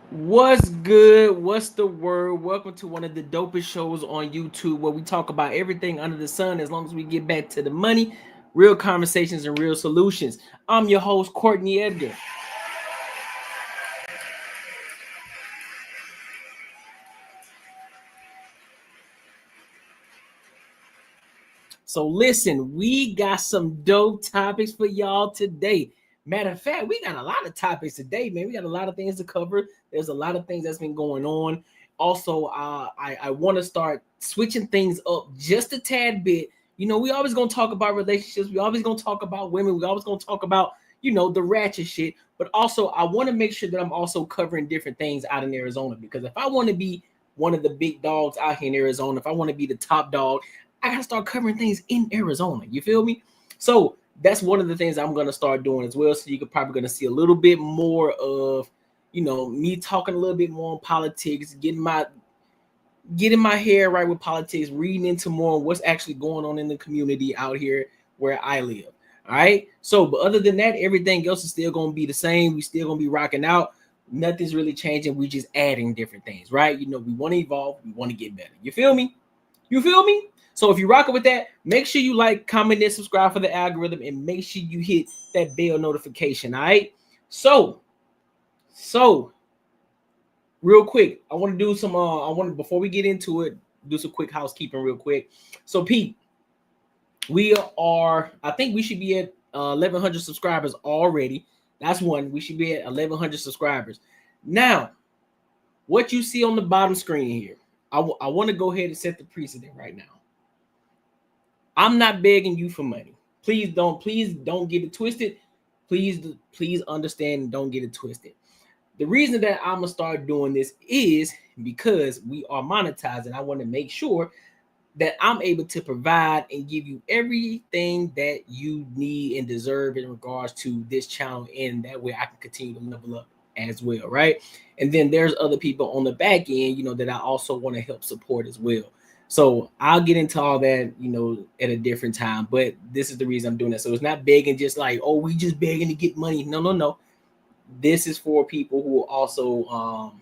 What's good? What's the word? Welcome to one of the dopest shows on YouTube where we talk about everything under the sun as long as we get back to the money, real conversations, and real solutions. I'm your host, Courtnee Edgar. So, listen, we got some dope topics for y'all today. Matter of fact, we got a lot of topics today, man. We got a lot of things to cover. There's a lot of things that's been going on. Also, I want to start switching things up just a tad bit. You know, we always gonna talk about relationships. We always gonna talk about women. We always gonna talk about the ratchet shit. But also, I want to make sure that I'm also covering different things out in Arizona because if I want to be one of the big dogs out here in Arizona, if I want to be the top dog, I gotta start covering things in Arizona. You feel me? So that's one of the things I'm gonna start doing as well. So you could probably gonna see a little bit more of me talking a little bit more on politics, getting my hair right with politics, reading into more what's actually going on in the community out here where I live. All right. So, but other than that, everything else is still gonna be the same. We still gonna be rocking out. Nothing's really changing. We just adding different things, right? We want to evolve. We want to get better. You feel me? You feel me? So if you're rocking with that, make sure you like, comment, and subscribe for the algorithm, and make sure you hit that bell notification. All right. So real quick, I want to do some. Before we get into it, do some quick housekeeping real quick. So Pete, we are. I think we should be at 1,100 subscribers already. That's one. We should be at 1,100 subscribers. Now, what you see on the bottom screen here, I want to go ahead and set the precedent right now. I'm not begging you for money. Please don't get it twisted. Please understand and don't get it twisted. The reason that I'm gonna start doing this is because we are monetized, and I want to make sure that I'm able to provide and give you everything that you need and deserve in regards to this channel, and that way I can continue to level up as well, right? And then there's other people on the back end, that I also want to help support as well. So I'll get into all that, at a different time. But this is the reason I'm doing that. So it's not begging, just like, oh, we just begging to get money. No. This is for people who are also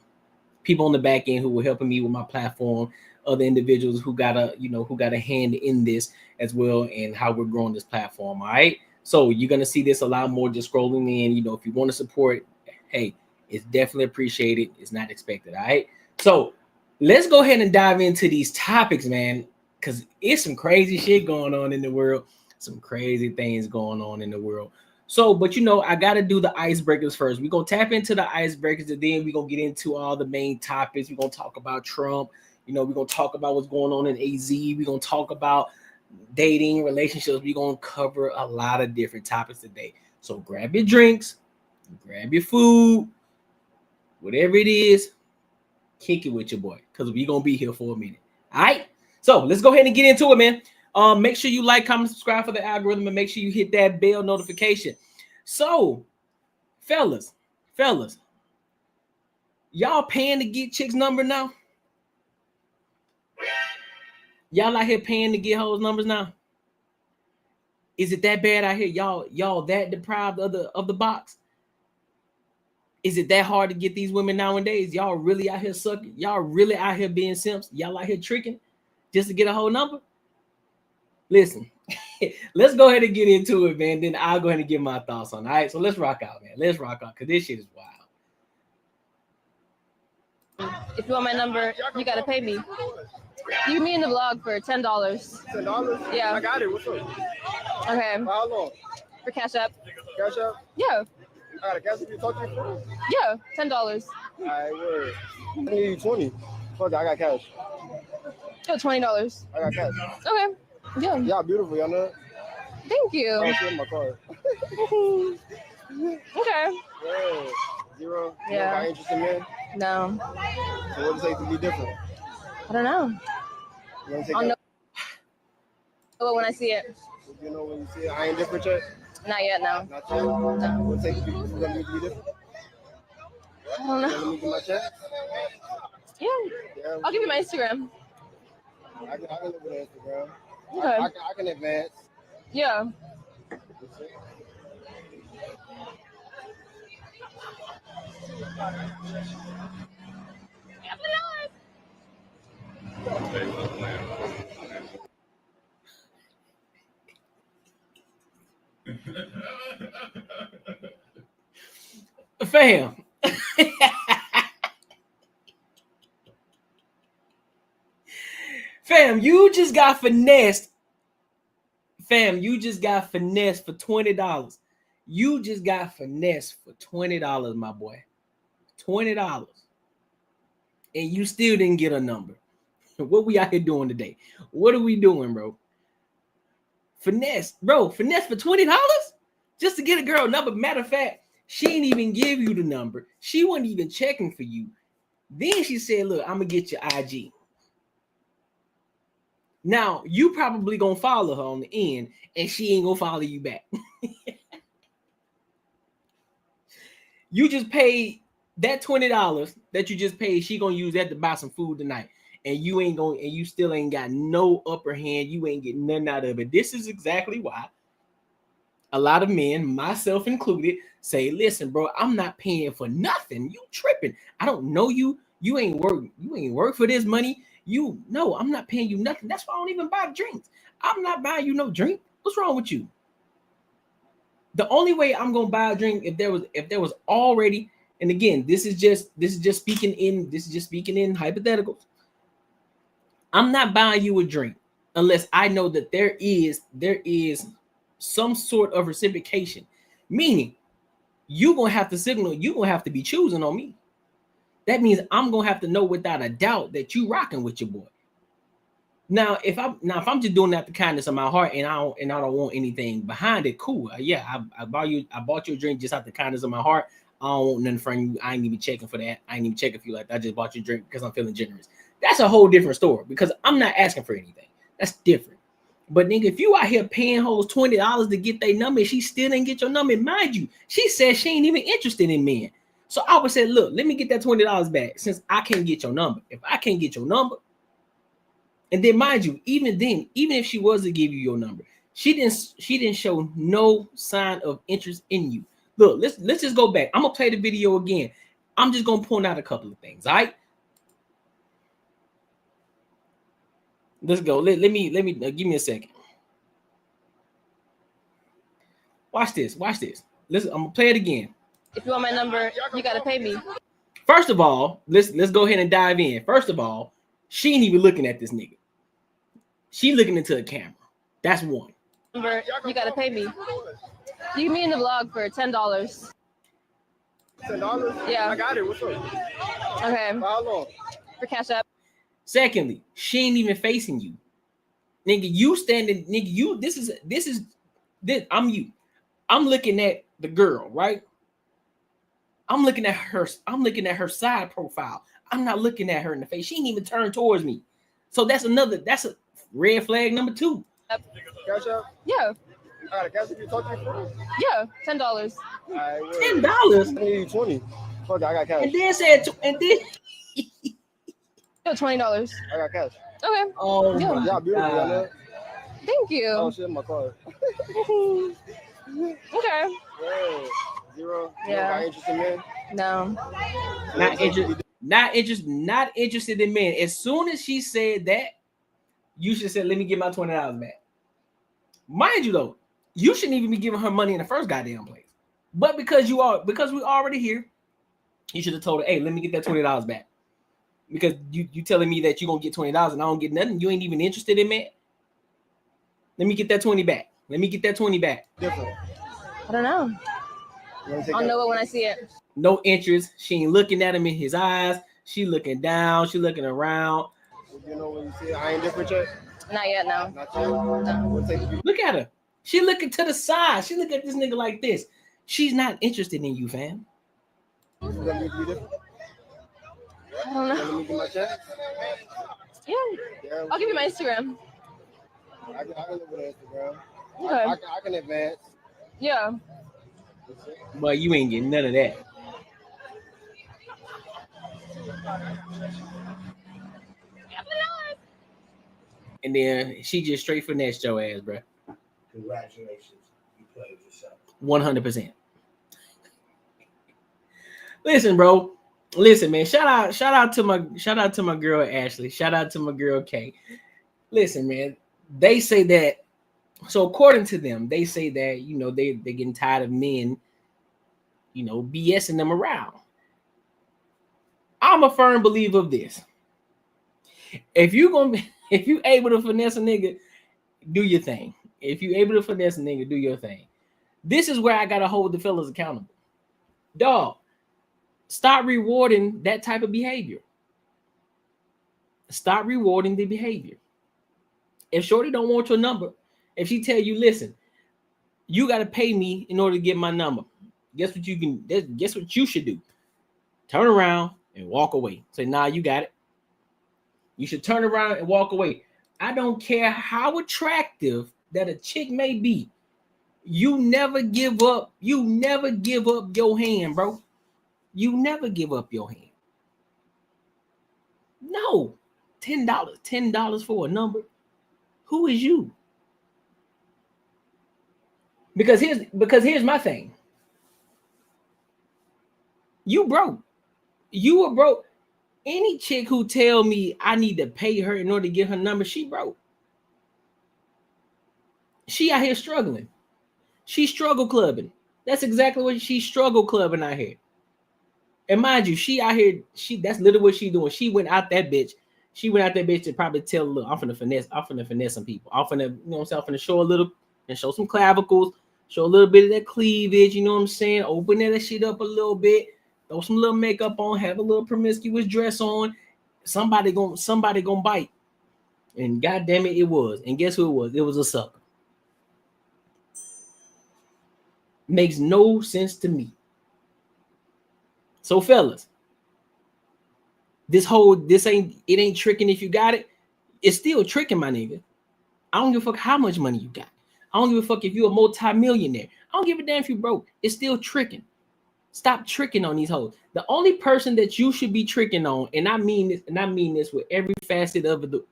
people on the back end who are helping me with my platform, other individuals who got a hand in this as well, and how we're growing this platform. All right. So you're gonna see this a lot more just scrolling in. If you want to support, hey, it's definitely appreciated. It's not expected. All right. So let's go ahead and dive into these topics, man, because it's some crazy shit going on in the world, some crazy things going on in the world. So, but I got to do the icebreakers first. We're going to tap into the icebreakers, and then we're going to get into all the main topics. We're going to talk about Trump. We're going to talk about what's going on in AZ. We're going to talk about dating, relationships. We're going to cover a lot of different topics today. So grab your drinks, grab your food, whatever it is, kick it with your boy, because we're going to be here for a minute. All right? So let's go ahead and get into it, man. Make sure you like, comment, subscribe for the algorithm, and make sure you hit that bell notification. So, fellas, y'all paying to get chicks' number now? Y'all out here paying to get hoes' numbers now? Is it that bad out here? Y'all that deprived of the box? Is it that hard to get these women nowadays? Y'all really out here sucking? Y'all really out here being simps? Y'all out here tricking just to get a whole number? Listen, let's go ahead and get into it, man. Then I'll go ahead and give my thoughts on it. All right, so let's rock out, man. Let's rock out, because this shit is wild. If you want my number, you gotta pay me. You me in the vlog for $10. $10? Yeah. I got it. What's up? Okay. For how long? For Cash App. Cash App? Yeah. I got a Cash App you talk to me for? Yeah. $10. Alright, word. I need 20. Fuck it, I got cash. Oh, $20. I got cash. Okay. Yeah. Y'all beautiful, y'all know? Thank you. I'll share my card. Okay. Yeah. Zero? Yeah. You don't got interest in men? No. So what does it take to be different? I don't know. You want to take I'll that? know when I see it. You know when you see it? I ain't different yet? Not yet, no. Not yet? No. What does it take to be different? I don't know. Let me get my check? Yeah. Yeah. I'll give you my Instagram. I can live with Instagram. Okay. I can advance. Yeah. Fam. Fam, you just got finessed. Fam, you just got finessed for $20. You just got finessed for $20, my boy. $20. And you still didn't get a number. What we out here doing today? What are we doing, bro? Finesse, bro. Finesse for $20 just to get a girl number. Matter of fact, she didn't even give you the number. She wasn't even checking for you. Then she said, look, I'm gonna get your IG. Now you probably gonna follow her on the end, and she ain't gonna follow you back. You just paid that $20 that you just paid. She gonna use that to buy some food tonight, and you ain't gonna, and you still ain't got no upper hand. You ain't getting nothing out of it. This is exactly why a lot of men, myself included, say, "Listen, bro, I'm not paying for nothing. You tripping? I don't know you. You ain't work. You ain't work for this money. You no, I'm not paying you nothing. That's why I don't even buy drinks. I'm not buying you no drink. What's wrong with you? The only way I'm gonna buy a drink if there was already, and again, this is just speaking in hypotheticals. I'm not buying you a drink unless I know that there is some sort of reciprocation, meaning you gonna have to signal, you gonna have to be choosing on me. That means I'm gonna have to know without a doubt that you rocking with your boy. Now, if I'm just doing that the kindness of my heart and I don't want anything behind it, cool. Yeah, I bought you a drink just out the kindness of my heart. I don't want nothing from you. I ain't even checking for that. I ain't even checking for you like that. I just bought you a drink because I'm feeling generous. That's a whole different story because I'm not asking for anything. That's different. But nigga, if you out here paying hoes $20 to get their number, and she still didn't get your number, mind you, she said she ain't even interested in men. So I would say, look, let me get that $20 back since I can't get your number. If I can't get your number, and then mind you, even if she was to give you your number, she didn't show no sign of interest in you. Look, let's just go back. I'm gonna play the video again. I'm just gonna point out a couple of things. All right, let's go. Let me give me a second. Watch this. Listen, I'm gonna play it again. If you want my number, you gotta pay me. First of all, let's go ahead and dive in. First of all, she ain't even looking at this nigga. She looking into a camera. That's one. Number, you gotta pay me. You me in the vlog for $10. $10? Yeah. I got it. What's up? Okay. For how long? For Cash App. Secondly, she ain't even facing you. Nigga, you standing, nigga, you, this is, I'm you. I'm looking at the girl, right? I'm looking at her side profile. I'm not looking at her in the face. She ain't even turned towards me. So that's a red flag number 2. Cash out? Yeah. All right, cash, you talk to me for? Yeah. $10. All right, $10. I need 20. Fuck it, I got cash. And then said, and then Yo, $20. I got cash. Okay. oh Yeah. my Y'all beautiful, y'all know? God. Thank you. Oh shit, my car. Okay. Yeah. Zero. Yeah. Not interested in men. No. Not interested in men. As soon as she said that, you should say, let me get my $20 back. Mind you, though, you shouldn't even be giving her money in the first goddamn place. But because we already here, you should have told her, hey, let me get that $20 back. Because you telling me that you're gonna get $20 and I don't get nothing. You ain't even interested in me. Let me get that 20 back. Let me get that 20 back. Different. I don't know. I'll know it when I see it. No interest. She ain't looking at him in his eyes. She looking down. She looking around. You know when you see it, I ain't different yet? Not yet, no. Not yet? No. What take you? Look at her. She looking to the side. She look at this nigga like this. She's not interested in you, fam. You want me to be different? I don't know. Let me get my check? Yeah. I'll give you my Instagram. I can live with Instagram. Okay. I can advance. Yeah. But you ain't getting none of that. And then she just straight finessed your ass, bro. Congratulations. You played yourself. 100%. Listen, bro. Listen, man. Shout out to my girl Ashley. Shout out to my girl Kay. Listen, man. They say that. So according to them, they say that they getting tired of men, BSing them around. I'm a firm believer of this. If you able to finesse a nigga, do your thing. If you able to finesse a nigga, do your thing. This is where I gotta hold the fellas accountable. Dog, stop rewarding that type of behavior. Stop rewarding the behavior. If shorty don't want your number, if she tell you, listen, you gotta pay me in order to get my number. Guess what you should do? Turn around and walk away. Say, nah, you got it. You should turn around and walk away. I don't care how attractive that a chick may be. You never give up. You never give up your hand, bro. You never give up your hand. No. $10 for a number. Who is you? Because here's my thing. You broke. You were broke. Any chick who tell me I need to pay her in order to get her number, she broke. She out here struggling. She struggle clubbing. That's exactly what she's struggle clubbing out here. And mind you, she out here, that's literally what she doing. She went out that bitch. She went out that bitch to probably tell, look, I'm finna finesse some people. I'm finna, I'm finna show a little and show some clavicles, show a little bit of that cleavage, you know what I'm saying? Open that shit up a little bit, throw some little makeup on, have a little promiscuous dress on. Somebody gonna bite. And goddamn it was. And guess who it was? It was a sucker. Makes no sense to me. So fellas, it ain't tricking if you got it. It's still tricking, my nigga. I don't give a fuck how much money you got. I don't give a fuck if you're a multi-millionaire. I don't give a damn if you broke. It's still tricking. Stop tricking on these hoes. The only person that you should be tricking on, and I mean this with every facet of the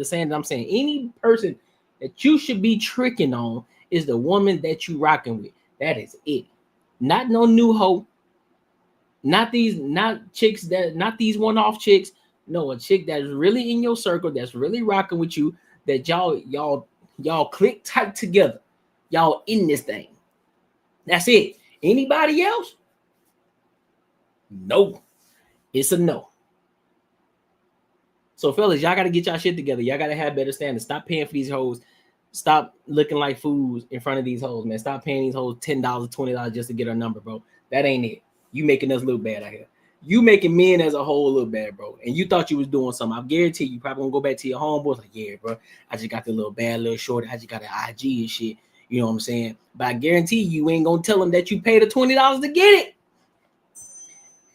saying that I'm saying, any person that you should be tricking on is the woman that you rocking with. That is it. Not no new hoe. Not these one-off chicks. No, a chick that's really in your circle, that's really rocking with you, that y'all click tight together. Y'all in this thing. That's it. Anybody else? No. It's a no. So fellas, y'all gotta get y'all shit together. Y'all gotta have better standards. Stop paying for these hoes. Stop looking like fools in front of these hoes, man. Stop paying these hoes $10, $20 just to get her number, bro. That ain't it. You making us look bad out here. You making men as a whole look bad, bro. And you thought you was doing something. I guarantee you probably gonna go back to your homeboys like, yeah, bro, I just got the little bad little shorty. I just got an IG and shit. You know what I'm saying? But I guarantee you ain't gonna tell them that you paid the $20 to get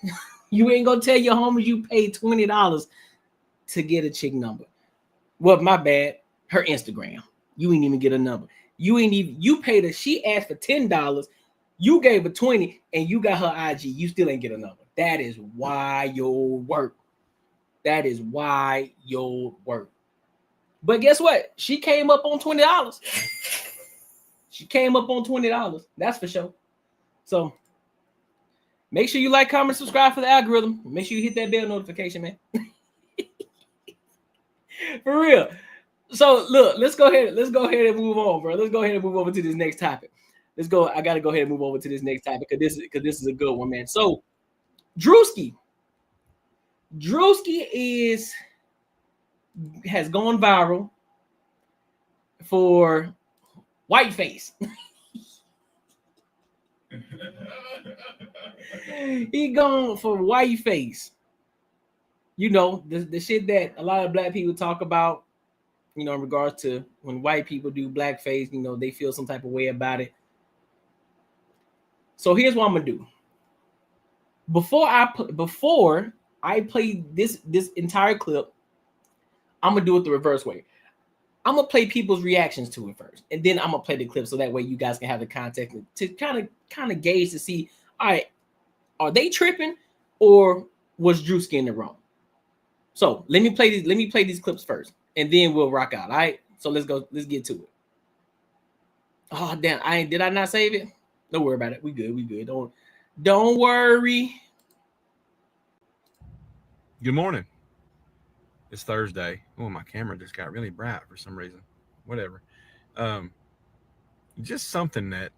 it. You ain't gonna tell your homies you paid $20 to get a chick number. Well, my bad. Her Instagram. You ain't even get a number. You paid her. She asked for $10. You gave her 20 and you got her IG. You still ain't get a number. That is why you'll work. That is why you'll work. But guess what? She came up on $20. She came up on $20. That's for sure. So make sure you like, comment, subscribe for the algorithm. Make sure you hit that bell notification, man. For real. So look, let's go ahead and move on, bro. Let's go ahead and move over to this next topic. Let's go. I gotta go ahead and move over to this next topic because this is a good one, man. So Drewski has gone viral for whiteface. He gone for whiteface. You know, the shit that a lot of black people talk about, you know, in regards to when white people do blackface, you know, they feel some type of way about it. So here's what I'm gonna do. Before I play this entire clip, I'm gonna do it the reverse way. I'm gonna play people's reactions to it first, and then I'm gonna play the clip so that way you guys can have the context to kind of gauge to see, all right, are they tripping or was Drewski in the wrong? So let me play these clips first, and then we'll rock out. All right. So let's get to it. Oh damn! Did I not save it? Don't worry about it. We good. Don't worry. Good morning. It's Thursday. Oh, my camera just got really bright for some reason. Whatever. Just something that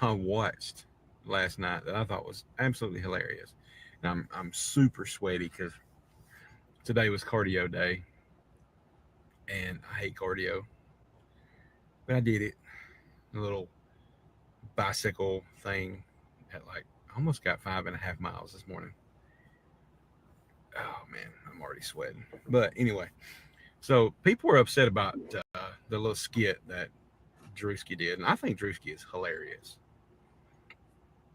I watched last night that I thought was absolutely hilarious. And I'm super sweaty because today was cardio day, and I hate cardio, but I did it. A little bicycle thing at like I almost got 5.5 miles this morning. Oh man, I'm already sweating. But anyway, so people were upset about the little skit that Drewski did, and I think Drewski is hilarious.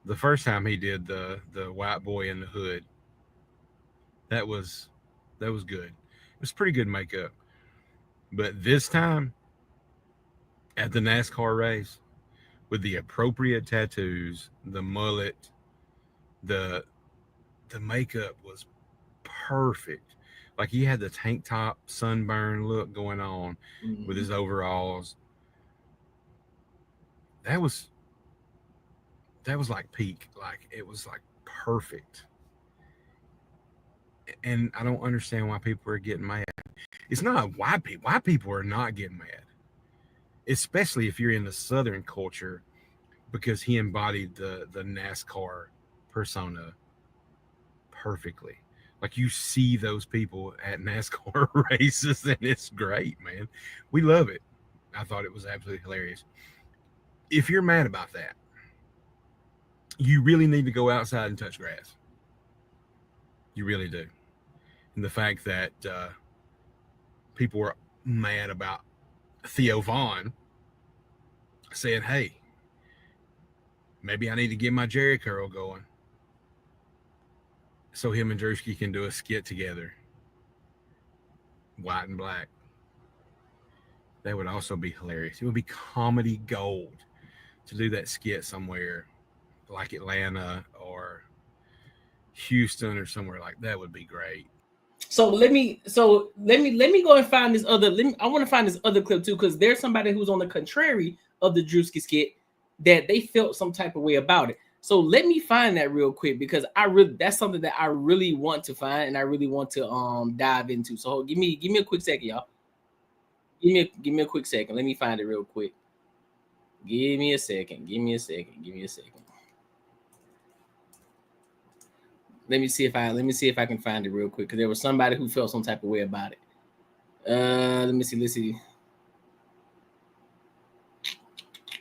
The first time he did the white boy in the hood, that was good. It was pretty good makeup. But this time at the NASCAR race with the appropriate tattoos, the mullet, the makeup was perfect. Like he had the tank top sunburn look going on with his overalls. That was like peak. Like it was like perfect. And I don't understand why people are getting mad. It's not why people are not getting mad. Especially if you're in the Southern culture, because he embodied the NASCAR persona perfectly. Like you see those people at NASCAR races, and it's great, man. We love it. I thought it was absolutely hilarious. If you're mad about that, you really need to go outside and touch grass. You really do. And the fact that people were mad about Theo Vaughn saying, hey, maybe I need to get my Jerry curl going so him and Drewski can do a skit together, white and black. That would also be hilarious. It would be comedy gold to do that skit somewhere like Atlanta or Houston or somewhere like that. Would be great. So let me go and find this other. I want to find this other clip too, because there's somebody who's on the contrary of the Drewski skit that they felt some type of way about it. So let me find that real quick, because that's something that I really want to find and I really want to dive into. So give me a quick second, y'all. Give me a quick second. Let me find it real quick. Give me a second. Let me see if I can find it real quick, because there was somebody who felt some type of way about it. Let's see.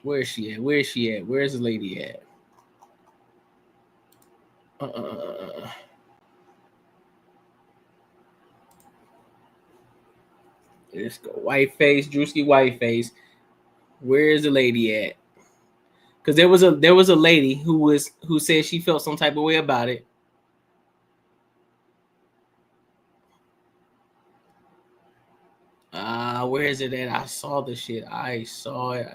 Where is she at? Where's the lady at? Let's go. White face, Drewski white face. Where's the lady at? Because there was a lady who said she felt some type of way about it. Where is it at? I saw the shit. I saw it.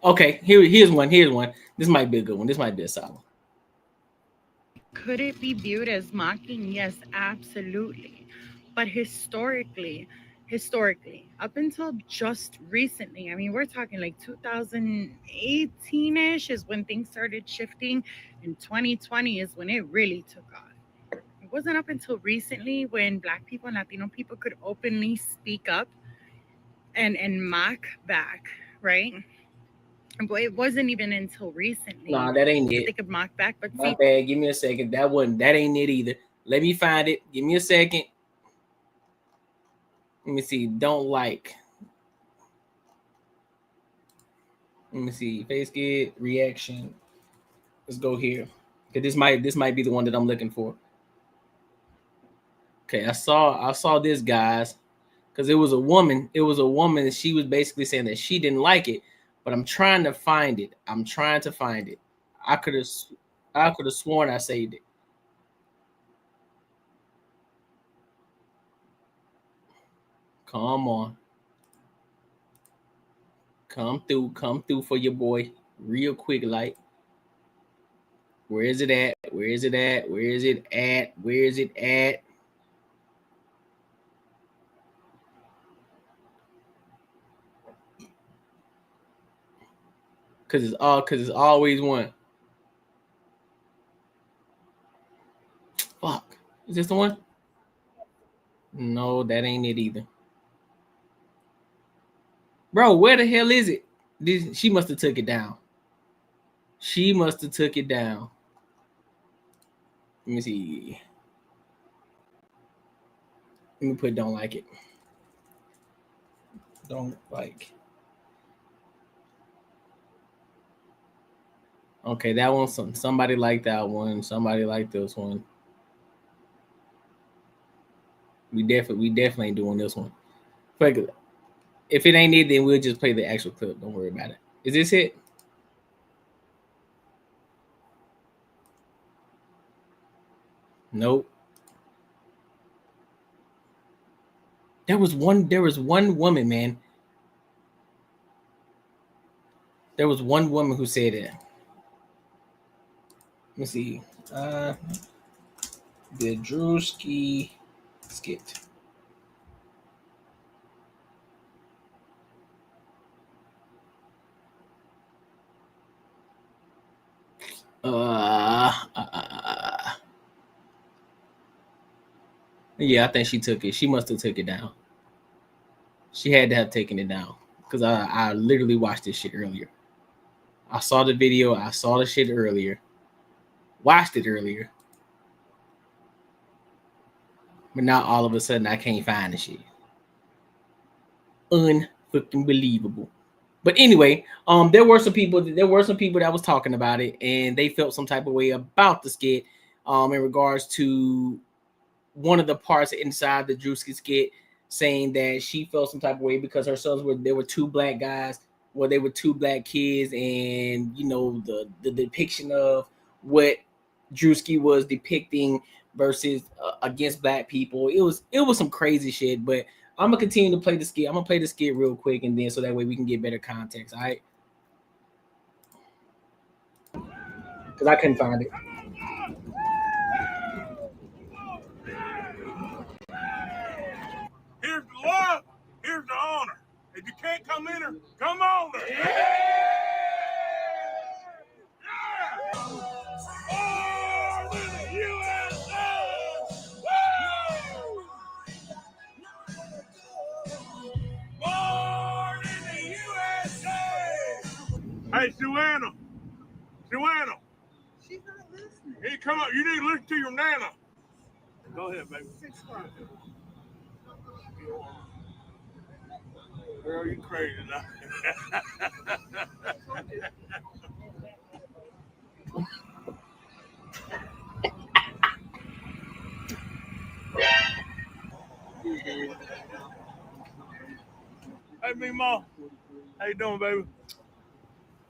Okay, here's one. This might be a good one. This might be a solid. Could it be viewed as mocking? Yes, absolutely. But historically, up until just recently, I mean, we're talking like 2018-ish is when things started shifting, and 2020 is when it really took off. It wasn't up until recently when Black people and Latino people could openly speak up and mock back, right? But it wasn't even until recently. Nah, that ain't it. They could mock back, but my bad. Give me a second. That ain't it either. Let me find it. Give me a second. Let me see. Don't like. Let me see. Face get reaction. Let's go here. Okay, this might be the one that I'm looking for. Okay, I saw this, guys, because it was a woman. And she was basically saying that she didn't like it, but I'm trying to find it. I could have sworn I saved it. Come on. Come through for your boy real quick, like. Where is it at? Cause it's always one. Fuck. Is this the one? No, that ain't it either. Bro, where the hell is it? She must have took it down. She must have took it down. Let me see. Let me put don't like it. Don't like. Okay, that one. Somebody liked that one. Somebody liked this one. We definitely ain't doing this one. If it ain't it, then we'll just play the actual clip. Don't worry about it. Is this it? Nope. There was one woman, man. There was one woman who said it. Let me see. The Drewski skit. Yeah, I think she took it. She must have took it down. She had to have taken it down because I literally watched this shit earlier. I saw the video. I saw the shit earlier. Watched it earlier. But now all of a sudden I can't find the shit. Unfucking believable. But anyway, there were some people that was talking about it, and they felt some type of way about the skit, in regards to one of the parts inside the Drewski skit, saying that she felt some type of way because her sons were two black guys, well, they were two black kids, and you know the depiction of what Drewski was depicting versus against black people. It was some crazy shit, but I'm gonna continue to play the skit. I'm gonna play the skit real quick, and then so that way we can get better context. All right, because I couldn't find it. Here's the love. Here's the honor. If you can't come in her, come on her. Yeah! Yeah! Born in the USA! Woo! Born in the USA! Hey, Suanna. She's not listening. Hey, come up. You need to listen to your nana. Go ahead, baby. Girl, you crazy now. Hey, me Ma. How you doing, baby?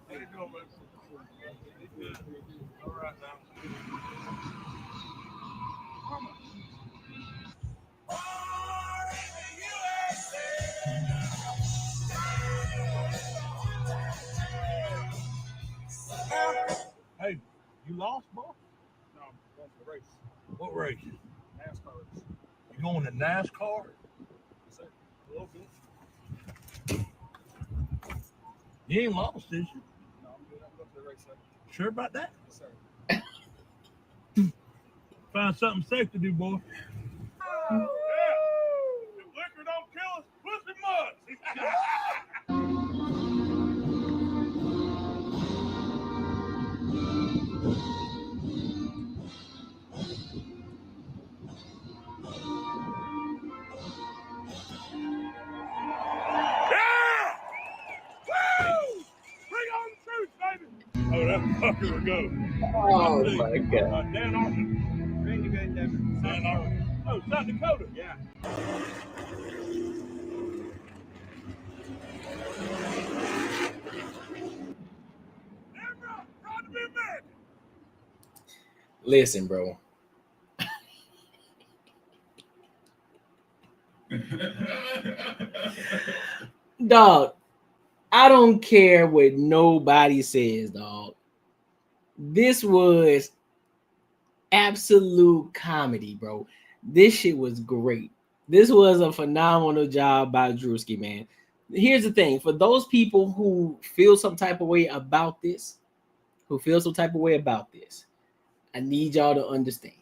How you doing, baby? Good. All right now. Hey, you lost, boy? No, I'm going to the race. What race? NASCAR race. You going to NASCAR? Yes, sir. A little bit. You ain't lost, is you? No, I'm good. I'm going to the race, sir. Sure about that? Yes, sir. Find something safe to do, boy. Yeah. If liquor don't kill us, pussy must. Yeah! Woo! Bring on the truth, baby. Oh, that fucker will go. Oh my god. Dan Arthur. Randy Van Devin. Dan Arthur. Oh, South Dakota. Yeah. Never proud to be American. Listen, bro. Dog, I don't care what nobody says, dog. This was absolute comedy, bro. This shit was great. This was a phenomenal job by Drewski, man. here's the thing: for those people who feel some type of way about this, I need y'all to understand.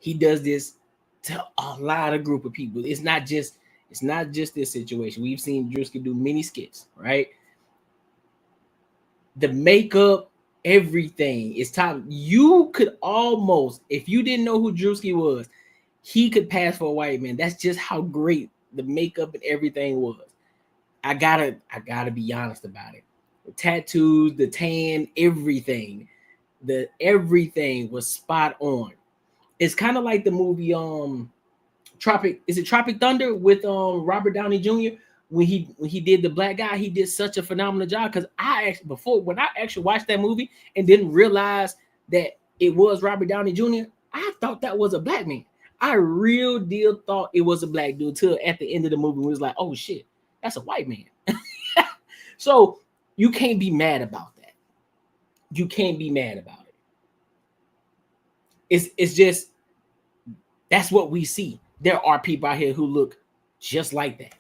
He does this to a lot of group of people. It's not just this situation. We've seen Drewski do many skits, right? The makeup, everything. It's time. You could almost, if you didn't know who Drewski was, he could pass for a white man. That's just how great the makeup and everything was. I gotta be honest about it. The tattoos, the tan, everything was spot on. It's kind of like the movie Tropic Thunder with Robert Downey Jr. when he did the black guy. He did such a phenomenal job, because when I actually watched that movie and didn't realize that it was Robert Downey Jr., I thought that was a black man. I real deal thought it was a black dude till at the end of the movie, we was like, oh shit, that's a white man. So you can't be mad about that. You can't be mad about it. It's just, that's what we see. There are people out here who look just like that.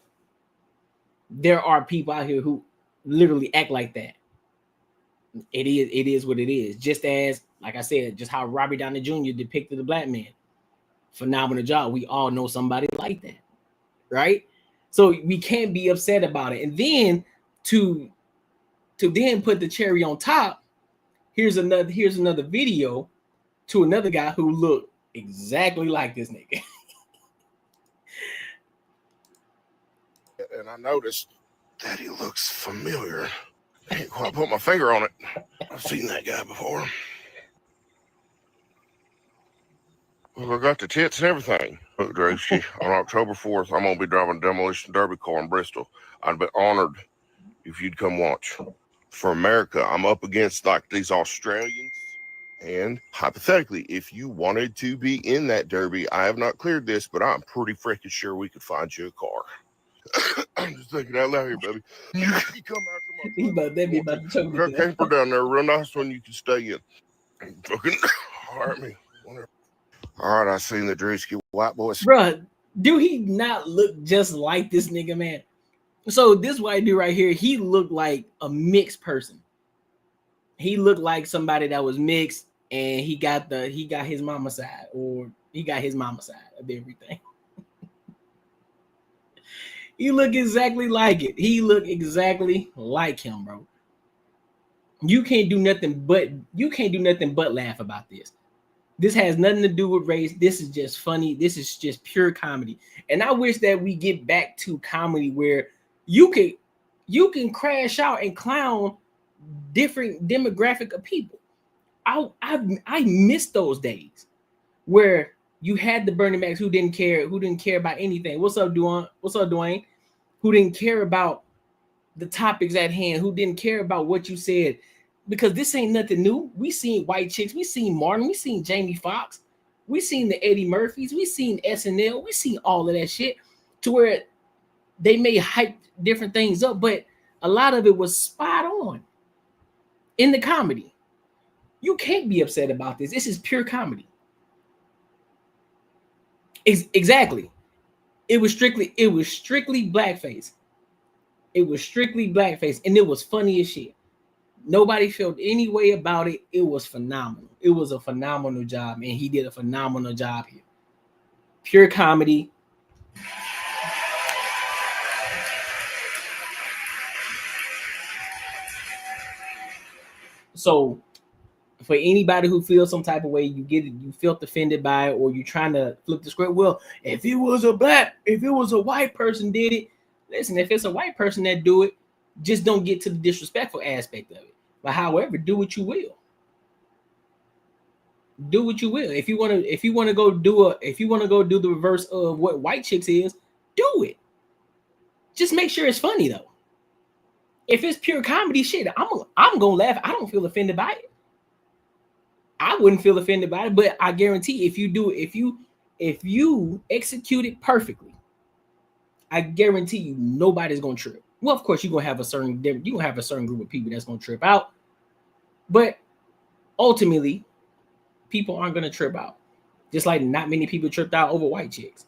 There are people out here who literally act like that. It is what it is. Just as, like I said, just how Robert Downey Jr. depicted the black man. Phenomenal job. We all know somebody like that, right? So we can't be upset about it. And then to then put the cherry on top, here's another video to another guy who looked exactly like this nigga. And I noticed that he looks familiar. I can't quite put my finger on it. I've seen that guy before. Well, I got the tits and everything. Look, Drewski, on October 4th, I'm going to be driving a demolition derby car in Bristol. I'd be honored if you'd come watch. For America, I'm up against like these Australians. And hypothetically, if you wanted to be in that derby, I have not cleared this, but I'm pretty freaking sure we could find you a car. I'm just thinking out loud here, baby. You come out to my got a camper down there, real nice one you can stay in. Fucking hire me. Whatever. All right, I seen the Drewski white boys. Bruh, do he not look just like this nigga, man? So this white dude right here, he looked like a mixed person. He looked like somebody that was mixed, and he got his mama side, or he got his mama side of everything. He look exactly like it. He look exactly like him, bro. You can't do nothing but laugh about this. This has nothing to do with race. This is just funny. This is just pure comedy. And I wish that we get back to comedy where you can crash out and clown different demographic of people. I miss those days where you had the Bernie Macs who didn't care about anything. What's up, Dwayne? Who didn't care about the topics at hand, who didn't care about what you said. Because this ain't nothing new. We seen white chicks, we seen Martin, we seen Jamie Foxx, we seen the Eddie Murphys, we seen SNL, we seen all of that shit, to where they may hype different things up, but a lot of it was spot on in the comedy. You can't be upset about this. This is pure comedy. Exactly. It was strictly blackface. It was strictly blackface, and it was funny as shit. Nobody felt any way about it. It was phenomenal. It was a phenomenal job, and he did a phenomenal job here. Pure comedy. So for anybody who feels some type of way, you felt offended by it, or you're trying to flip the script. Well, if it was a white person did it, listen, if it's a white person that do it, just don't get to the disrespectful aspect of it. But however, do what you will. Do what you will. If you want to go do the reverse of what white chicks is, do it. Just make sure it's funny though. If it's pure comedy shit, I'm gonna laugh. I don't feel offended by it. I wouldn't feel offended by it, but I guarantee if you do it, if you execute it perfectly, I guarantee you nobody's gonna trip. Well, of course, you're gonna have a certain group of people that's gonna trip out, but ultimately, people aren't gonna trip out. Just like not many people tripped out over white chicks.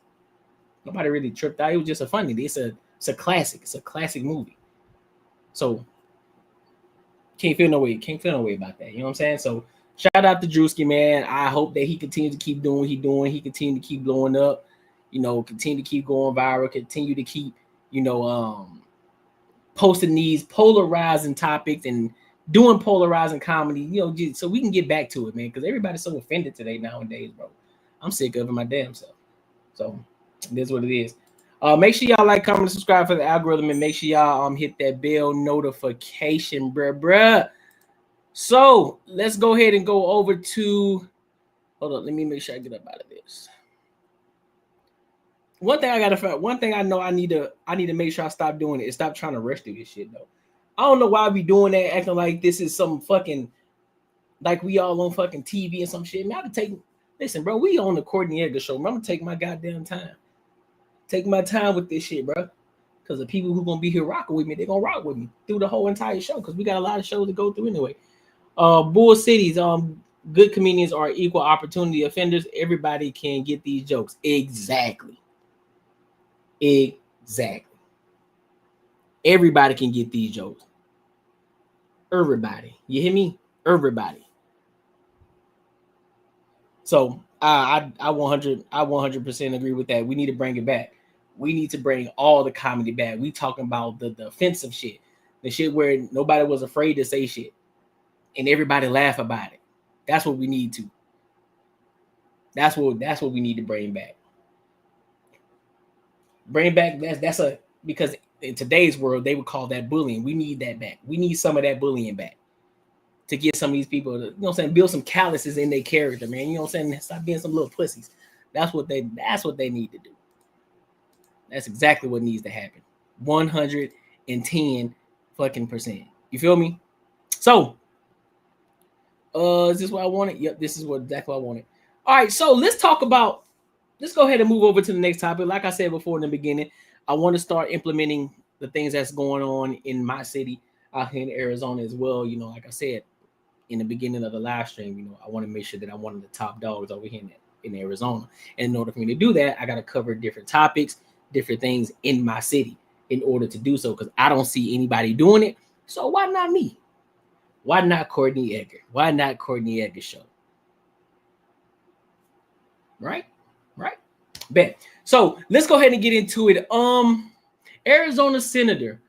Nobody really tripped out. It was just a funny. It's a It's a classic. It's a classic movie. So can't feel no way about that. You know what I'm saying? So shout out to Drewski, man. I hope that he continues to keep doing what he's doing. He continue to keep blowing up, you know, continue to keep going viral, continue to keep, you know, posting these polarizing topics and doing polarizing comedy, you know, so we can get back to it, man, because everybody's so offended today nowadays, bro. I'm sick of it my damn self. So that's what it is. Make sure y'all like, comment, and subscribe for the algorithm, and make sure y'all hit that bell notification, bruh. So let's go ahead and go over to. Hold on, let me make sure I get up out of this. One thing I know I need to make sure I stop doing it is stop trying to rush through this shit though. I don't know why we doing that, acting like this is some fucking like we all on fucking TV and some shit. Man, I can take. Listen, bro, we on the Courtnee Edgar Show. I'm gonna take my goddamn time. Take my time with this shit, bro. Because the people who gonna be here rocking with me, they're gonna rock with me through the whole entire show. Because we got a lot of shows to go through anyway. Bull Cities, good comedians are equal opportunity offenders. Everybody can get these jokes. Exactly. Everybody can get these jokes. Everybody. You hear me? Everybody. So I 100% agree with that. We need to bring it back. We need to bring all the comedy back. We talking about the offensive shit, the shit where nobody was afraid to say shit, and everybody laugh about it. That's what we need to. That's what we need to bring back. Bring back because in today's world they would call that bullying. We need that back. We need some of that bullying back to get some of these people to, you know what I'm saying, build some calluses in their character, man. You know what I'm saying? Stop being some little pussies. That's what they need to do. That's exactly what needs to happen. 110 fucking %. You feel me? So, is this what I wanted? Yep, this is exactly what I wanted. All right, so let's go ahead and move over to the next topic. Like I said before in the beginning, I want to start implementing the things that's going on in my city out here in Arizona as well. You know, like I said in the beginning of the live stream, you know, I want to make sure that I'm one of the top dogs over here in Arizona. And in order for me to do that, I got to cover different topics, different things in my city in order to do so, because I don't see anybody doing it. So why not me? Why not Courtnee Edgar? Why not Courtnee Edgar Show? Right? Bet. So let's go ahead and get into it. Arizona Senator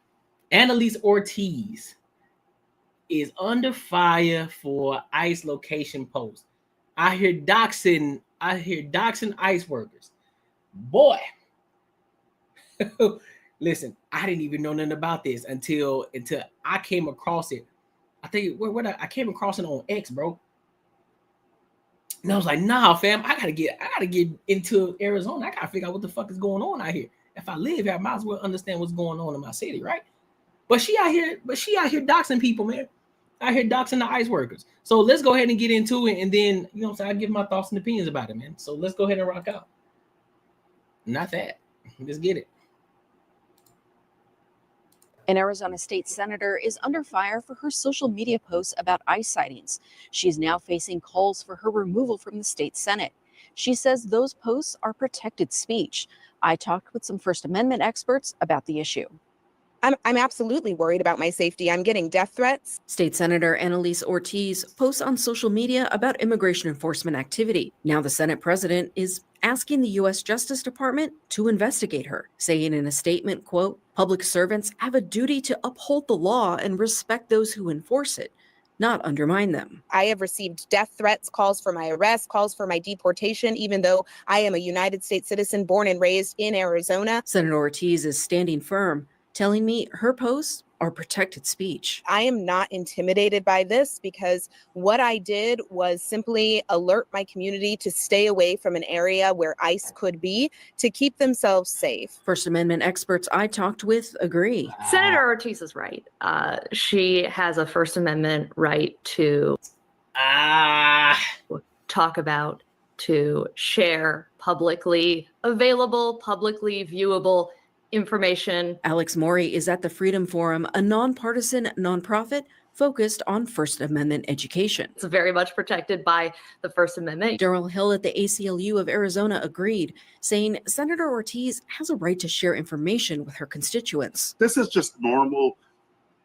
Annalise Ortiz is under fire for ICE location posts. I hear doxing ICE workers. Boy. Listen, I didn't even know nothing about this until I came across it. I think I came across it on X, bro. And I was like, nah, fam, I gotta get into Arizona. I gotta figure out what the fuck is going on out here. If I live here, I might as well understand what's going on in my city, right? But she out here doxing people, man. Out here doxing the ICE workers. So let's go ahead and get into it, and then you know what I'm saying, I'll give my thoughts and opinions about it, man. So let's go ahead and rock out. Not that. Let's get it. An Arizona state senator is under fire for her social media posts about ICE sightings. She is now facing calls for her removal from the state Senate. She says those posts are protected speech. I talked with some First Amendment experts about the issue. I'm absolutely worried about my safety. I'm getting death threats. State Senator Annalise Ortiz posts on social media about immigration enforcement activity. Now the Senate president is asking the U.S. Justice Department to investigate her, saying in a statement, quote, "Public servants have a duty to uphold the law and respect those who enforce it, not undermine them." I have received death threats, calls for my arrest, calls for my deportation, even though I am a United States citizen born and raised in Arizona. Senator Ortiz is standing firm, telling me her posts are protected speech. I am not intimidated by this because what I did was simply alert my community to stay away from an area where ICE could be to keep themselves safe. First Amendment experts I talked with agree. Senator Ortiz is right. She has a First Amendment right to talk about, to share publicly available, publicly viewable information. Alex Morey is at the Freedom Forum, a nonpartisan nonprofit focused on First Amendment education. It's very much protected by the First Amendment. Darrell Hill at the ACLU of Arizona agreed, saying Senator Ortiz has a right to share information with her constituents. This is just normal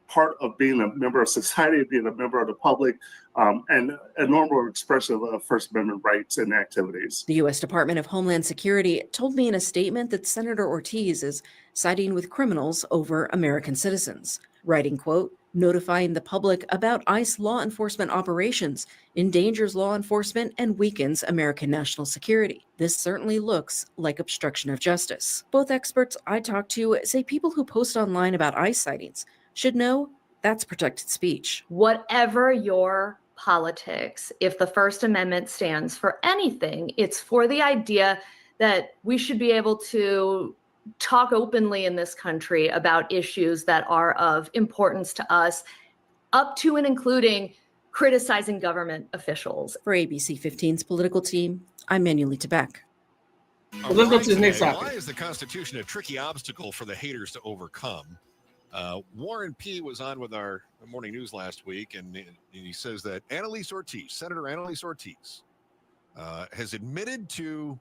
part of being a member of society, being a member of the public, and a normal expression of First Amendment rights and activities. The U.S. Department of Homeland Security told me in a statement that Senator Ortiz is siding with criminals over American citizens, writing, quote, notifying the public about ICE law enforcement operations endangers law enforcement and weakens American national security. This certainly looks like obstruction of justice. Both experts I talked to say people who post online about ICE sightings should know that's protected speech. Whatever your politics, if the First Amendment stands for anything, it's for the idea that we should be able to talk openly in this country about issues that are of importance to us, up to and including criticizing government officials. For ABC 15's political team, I'm Manuelita Beck. Well, let's go to the next topic. Why is the Constitution a tricky obstacle for the haters to overcome? Warren P. was on with our morning news last week, and he says that Senator Annalise Ortiz, has admitted to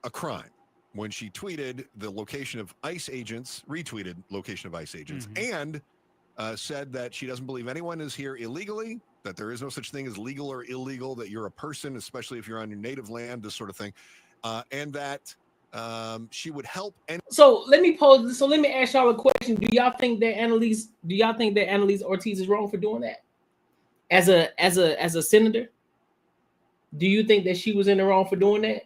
a crime when she tweeted the location of ICE agents, retweeted location of ICE agents, and said that she doesn't believe anyone is here illegally, that there is no such thing as legal or illegal, that you're a person, especially if you're on your native land, this sort of thing, and that she would help. So let me ask y'all a question. Do y'all think that Annalise Ortiz is wrong for doing that? As a senator, do you think that she was in the wrong for doing that?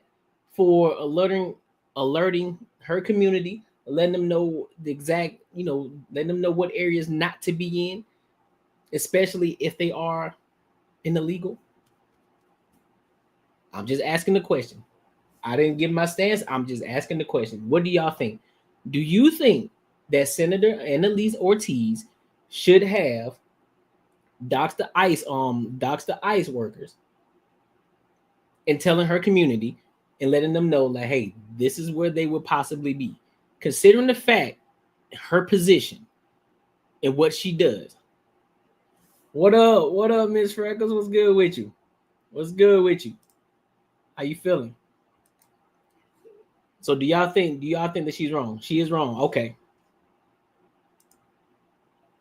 For alerting her community, letting them know the exact, letting them know what areas not to be in, especially if they are illegal? I'm just asking the question. I didn't give my stance. I'm just asking the question. What do y'all think? Do you think that Senator Annalise Ortiz should have doxed the ICE workers and telling her community and letting them know, like, hey, this is where they would possibly be, considering the fact her position and what she does? What up, Miss Freckles? What's good with you? What's good with you? How you feeling? So do y'all think that she's wrong? She is wrong. Okay.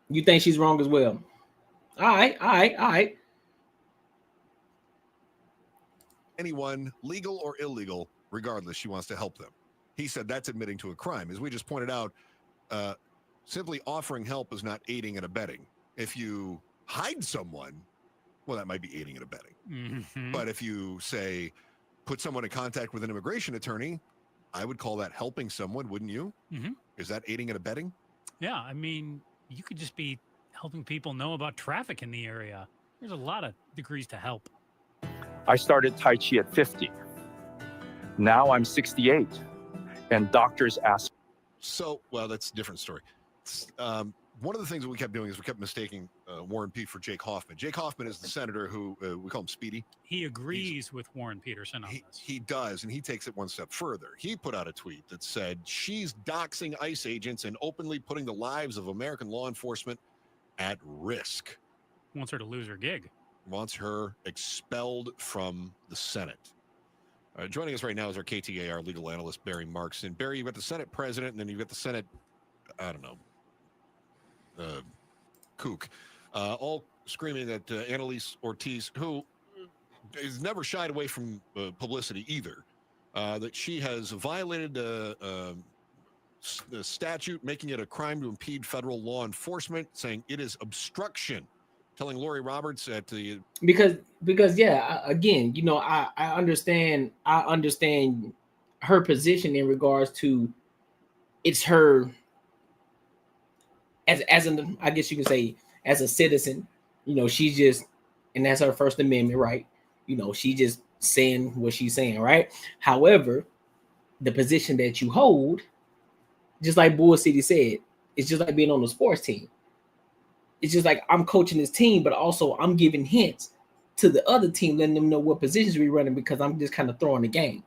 You think she's wrong as well? All right. Anyone, legal or illegal, regardless, she wants to help them. He said that's admitting to a crime. As we just pointed out, simply offering help is not aiding and abetting. If you hide someone, well, that might be aiding and abetting. But if you say, put someone in contact with an immigration attorney, I would call that helping someone, wouldn't you? Is that aiding and abetting? Yeah, I mean, you could just be helping people know about traffic in the area. There's a lot of degrees to help. I started Tai Chi at 50. Now I'm 68, and doctors ask. So, well, that's a different story. One of the things that we kept doing is we kept mistaking Warren P. for Jake Hoffman. Jake Hoffman is the senator who we call him Speedy. He agrees with Warren Peterson on this. He does, and he takes it one step further. He put out a tweet that said she's doxing ICE agents and openly putting the lives of American law enforcement at risk. Wants her to lose her gig. Wants her expelled from the Senate. Joining us right now is our KTAR legal analyst, Barry Marks. And Barry, you've got the Senate president, and then you've got the Senate, I don't know, kook, all screaming at Annalise Ortiz, who is never shied away from publicity either, that she has violated the statute, making it a crime to impede federal law enforcement, saying it is obstruction, telling Lori Roberts at the... Because yeah, again, I understand her position in regards to it's her as an, I guess you can say, as a citizen, she's just, and that's her First Amendment, right? She just saying what she's saying, right? However, the position that you hold, just like Bull City said, it's just like being on the sports team. It's just like I'm coaching this team, but also I'm giving hints to the other team, letting them know what positions we're running, because I'm just kind of throwing the game.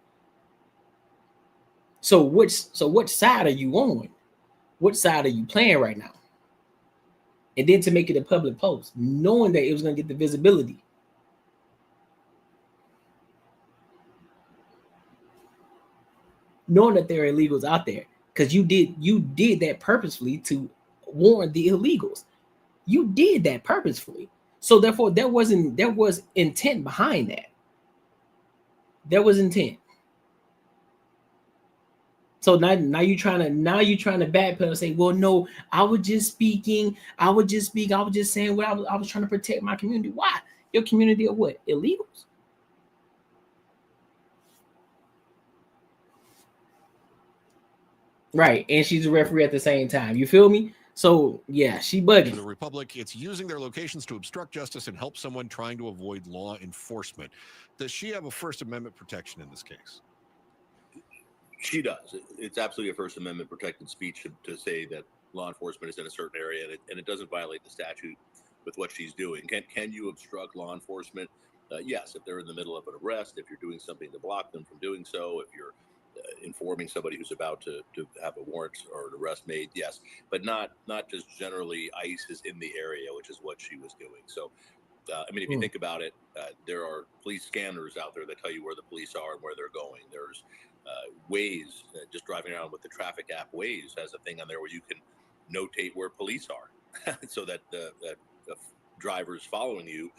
So which side are you on? What side are you playing right now? and then to make it a public post, knowing that it was going to get the visibility. Knowing that there are illegals out there, because you did that purposefully to warn the illegals. You did that purposefully. So therefore, there was intent behind that. There was intent. So now you're trying to backpedal and say, well, no, I was just saying what I was trying to protect my community. Why? Your community of what? Illegals? Right. And she's a referee at the same time. You feel me? So yeah, she bugging. The Republic, it's using their locations to obstruct justice and help someone trying to avoid law enforcement. Does she have a First Amendment protection in this case? She does. It's absolutely a First Amendment protected speech to say that law enforcement is in a certain area, and it doesn't violate the statute with what she's doing. Can you obstruct law enforcement? Yes, if they're in the middle of an arrest, if you're doing something to block them from doing so, if you're informing somebody who's about to have a warrant or an arrest made, yes, but not just generally ICE is in the area, which is what she was doing. So, I mean, if you think about it, there are police scanners out there that tell you where the police are and where they're going. There's Waze, just driving around with the traffic app Waze has a thing on there where you can notate where police are so that the drivers following you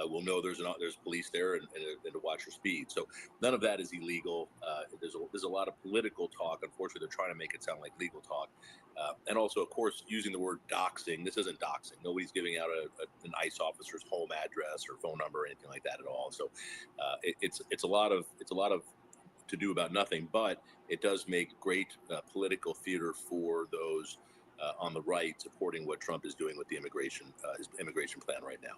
will know there's police there and to watch your speed. So none of that is illegal. There's a lot of political talk. Unfortunately, they're trying to make it sound like legal talk. And also, of course, using the word doxing. This isn't doxing. Nobody's giving out an ICE officer's home address or phone number or anything like that at all. So it's a lot of to do about nothing, but it does make great political theater for those on the right supporting what Trump is doing with the his immigration plan right now.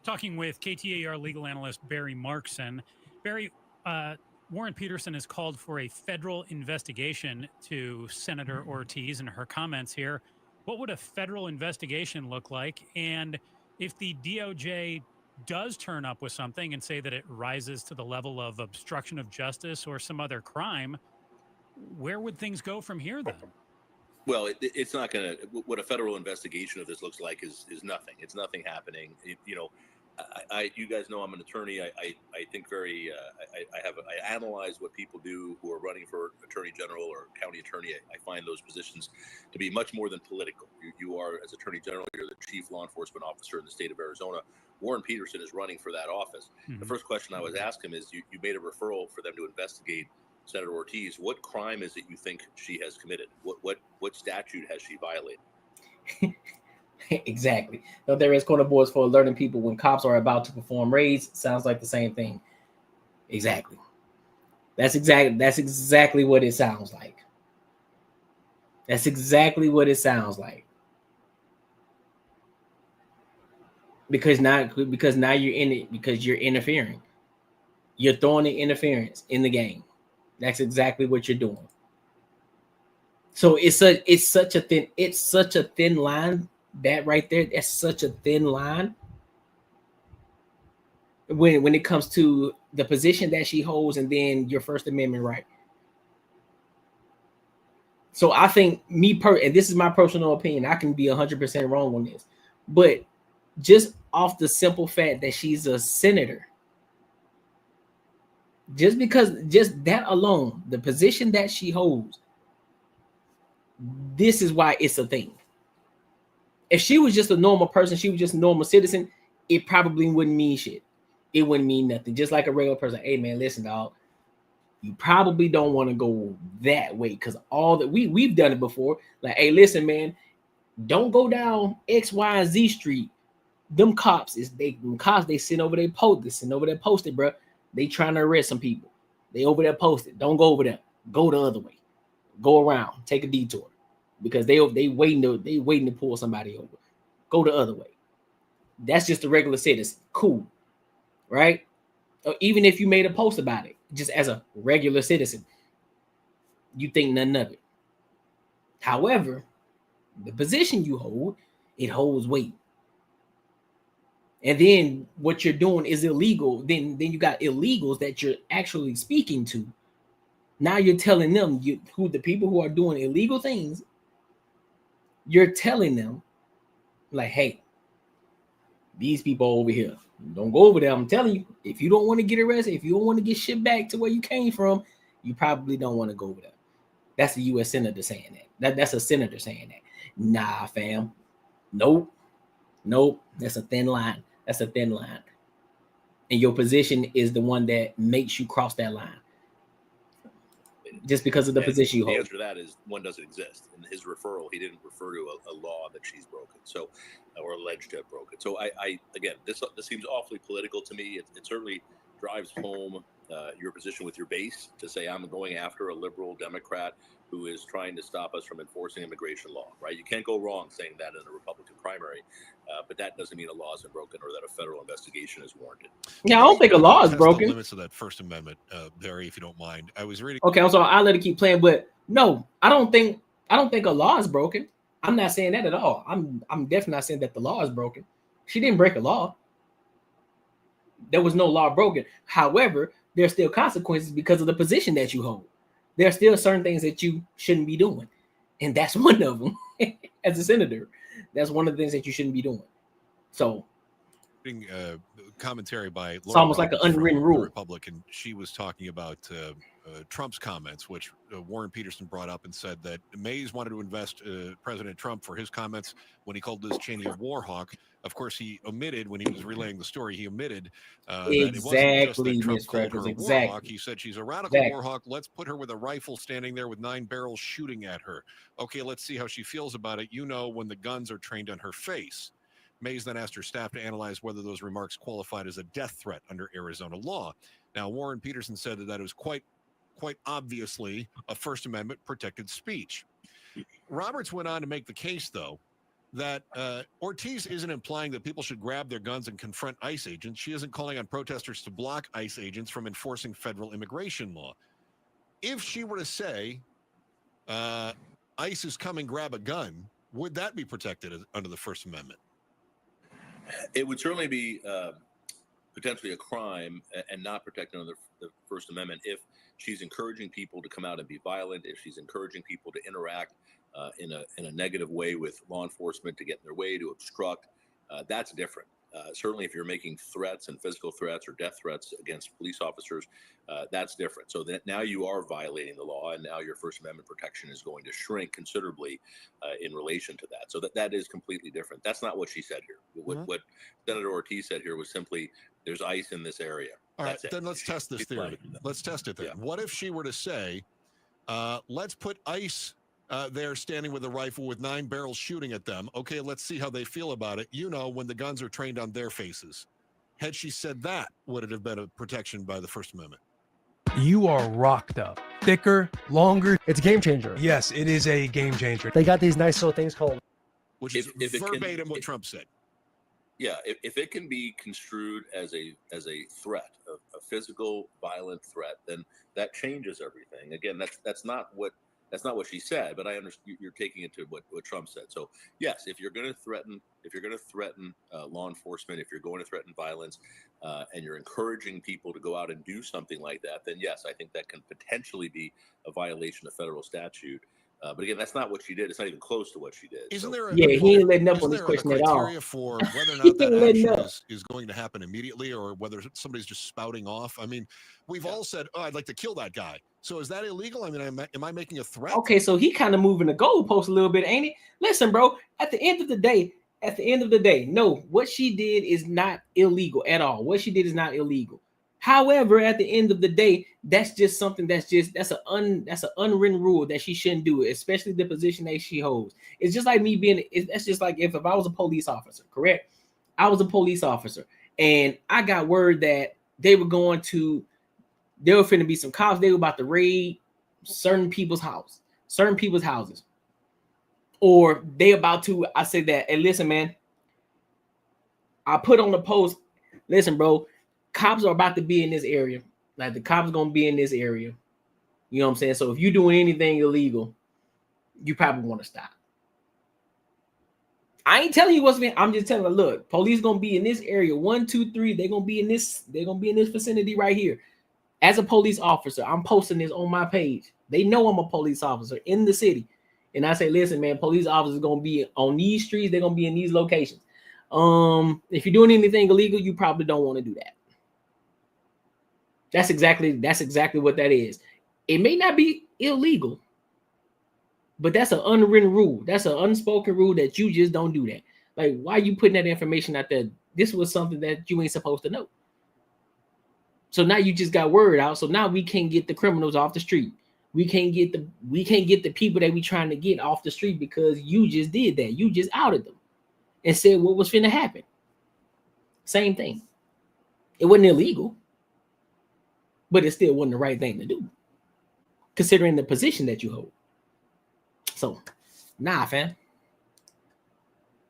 Talking with KTAR legal analyst Barry Markson. Barry, Warren Peterson has called for a federal investigation to Senator Ortiz and her comments here. What would a federal investigation look like? And if the DOJ does turn up with something and say that it rises to the level of obstruction of justice or some other crime, where would things go from here then? Well, it's not going to. What a federal investigation of this looks like is nothing. It's nothing happening. You guys know I'm an attorney. I think very. I analyze what people do who are running for attorney general or county attorney. I find those positions to be much more than political. You are, as attorney general, you're the chief law enforcement officer in the state of Arizona. Warren Peterson is running for that office. Mm-hmm. The first question I would ask him is, you made a referral for them to investigate Senator Ortiz. What crime is it you think she has committed? What statute has she violated? Exactly. No, there is corner boards for alerting people when cops are about to perform raids. Sounds like the same thing. Exactly. That's exactly what it sounds like. That's exactly what it sounds like. Because now you're in it, because you're interfering. You're throwing the interference in the game. That's exactly what you're doing. So it's such a thin line. That right there, that's such a thin line when it comes to the position that she holds and then your First Amendment right. So I think and this is my personal opinion, I can be 100% wrong on this, but just off the simple fact that she's a senator, just that alone, the position that she holds, this is why it's a thing. If she was just a normal person, she was just a normal citizen, it probably wouldn't mean shit. It wouldn't mean nothing. Just like a regular person. Hey man, listen, dog. You probably don't want to go that way because all that we've done it before. Like, hey, listen, man, don't go down X, Y, and Z street. Them cops they send over their post. They send over their posted, bro. They trying to arrest some people. They over there posted. Don't go over there. Go the other way. Go around. Take a detour. Because they waiting to pull somebody over. Go the other way. That's just a regular citizen. Cool. Right? Or even if you made a post about it, just as a regular citizen, you think nothing of it. However, the position you hold, it holds weight. And then what you're doing is illegal. Then you got illegals that you're actually speaking to. Now you're telling them who the people who are doing illegal things, you're telling them Like, hey, these people over here, don't go over there. I'm telling you, if you don't want to get arrested, if you don't want to get shipped back to where you came from, you probably don't want to go over there. That's a U.S. senator saying that. That's a senator saying that. Nah, fam. Nope. That's a thin line. That's a thin line. And your position is the one that makes you cross that line. Just because of the position you hold. The answer to that is one doesn't exist. In his referral, he didn't refer to a law that she's broken, so or alleged to have broken. So I again, this seems awfully political to me. It certainly drives home your position with your base to say I'm going after a liberal Democrat who is trying to stop us from enforcing immigration law. Right? You can't go wrong saying that in a Republican primary, but that doesn't mean a law is broken or that a federal investigation is warranted. Yeah, I don't think a law is broken. The limits of that First Amendment, Barry, if you don't mind. I was reading. Okay, I'm sorry. I'll let it keep playing, but no, I don't think a law is broken. I'm not saying that at all. I'm definitely not saying that the law is broken. She didn't break a law. There was no law broken. However, there's still consequences because of the position that you hold. There are still certain things that you shouldn't be doing, and that's one of them. As a senator, that's one of the things that you shouldn't be doing. So, commentary by it's almost like an unwritten rule. Republican. She was talking about Trump's comments, which Warren Peterson brought up and said that Mays wanted to invest President Trump for his comments when he called Liz Cheney a war hawk. Of course, he omitted when he was relaying the story. He omitted that it wasn't just that Trump called her a war hawk. He said she's a radical war hawk. Let's put her with a rifle standing there with 9 barrels shooting at her. Okay, let's see how she feels about it. You know, when the guns are trained on her face. Mays then asked her staff to analyze whether those remarks qualified as a death threat under Arizona law. Now, Warren Peterson said that it was quite obviously a First Amendment protected speech. Roberts went on to make the case, though, that Ortiz isn't implying that people should grab their guns and confront ICE agents. She isn't calling on protesters to block ICE agents from enforcing federal immigration law. If she were to say, ICE is coming, grab a gun, would that be protected under the First Amendment? It would certainly be potentially a crime and not protected under the First Amendment if she's encouraging people to come out and be violent, if she's encouraging people to interact in a negative way with law enforcement, to get in their way, to obstruct. That's different. Certainly, if you're making threats and physical threats or death threats against police officers, that's different. So that now you are violating the law, and now your First Amendment protection is going to shrink considerably in relation to that. So that is completely different. That's not what she said here. What Senator Ortiz said here was simply, there's ICE in this area. All right, then let's test this theory. Let's test it then. Yeah. What if she were to say, let's put ICE there standing with a rifle with 9 barrels shooting at them. Okay, let's see how they feel about it. You know, when the guns are trained on their faces. Had she said that, would it have been a protection by the First Amendment? You are rocked up. Thicker, longer. It's a game changer. Yes, it is a game changer. They got these nice little things called... Which is verbatim what Trump said. Yeah, if it can be construed as a threat, a physical, violent threat, then that changes everything. Again, that's not what she said, but I understand you're taking it to what Trump said. So yes, if you're going to threaten law enforcement, if you're going to threaten violence, and you're encouraging people to go out and do something like that, then yes, I think that can potentially be a violation of federal statute. But again, that's not what she did. It's not even close to what she did. Isn't there? He ain't letting up on this question at all. Criteria for whether or not that action is going to happen immediately, or whether somebody's just spouting off? I mean, we've all said, "Oh, I'd like to kill that guy." So is that illegal? I mean, am I making a threat? Okay, so he kind of moving the goalpost a little bit, ain't it? Listen, bro. At the end of the day, no, what she did is not illegal at all. What she did is not illegal. However, at the end of the day, that's just something that's an unwritten rule that she shouldn't do, especially the position that she holds. It's just like me that's just like if I was a police officer, correct? I was a police officer and I got word that there were finna be some cops. They were about to raid certain people's houses. Or they about to, I say that, hey, listen, man, I put on the post, listen, bro, cops are about to be in this area. Like the cops are going to be in this area. You know what I'm saying? So if you're doing anything illegal, you probably want to stop. I ain't telling you what's been. I'm just telling you, look, police going to be in this area. 1, 2, 3. They're going to be in this vicinity right here. As a police officer, I'm posting this on my page. They know I'm a police officer in the city. And I say, listen, man, police officers are gonna be on these streets, they're gonna be in these locations. If you're doing anything illegal, you probably don't want to do that. That's exactly what that is. It may not be illegal, but that's an unwritten rule. That's an unspoken rule that you just don't do that. Like, why are you putting that information out there? This was something that you ain't supposed to know. So now you just got word out. So now we can't get the criminals off the street. We can't get the people that we trying to get off the street because you just did that. You just outed them and said what was finna happen. Same thing. It wasn't illegal, but it still wasn't the right thing to do, considering the position that you hold. So, nah, fam.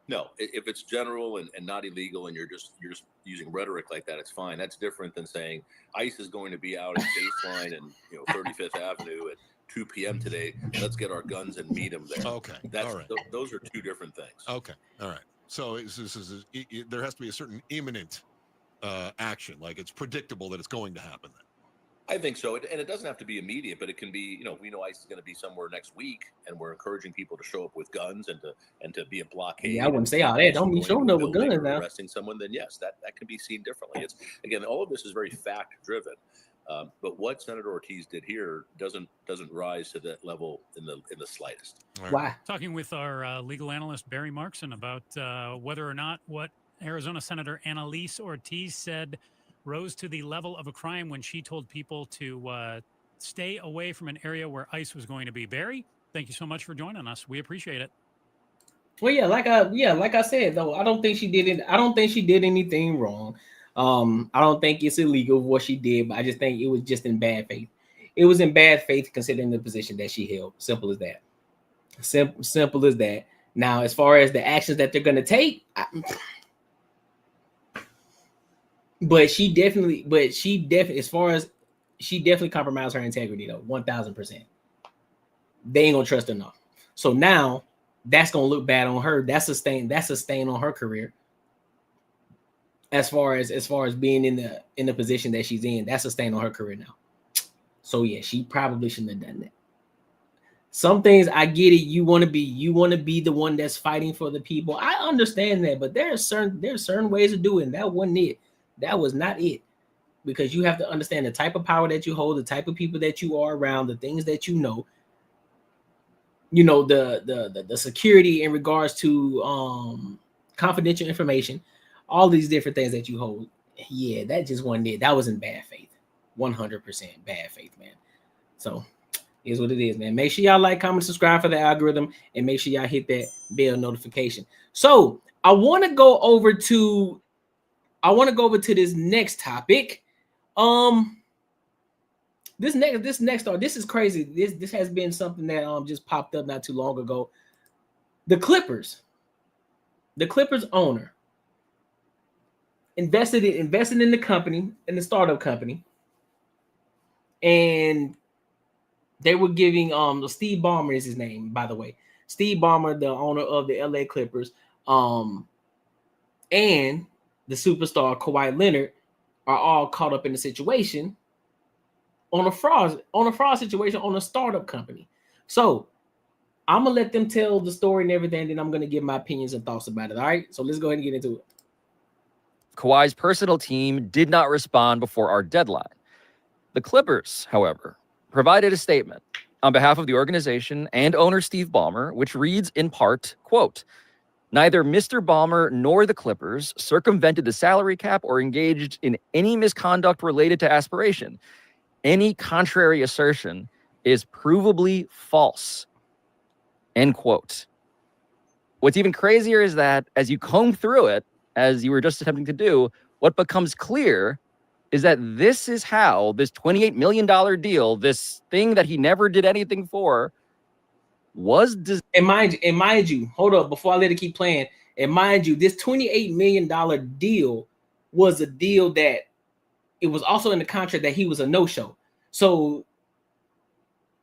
No, if it's general and not illegal, and you're just using rhetoric like that, it's fine. That's different than saying ICE is going to be out at Baseline and 35th Avenue at 2 p.m. today. Let's get our guns and meet them there. Okay, all right. Those are two different things. Okay, all right. So there has to be a certain imminent action, like it's predictable that it's going to happen. Then. I think so, and it doesn't have to be immediate, but it can be. We know ICE is going to be somewhere next week, and we're encouraging people to show up with guns and to be a blockade. Yeah, I wouldn't say all that. Don't be showing up with guns now. Arresting someone, then yes, that can be seen differently. It's again, all of this is very fact driven, but what Senator Ortiz did here doesn't rise to that level in the slightest. Right. Why? Talking with our legal analyst Barry Markson about whether or not what Arizona Senator Annalise Ortiz said rose to the level of a crime when she told people to stay away from an area where ICE was going to be. Barry, thank you so much for joining us. We appreciate it. Well, like I said, though, I don't think she did it. I don't think she did anything wrong. I don't think it's illegal what she did, but I just think it was just in bad faith. It was in bad faith considering the position that she held. Simple as that. Simple as that. Now, as far as the actions that they're going to take, she definitely compromised her integrity though, 1000%. They ain't gonna trust her enough. So now that's gonna look bad on her. That's a stain on her career. As far as being in the position that she's in, that's a stain on her career now. So yeah, she probably shouldn't have done that. Some things I get it. You want to be the one that's fighting for the people. I understand that, but there's certain ways of doing it. That wasn't it. That was not it, because you have to understand the type of power that you hold, the type of people that you are around, the things that you know, the security in regards to confidential information, all these different things that you hold. Yeah, that just wasn't it. That was in bad faith, 100% bad faith, man. So is what it is, man. Make sure y'all like, comment, subscribe for the algorithm, and make sure y'all hit that bell notification. So I want to go over to this next topic. This is crazy. This has been something that just popped up not too long ago. The Clippers owner invested in the company, in the startup company, and they were giving Steve Ballmer is his name, by the way. Steve Ballmer, the owner of the LA Clippers, and the superstar Kawhi Leonard are all caught up in the situation on a fraud situation on a startup company. So I'm gonna let them tell the story and everything, then I'm gonna give my opinions and thoughts about it. All right. So let's go ahead and get into it. Kawhi's personal team did not respond before our deadline. The Clippers, however, provided a statement on behalf of the organization and owner Steve Ballmer, which reads in part, quote, "Neither Mr. Ballmer nor the Clippers circumvented the salary cap or engaged in any misconduct related to aspiration. Any contrary assertion is provably false." End quote. What's even crazier is that as you comb through it, as you were just attempting to do, what becomes clear is that this is how this $28 million deal, this thing that he never did anything for, was designed. And mind you, hold up, before I let it keep playing, and mind you, this $28 million deal was a deal that it was also in the contract that he was a no-show. So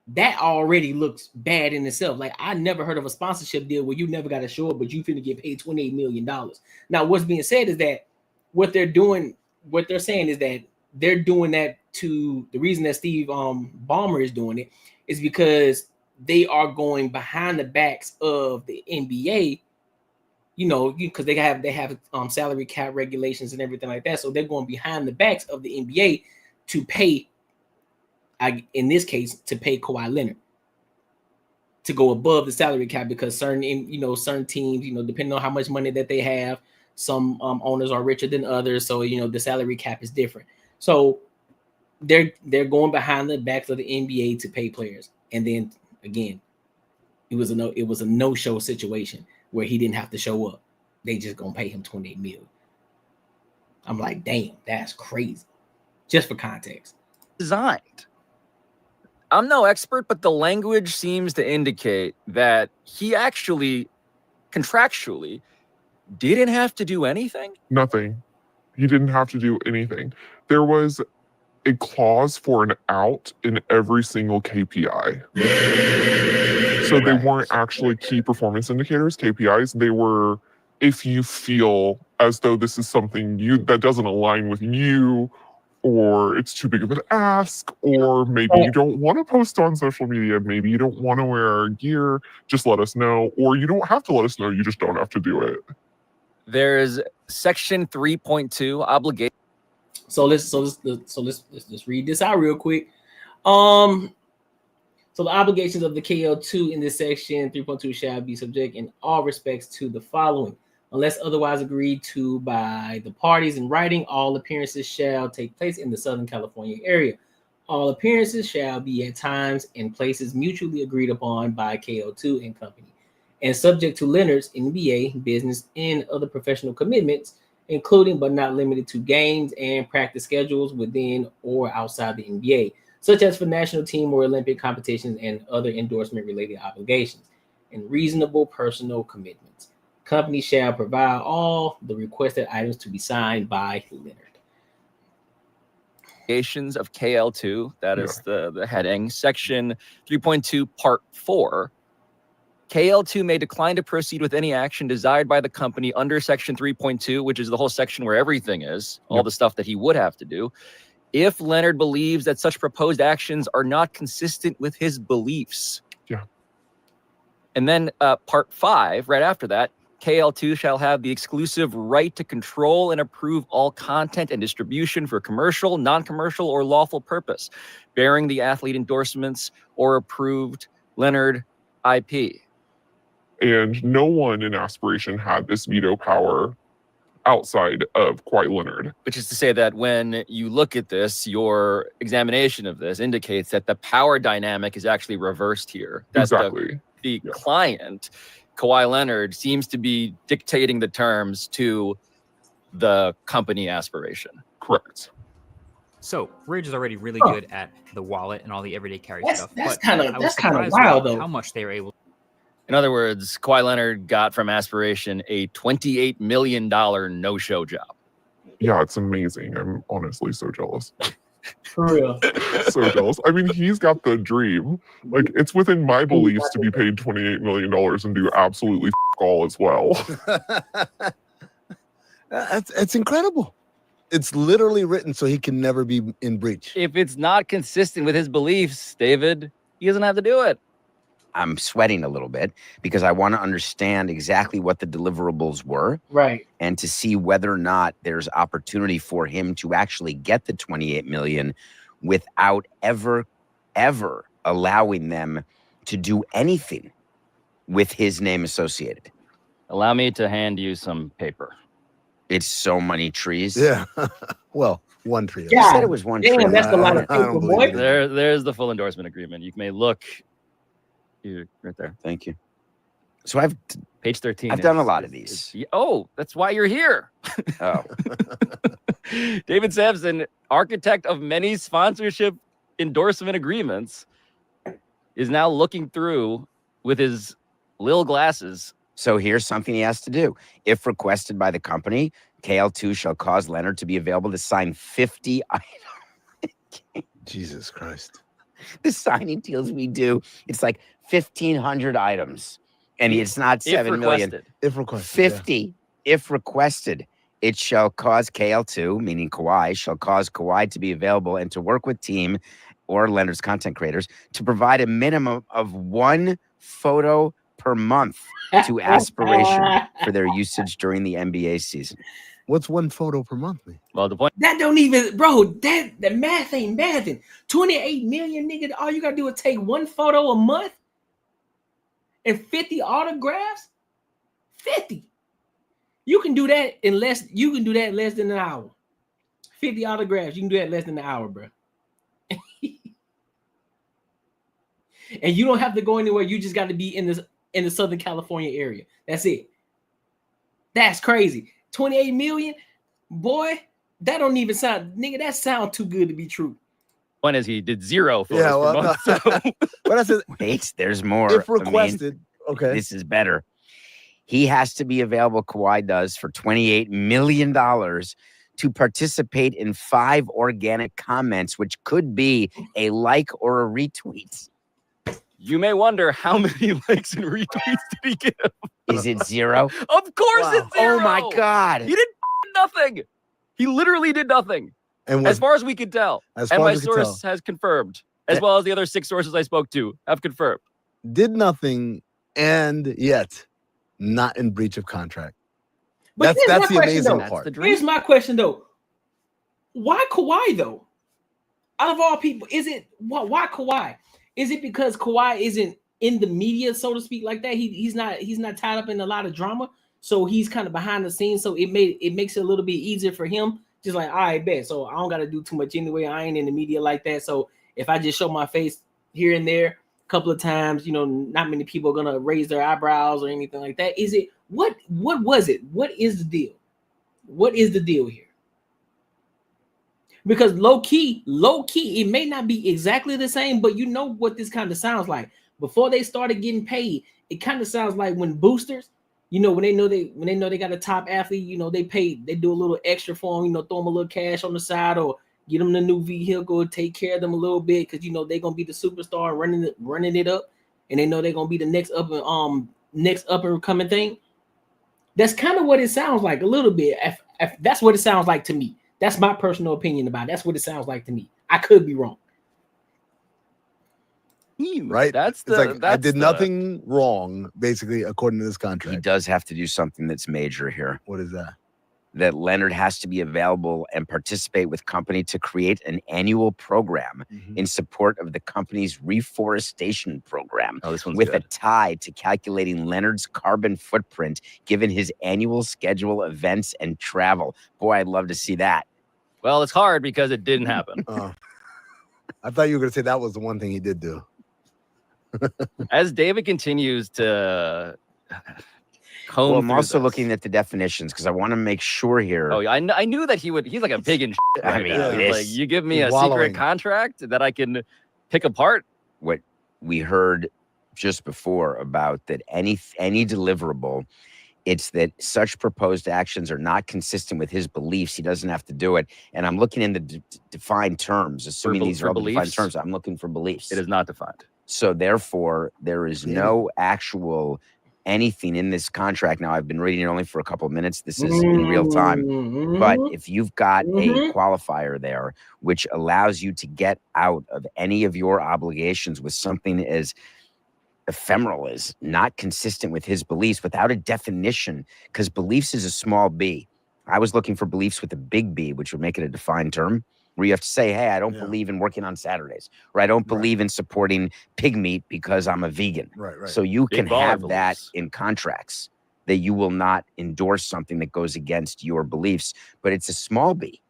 that already looks bad in itself. Like, I never heard of a sponsorship deal where you never got to show up, but you finna get paid $28 million. Now, what's being said is that what they're saying is that they're doing that to the reason that Steve Ballmer is doing it is because they are going behind the backs of the NBA, because they have salary cap regulations and everything like that. So they're going behind the backs of the NBA to pay, in this case, to pay Kawhi Leonard to go above the salary cap, because certain teams, depending on how much money that they have, some owners are richer than others. So, the salary cap is different. So they're going behind the backs of the NBA to pay players. And then again, it was a no-show situation where he didn't have to show up. They just gonna pay him $28 million. I'm like, damn, that's crazy. Just for context. Designed. I'm no expert, but the language seems to indicate that he actually contractually didn't have to do anything. Nothing. He didn't have to do anything. There was a clause for an out in every single KPI. So they weren't actually key performance indicators, KPIs. They were, if you feel as though this is something that doesn't align with you, or it's too big of an ask, or maybe you don't want to post on social media, maybe you don't want to wear our gear, just let us know. Or you don't have to let us know, you just don't have to do it. There's section 3.2 obligation. So let's read this out real quick. So the obligations of the KL2 in this section 3.2 shall be subject in all respects to the following. Unless otherwise agreed to by the parties in writing, all appearances shall take place in the Southern California area. All appearances shall be at times and places mutually agreed upon by KL2 and company, and subject to Leonard's NBA, business, and other professional commitments, including but not limited to games and practice schedules within or outside the NBA, such as for national team or Olympic competitions and other endorsement-related obligations, and reasonable personal commitments. Company shall provide all the requested items to be signed by Leonard. Obligations of KL2, that is the heading. Section 3.2, Part 4. KL2 may decline to proceed with any action desired by the company under Section 3.2, which is the whole section where everything is, all the stuff that he would have to do, if Leonard believes that such proposed actions are not consistent with his beliefs. Yeah. And then Part 5, right after that, KL2 shall have the exclusive right to control and approve all content and distribution for commercial, non-commercial, or lawful purpose, bearing the athlete endorsements or approved Leonard IP. And no one in Aspiration had this veto power outside of Kawhi Leonard. Which is to say that when you look at this, your examination of this indicates that the power dynamic is actually reversed here. That Exactly. The client, Kawhi Leonard, seems to be dictating the terms to the company Aspiration. Correct. So Ridge is already really good at the wallet and all the everyday carry stuff. That's but kind I of was surprised wild with though. how much they were able. In other words, Kawhi Leonard got from Aspiration a $28 million no-show job. Yeah, it's amazing. I'm honestly so jealous. For real. So jealous. I mean, he's got the dream. Like, it's within my beliefs to be paid $28 million and do absolutely all as well. It's incredible. It's literally written so he can never be in breach. If it's not consistent with his beliefs, David, he doesn't have to do it. I'm sweating a little bit because I want to understand exactly what the deliverables were. Right. And to see whether or not there's opportunity for him to actually get the 28 million without ever allowing them to do anything with his name associated. Allow me to hand you some paper. It's so many trees. Yeah. Well, one tree. You said it was one tree. Damn, that's a lot of paper, boy. There's the full endorsement agreement. You may look right there. Thank you. So I've page 13. I've done a lot of these. That's why you're here. Oh. David Sampson, architect of many sponsorship endorsement agreements, is now looking through with his little glasses. So here's something he has to do. If requested by the company, KL2 shall cause Leonard to be available to sign 50 items. Jesus Christ. The signing deals we do, it's like 1,500 items. And it's not 7 million. If requested. 50. If requested, it shall cause KL2, meaning Kawhi, shall cause Kawhi to be available and to work with team or Leonard's content creators to provide a minimum of 1 photo per month to Aspiration for their usage during the NBA season. What's 1 photo per month? Well, the point That don't even, bro. That the math ain't mathing. 28 million, nigga. All you gotta do is take 1 photo a month and 50 autographs. 50. You can do that in less. You can do that in less than an hour. 50 autographs. You can do that in less than an hour, bro. And you don't have to go anywhere. You just got to be in the Southern California area. That's it. That's crazy. 28 million, boy. That don't even sound, nigga. That sound too good to be true. point is he did 0 photos Yeah, well, per month. no. So But I said, Wait, there's more. if requested, okay. This is better. He has to be available, Kawhi does, for $28 million to participate in 5 organic comments, which could be a like or a retweet. you may wonder how many likes and retweets did he get? Is it 0? Of course Wow. it's 0. Oh my God. He did nothing. He literally did nothing. And As far as we could tell. As And far my as we could source has confirmed, as well as the other 6 sources I spoke to have confirmed. did nothing and yet not in breach of contract. But That's here's the my question, amazing though. part. Here's my question though. Why Kawhi though? Out of all people, is it why Kawhi? Is it because Kawhi isn't in the media, so to speak, like that? He's not tied up in a lot of drama, so he's kind of behind the scenes. So it makes it a little bit easier for him. Just like, all right, bet. So I don't got to do too much anyway. I ain't in the media like that. So if I just show my face here and there a couple of times, you know, not many people are gonna raise their eyebrows or anything like that. Is it what was it? What is the deal? What is the deal here? Because low key, it may not be exactly the same, but you know what this kind of sounds like. Before they started getting paid, it kind of sounds like when boosters, you know, when they know they got a top athlete, you know, they do a little extra for them, you know, throw them a little cash on the side or get them the new vehicle, take care of them a little bit because you know they're gonna be the superstar running it up, and they know they're gonna be the next up and coming thing. That's kind of what it sounds like a little bit. If that's what it sounds like to me. That's my personal opinion about it. That's what it sounds like to me. I could be wrong. Right? That's it's like I did nothing wrong, basically, according to this contract. He does have to do something that's major here. What is that? That Leonard has to be available and participate with company to create an annual program in support of the company's reforestation program with a tie to calculating Leonard's carbon footprint given his annual schedule, events, and travel. Boy, I'd love to see that. Well, it's hard because it didn't happen. I thought you were going to say that was the one thing he did do. As David continues to comb Well, I'm through also this. looking at the definitions because I want to make sure here. Oh, yeah, I knew that he would. He's like a pig in shit I right mean, now. this- Like, you give me he's a wallowing. secret contract that I can pick apart. What we heard just before about that any deliverable, it's that such proposed actions are not consistent with his beliefs. He doesn't have to do it. And I'm looking in the defined terms, assuming these are all the defined beliefs? terms. I'm looking for beliefs. It is not defined. So therefore, there is no actual anything in this contract. Now, I've been reading it only for a couple of minutes. This is in real time. But if you've got a qualifier there, which allows you to get out of any of your obligations with something as ephemeral as not consistent with his beliefs without a definition, because beliefs is a small b. I was looking for beliefs with a big B, which would make it a defined term, where you have to say, hey, I don't believe in working on Saturdays, or I don't believe in supporting pig meat because I'm a vegan. Right. So you Big can baller have that beliefs. in contracts, that you will not endorse something that goes against your beliefs, but it's a small b,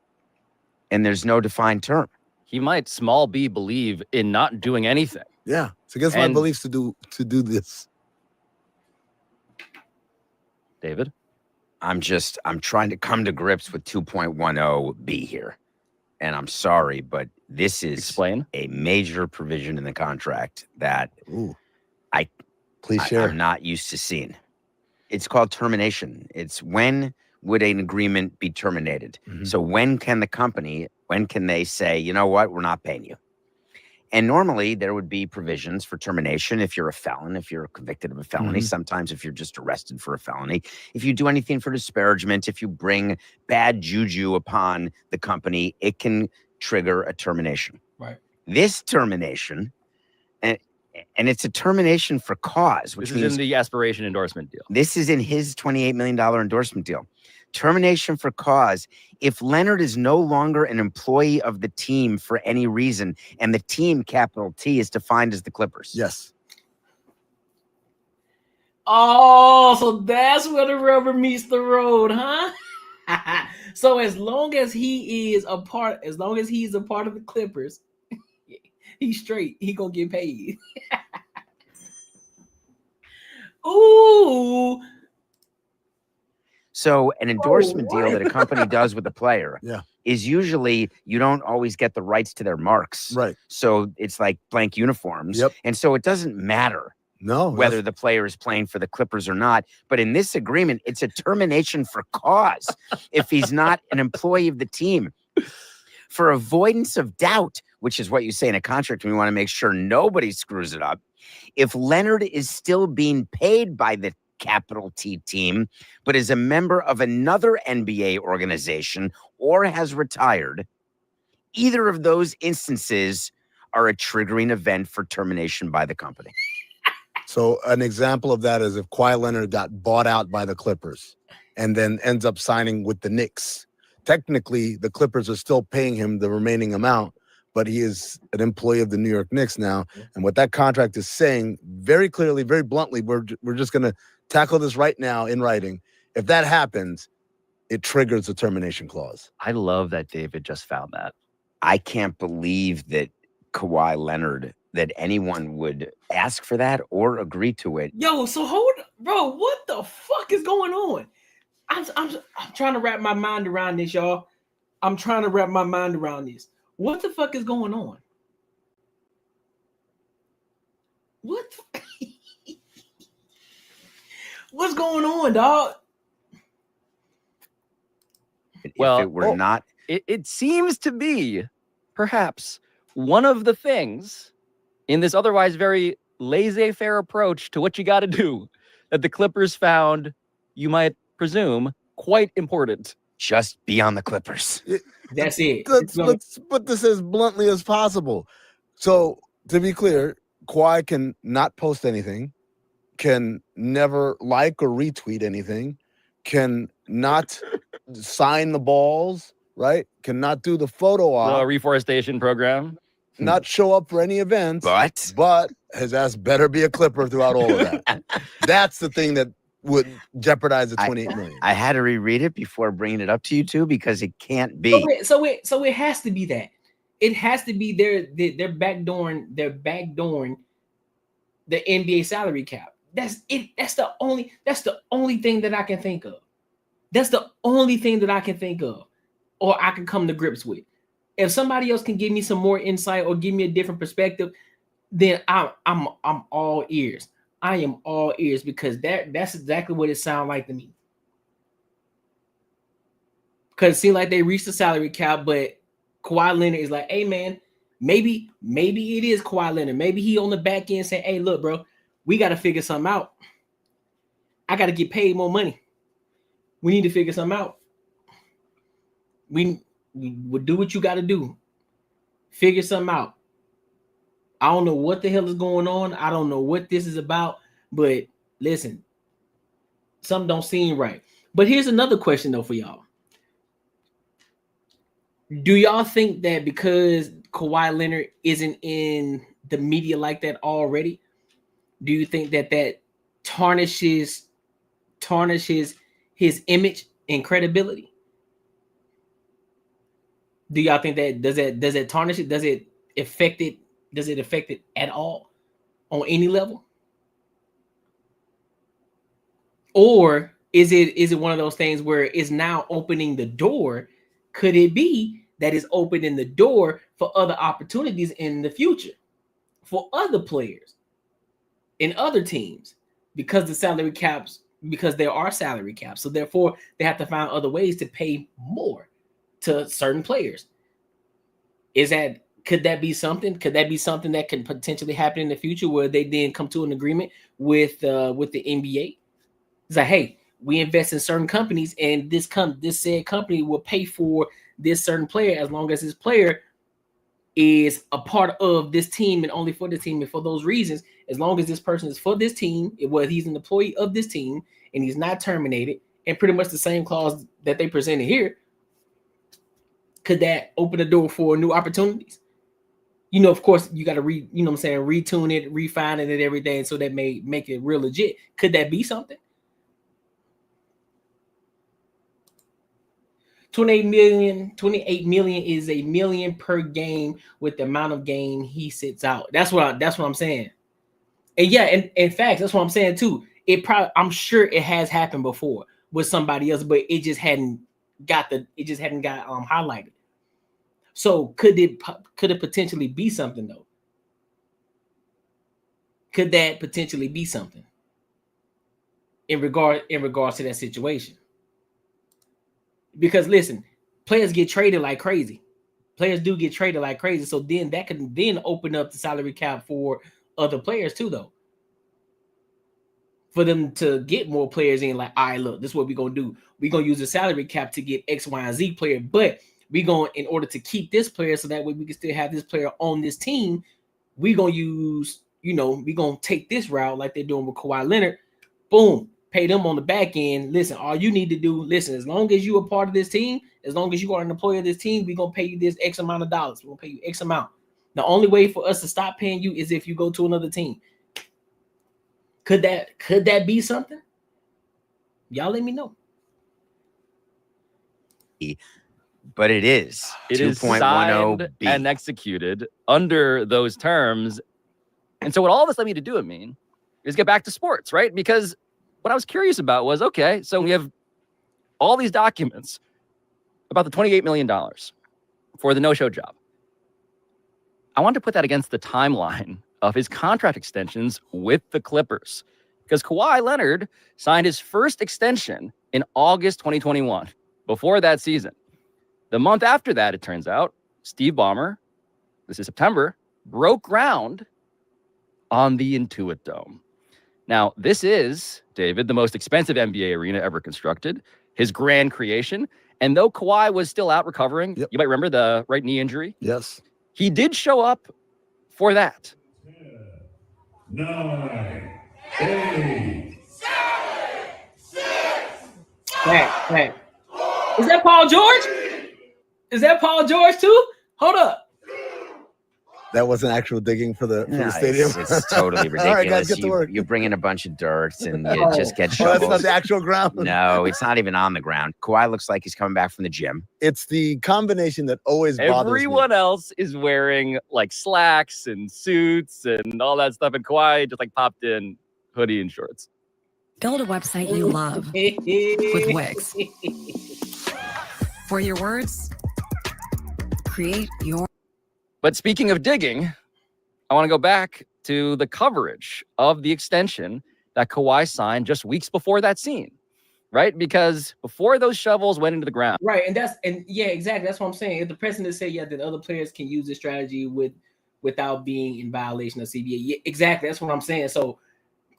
and there's no defined term. He might small b believe in not doing anything. Yeah. It's against my And- beliefs to do this. David? I'm trying to come to grips with 2.10b here. And I'm sorry, but this is a major provision in the contract that share. I'm not used to seeing. It's called termination. It's when would an agreement be terminated? So when can they say, you know what, we're not paying you? And normally there would be provisions for termination if you're a felon, if you're convicted of a felony, sometimes if you're just arrested for a felony, if you do anything for disparagement, if you bring bad juju upon the company, it can trigger a termination. Right. This termination, and it's a termination for cause, which This is means in the aspiration endorsement deal. this is in his $28 million endorsement deal. Termination for cause. If Leonard is no longer an employee of the team for any reason, and the team, capital T, is defined as the Clippers. Yes. Oh, so that's where the rubber meets the road, huh? So as long as he's a part of the Clippers, he's straight. He gonna get paid. Ooh. So an endorsement deal that a company does with a player Yeah. is usually you don't always get the rights to their marks. Right. So it's like blank uniforms. Yep. And so it doesn't matter whether the player is playing for the Clippers or not. But in this agreement, it's a termination for cause if he's not an employee of the team. For avoidance of doubt, which is what you say in a contract, we want to make sure nobody screws it up. If Leonard is still being paid by the capital T team, but is a member of another NBA organization or has retired, either of those instances are a triggering event for termination by the company. So an example of that is if Kawhi Leonard got bought out by the Clippers and then ends up signing with the Knicks. Technically, the Clippers are still paying him the remaining amount, but he is an employee of the New York Knicks now. And what that contract is saying very clearly, very bluntly, we're just going to tackle this right now in writing. If that happens, it triggers the termination clause. I love that David just found that. I can't believe that Kawhi Leonard, that anyone would ask for that or agree to it. Yo, so bro, what the fuck is going on? I'm trying to wrap my mind around this, y'all. I'm trying to wrap my mind around this. What the fuck is going on? What? What's going on, dog? Well, if it were not, it seems to be perhaps one of the things in this otherwise very laissez-faire approach to what you got to do that the Clippers found, you might presume, quite important. Just be on the Clippers. That's it. Let's put this as bluntly as possible. So to be clear, Kawhi can not post anything, can never like or retweet anything, can not sign the balls, right? Cannot do the photo op, The reforestation program. not show up for any events. But his ass better be a Clipper throughout all of that. That's the thing that would jeopardize the 28 million. I had to reread it before bringing it up to you two because it can't be. So it has to be that. It has to be they're backdooring the NBA salary cap. That's it. That's the only thing that I can think of. That's the only thing that I can think of, or I can come to grips with. If somebody else can give me some more insight or give me a different perspective, then I'm all ears. I am all ears because that's exactly what it sounds like to me. Because it seems like they reached the salary cap, but Kawhi Leonard is like, hey man, maybe it is Kawhi Leonard. Maybe he on the back end saying, hey, look, bro, we got to figure something out. I got to get paid more money. We need to figure something out. We will do what you got to do. Figure something out. I don't know what the hell is going on. I don't know what this is about. But listen, something don't seem right. But here's another question, though, for y'all. Do y'all think that because Kawhi Leonard isn't in the media like that already, do you think that tarnishes his image and credibility? Do y'all think that does it tarnish it? Does it affect it? Does it affect it at all on any level? Or is it one of those things where it's now opening the door? Could it be that it's opening the door for other opportunities in the future for other players in other teams because there are salary caps. So therefore they have to find other ways to pay more to certain players. Could that be something? Could that be something that can potentially happen in the future where they then come to an agreement with the NBA? It's like, hey, we invest in certain companies, and this said company will pay for this certain player as long as this player is a part of this team and only for the team and for those reasons, as long as this person is for this team, whether he's an employee of this team and he's not terminated, and pretty much the same clause that they presented here, could that open the door for new opportunities? You know, of course, you got to retune it, refine it and everything, so that may make it real legit. Could that be something? 28 million is $1 million per game with the amount of game he sits out. That's what I'm saying. And yeah, and in fact, that's what I'm saying too. I'm sure it has happened before with somebody else, but it just hadn't got highlighted. So could it potentially be something though? Could that potentially be something in regards to that situation? Because listen, players get traded like crazy. Players do get traded like crazy. So then that can then open up the salary cap for other players too, though. For them to get more players in, like, all right, look, this is what we're gonna do. We're gonna use the salary cap to get X, Y, and Z player, but we're going, in order to keep this player so that way we can still have this player on this team, we're gonna use, we're gonna take this route like they're doing with Kawhi Leonard. Boom. Pay them on the back end. Listen, all you need to do, as long as you are part of this team, as long as you are an employee of this team, we're going to pay you this X amount of dollars. We're going to pay you X amount. The only way for us to stop paying you is if you go to another team. Could that be something? Y'all let me know. But it is. It is signed and executed under those terms. And so what all this led me to do, is get back to sports, right? Because what I was curious about was, okay, so we have all these documents about the $28 million for the no-show job. I wanted to put that against the timeline of his contract extensions with the Clippers, because Kawhi Leonard signed his first extension in August 2021, before that season. The month after that, it turns out, Steve Ballmer, this is September, broke ground on the Intuit Dome. Now, this is, David, the most expensive NBA arena ever constructed, his grand creation. And though Kawhi was still out recovering, you might remember the right knee injury. Yes. He did show up for that. 9, 8, 7, 6. Hey. Is that Paul George? Is that Paul George too? Hold up. That wasn't actual digging for the stadium. It's totally ridiculous. All right, guys, get to work. You bring in a bunch of dirt and you just get shovels. That's not the actual ground. No, it's not even on the ground. Kawhi looks like he's coming back from the gym. It's the combination that always bothers Everyone me. else is wearing like slacks and suits and all that stuff, and Kawhi just like popped in hoodie and shorts. Build a website you love with Wix. For your words, create your. But speaking of digging, I want to go back to the coverage of the extension that Kawhi signed just weeks before that scene, right? Because before those shovels went into the ground. Right, and yeah, exactly. That's what I'm saying. If the president said, that other players can use this strategy without being in violation of CBA. Yeah, exactly. That's what I'm saying. So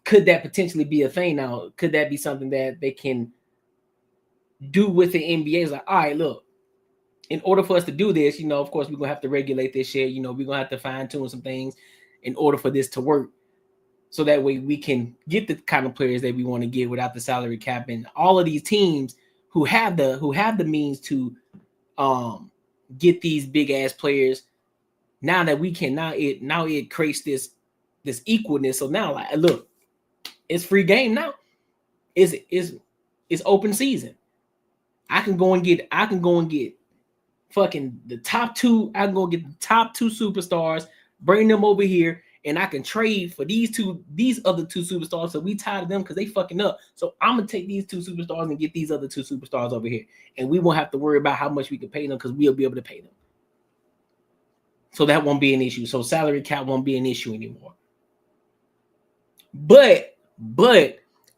could that potentially be a thing now? Could that be something that they can do with the NBA? It's like, all right, look, in order for us to do this, of course, we're going to have to regulate this shit. We're going to have to fine tune some things in order for this to work. So that way we can get the kind of players that we want to get without the salary cap. And all of these teams who have the means to get these big ass players, now that we can, now it creates this equalness. So now, like, look, it's free game now. It's open season. I can go and get fucking the top two. I can go get the top two superstars, bring them over here, and I can trade for these other two superstars. So we tired of them because they fucking up. So I'm gonna take these two superstars and get these other two superstars over here, and we won't have to worry about how much we can pay them because we'll be able to pay them. So that won't be an issue. So salary cap won't be an issue anymore. But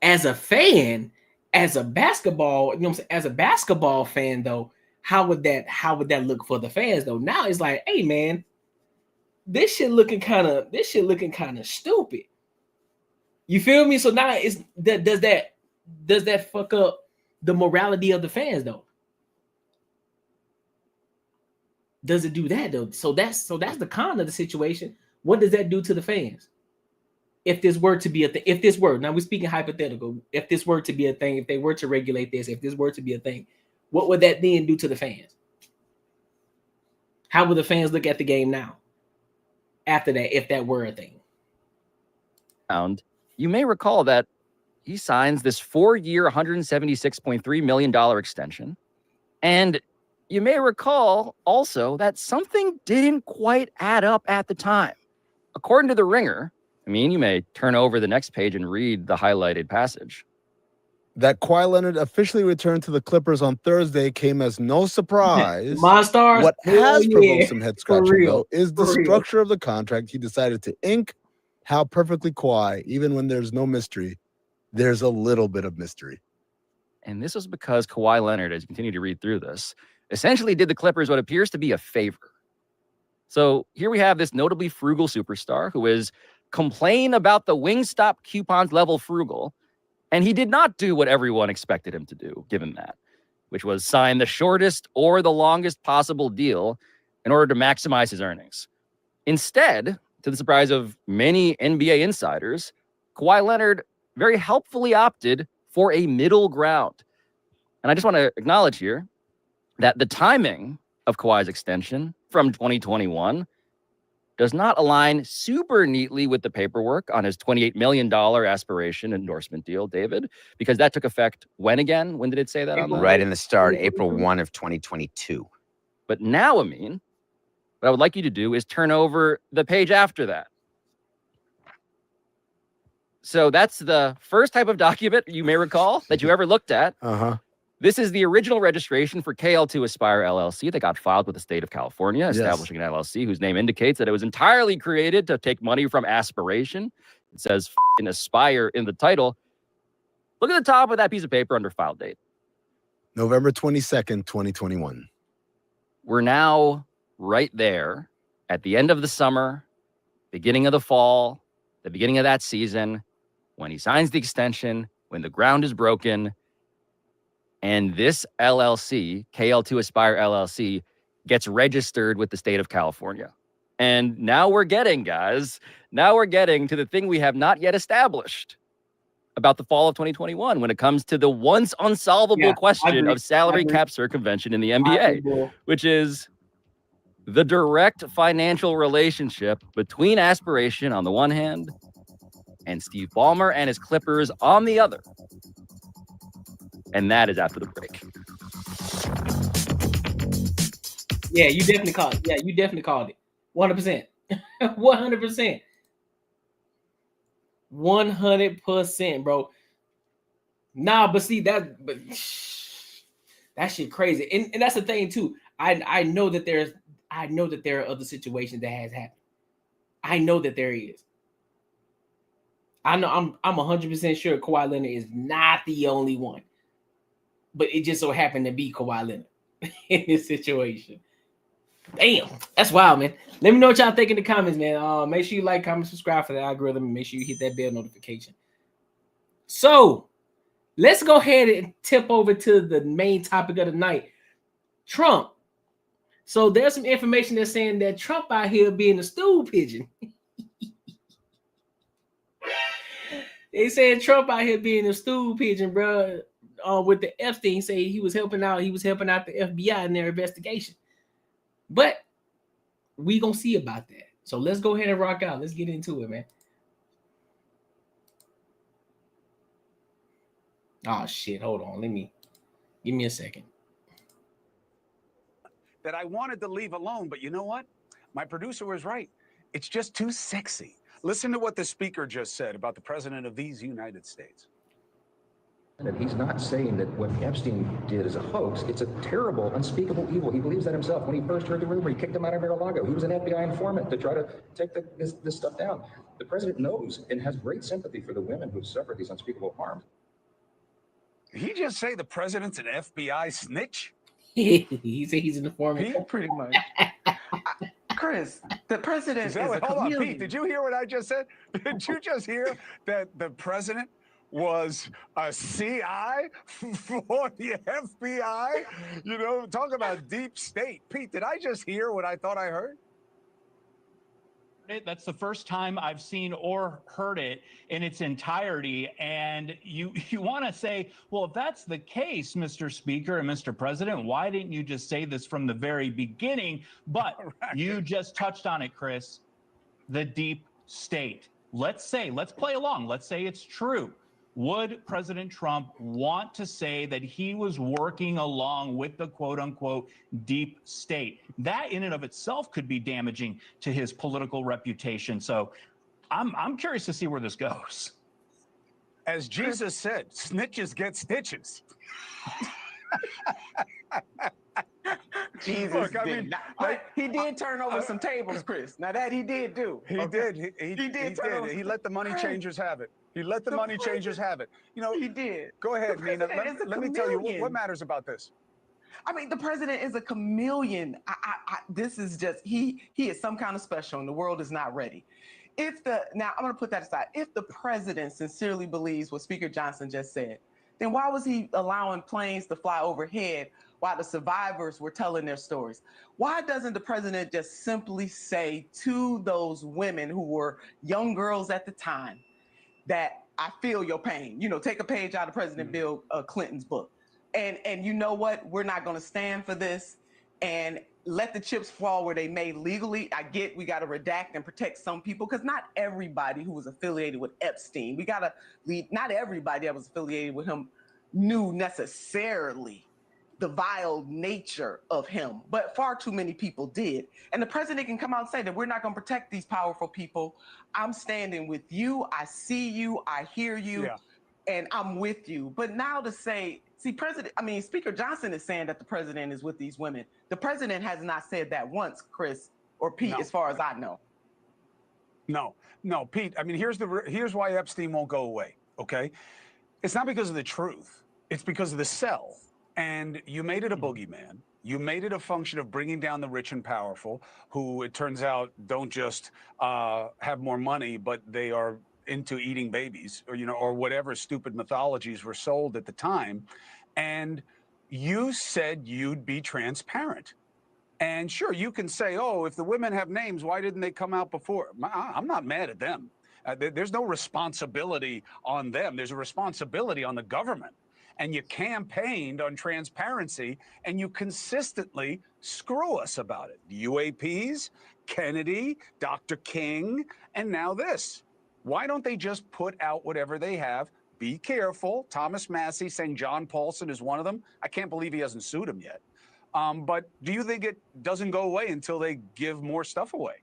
as a fan, as a basketball, as a basketball fan though, how would that look for the fans though? Now it's like, hey man, this shit looking kind of stupid. You feel me? So now does that fuck up the morality of the fans though? does it do that though? So that's the con of the situation. What does that do to the fans? If this were to be a thing, now we're speaking hypothetical, if this were to be a thing, if they were to regulate this, if this were to be a thing, what would that then do to the fans? How would the fans look at the game now after that, if that were a thing? You may recall that he signs this 4-year, $176.3 million extension. And you may recall also that something didn't quite add up at the time. According to The Ringer, I mean, you may turn over the next page and read the highlighted passage. That Kawhi Leonard officially returned to the Clippers on Thursday came as no surprise. Monstars. What has provoked some head scratching, real. though, is the For real. structure of the contract he decided to ink. How perfectly Kawhi, even when there's no mystery, there's a little bit of mystery. And this was because Kawhi Leonard, as you continue to read through this, essentially did the Clippers what appears to be a favor. So here we have this notably frugal superstar who is complain about the Wingstop coupons level frugal, and he did not do what everyone expected him to do, given that, which was sign the shortest or the longest possible deal in order to maximize his earnings. Instead, to the surprise of many NBA insiders, Kawhi Leonard very helpfully opted for a middle ground. And I just want to acknowledge here that the timing of Kawhi's extension from 2021 does not align super neatly with the paperwork on his $28 million aspiration endorsement deal, David, because that took effect when again? When did it say that on the Right in the start, April 1 of 2022. But now, Amin, what I would like you to do is turn over the page after that. So that's the first type of document you may recall that you ever looked at. This is the original registration for KL2 Aspire LLC that got filed with the state of California, establishing an LLC whose name indicates that it was entirely created to take money from aspiration. It says f***ing Aspire in the title. Look at the top of that piece of paper under file date. November 22nd, 2021. We're now right there at the end of the summer, beginning of the fall, the beginning of that season, when he signs the extension, when the ground is broken, and this LLC, KL2 Aspire LLC, gets registered with the state of California. And now we're getting, guys, to the thing we have not yet established about the fall of 2021 when it comes to the once unsolvable question of salary cap circumvention in the NBA, which is the direct financial relationship between aspiration on the one hand and Steve Ballmer and his Clippers on the other. And that is after the break. Yeah, you definitely called it. Yeah, you definitely called it. 100%. 100%. 100%, bro. Nah, but see that shit crazy. And that's the thing too. I know that there are other situations that has happened. I know that there is. I know I'm 100% sure Kawhi Leonard is not the only one. But it just so happened to be Kawhi Leonard in this situation. Damn, that's wild, man. Let me know what y'all think in the comments, man. Make sure you like, comment, subscribe for the algorithm, and make sure you hit that bell notification. So, let's go ahead and tip over to the main topic of the night. Trump. So, there's some information that's saying that Trump out here being a stool pigeon. They said Trump out here being a stool pigeon, bro. With the Epstein, say he was helping out the FBI in their investigation. But we gonna see about that. So let's go ahead and rock out. Let's get into it, man. Oh shit, hold on. Give me a second. That I wanted to leave alone, but you know what? My producer was right. It's just too sexy. Listen to what the speaker just said about the president of these United States. That he's not saying that what Epstein did is a hoax. It's a terrible, unspeakable evil. He believes that himself. When he first heard the rumor, he kicked him out of Mar-a-Lago. He was an FBI informant to try to take this stuff down. The president knows and has great sympathy for the women who suffered these unspeakable harms. Did he just say the president's an FBI snitch? He said he's an informant. Pretty much. Chris, the president is a Hold on, chameleon. Pete, did you hear what I just said? Did you just hear that the president was a CI for the FBI. You know, talk about deep state. Pete, did I just hear what I thought I heard? That's the first time I've seen or heard it in its entirety. And you want to say, well, if that's the case, Mr. Speaker and Mr. President, why didn't you just say this from the very beginning? But you just touched on it, Chris. The deep state. Let's play along. Let's say it's true. Would President Trump want to say that he was working along with the quote unquote deep state? That in and of itself could be damaging to his political reputation. So I'm curious to see where this goes. As Jesus said, snitches get stitches. Jesus, Look, I did mean, not. But he did turn over some tables, Chris. Now that he did do. He did. He did. He let the money changers have it. He let the money changers have it. You know, he did. Go ahead, The Nina. president is a Let me tell you what chameleon. matters about this. I mean, the president is a chameleon. This is just he is some kind of special, and the world is not ready. Now I'm going to put that aside. If the president sincerely believes what Speaker Johnson just said, then why was he allowing planes to fly overhead while the survivors were telling their stories? Why doesn't the president just simply say to those women who were young girls at the time that I feel your pain? You know, take a page out of President Bill Clinton's book. And you know what? We're not going to stand for this, and let the chips fall where they may legally. I get we got to redact and protect some people, because not everybody who was affiliated with Epstein, we got to leave. Not everybody that was affiliated with him knew necessarily the vile nature of him, but far too many people did. And the president can come out and say that we're not going to protect these powerful people. I'm standing with you. I see you. I hear you. Yeah. And I'm with you. But now to say, Speaker Johnson is saying that the president is with these women. The president has not said that once, Chris or Pete, as far as I know. No, Pete. I mean, here's why Epstein won't go away. Okay, it's not because of the truth. It's because of the cell. And you made it a boogeyman. You made it a function of bringing down the rich and powerful, who it turns out don't just have more money, but they are into eating babies, or whatever stupid mythologies were sold at the time. And you said you'd be transparent. And sure, you can say, oh, if the women have names, why didn't they come out before? I'm not mad at them. There's no responsibility on them. There's a responsibility on the government. And you campaigned on transparency, and you consistently screw us about it. UAPs, Kennedy, Dr. King, and now this. Why don't they just put out whatever they have? Be careful. Thomas Massey saying John Paulson is one of them. I can't believe he hasn't sued him yet. But do you think it doesn't go away until they give more stuff away?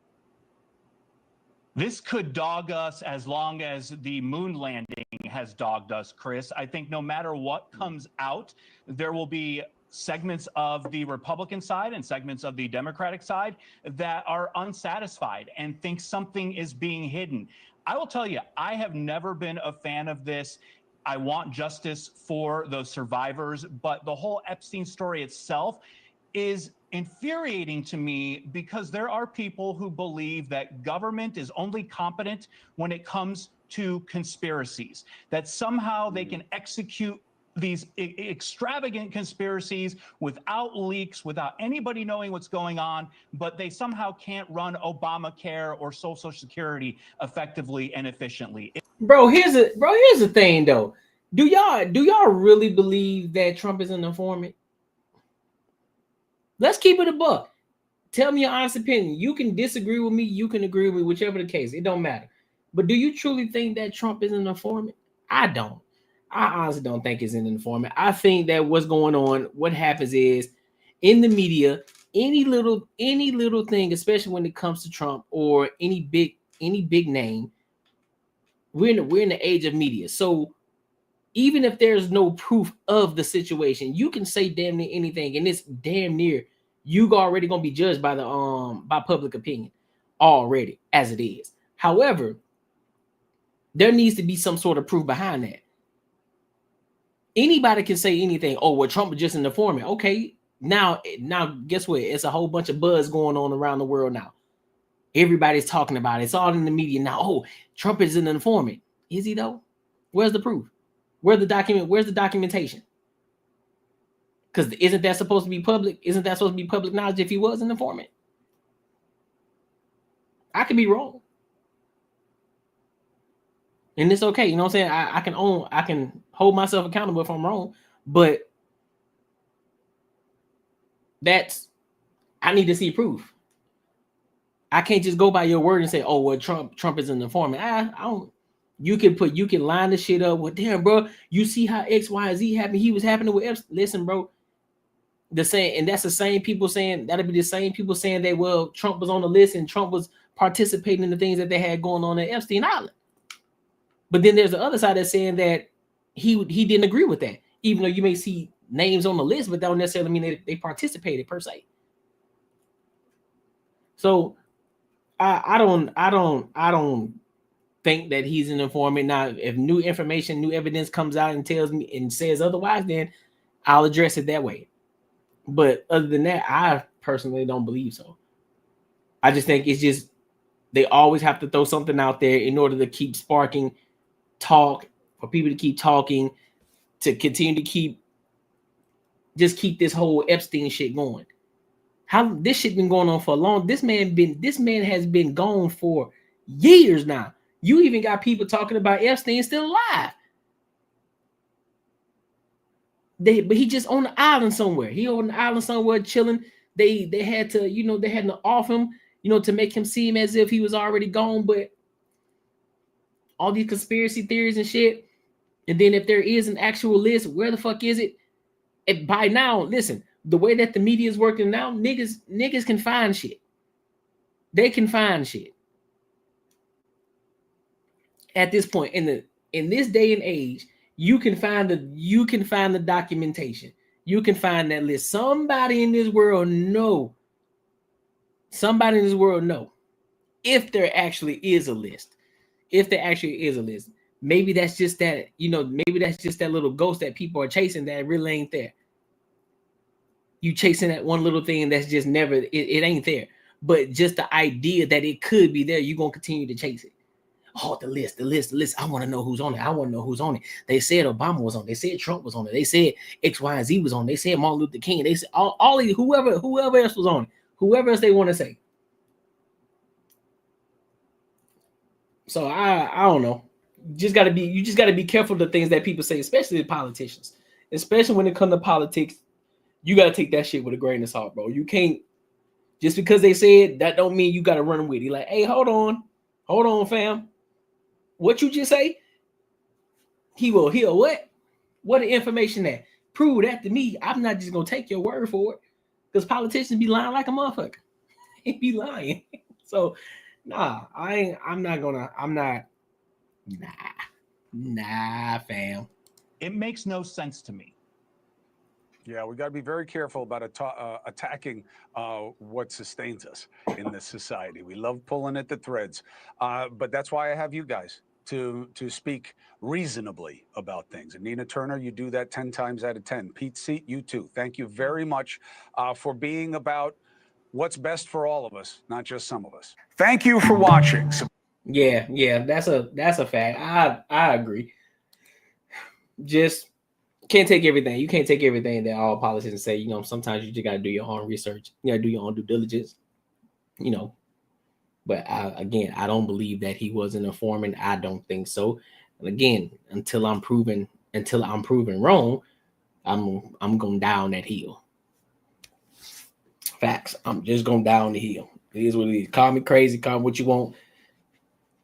This could dog us as long as the moon landing has dogged us, Chris. I think no matter what comes out, there will be segments of the Republican side and segments of the Democratic side that are unsatisfied and think something is being hidden. I will tell you, I have never been a fan of this. I want justice for those survivors, but the whole Epstein story itself is infuriating to me, because there are people who believe that government is only competent when it comes to conspiracies, that somehow they can execute these extravagant conspiracies without leaks, without anybody knowing what's going on, but they somehow can't run Obamacare or Social Security effectively and efficiently. Bro, here's the thing though. Do y'all really believe that Trump is an informant? Let's keep it a buck. Tell me your honest opinion. You can disagree with me, you can agree with me, whichever the case. It don't matter. But do you truly think that Trump is an informant? I don't. I honestly don't think he's an informant. I think that what's going on, what happens is in the media, any little thing, especially when it comes to Trump or any big name, we're in the age of media. So even if there's no proof of the situation, you can say damn near anything, and it's damn near you already gonna be judged by the by public opinion already as it is. However, there needs to be some sort of proof behind that. Anybody can say anything. Oh, well, Trump is just an informant. Okay, now guess what? It's a whole bunch of buzz going on around the world now. Everybody's talking about it. It's all in the media now. Oh, Trump is an informant. Is he though? Where's the proof? Where's the documentation? Because isn't that supposed to be public? Isn't that supposed to be public knowledge if he was an informant? I could be wrong. And it's okay. You know what I'm saying? I can hold myself accountable if I'm wrong, but I need to see proof. I can't just go by your word and say, oh, well, Trump is an informant. I don't. You can line the shit up. Well, damn, bro, you see how X, Y, Z happened. He was happening with Epstein. Listen, bro. That's the same people saying that'll be the same people saying that, well, Trump was on the list and Trump was participating in the things that they had going on at Epstein Island. But then there's the other side that's saying that he didn't agree with that, even though you may see names on the list, but that don't necessarily mean they participated per se. So I don't think that he's an informant. Now, if new information, new evidence comes out and tells me and says otherwise, then I'll address it that way. But other than that, I personally don't believe so. I just think it's just they always have to throw something out there in order to keep sparking talk, for people to keep talking, to continue to keep this whole Epstein shit going. How this shit been going on for a long? This man has been gone for years now. You even got people talking about Epstein still alive. But he just on the island somewhere. He on the island somewhere chilling. They had to, they had to off him, to make him seem as if he was already gone. But all these conspiracy theories and shit. And then if there is an actual list, where the fuck is it? And by now, listen, the way that the media is working now, niggas can find shit. They can find shit. At this point, in this day and age, you can find the documentation. You can find that list. Somebody in this world know if there actually is a list. If there actually is a list. Maybe that's just that, maybe that's just that little ghost that people are chasing that really ain't there. You chasing that one little thing that's just never, it ain't there. But just the idea that it could be there, you're going to continue to chase it. Oh, the list. I want to know who's on it. They said Obama was on it. They said Trump was on it. They said X, Y, and Z was on it. They said Martin Luther King. They said all these, whoever else was on it. Whoever else they want to say. So I don't know. You just gotta be careful of the things that people say, especially the politicians. Especially when it comes to politics, you gotta take that shit with a grain of salt, bro. You can't just because they said that don't mean you gotta run with it. Like, hey, hold on, fam. What you just say? He will what? What the information that? Prove that to me. I'm not just gonna take your word for it. Because politicians be lying like a motherfucker. They be lying. So nah, Nah, fam. It makes no sense to me. Yeah, we got to be very careful about attacking what sustains us in this society. We love pulling at the threads, but that's why I have you guys to speak reasonably about things. And Nina Turner, you do that 10 times out of 10. Pete Seat, you too. Thank you very much for being about what's best for all of us, not just some of us. Thank you for watching. Yeah, that's a fact. I agree. Just can't take everything. You can't take everything that all politicians say. Sometimes you just gotta do your own research. You gotta do your own due diligence. But I don't believe that he was an informant. I don't think so. And again, until I'm proven wrong, I'm going down that hill. Facts. I'm just going down the hill. It is what it is. Call me crazy, call me what you want.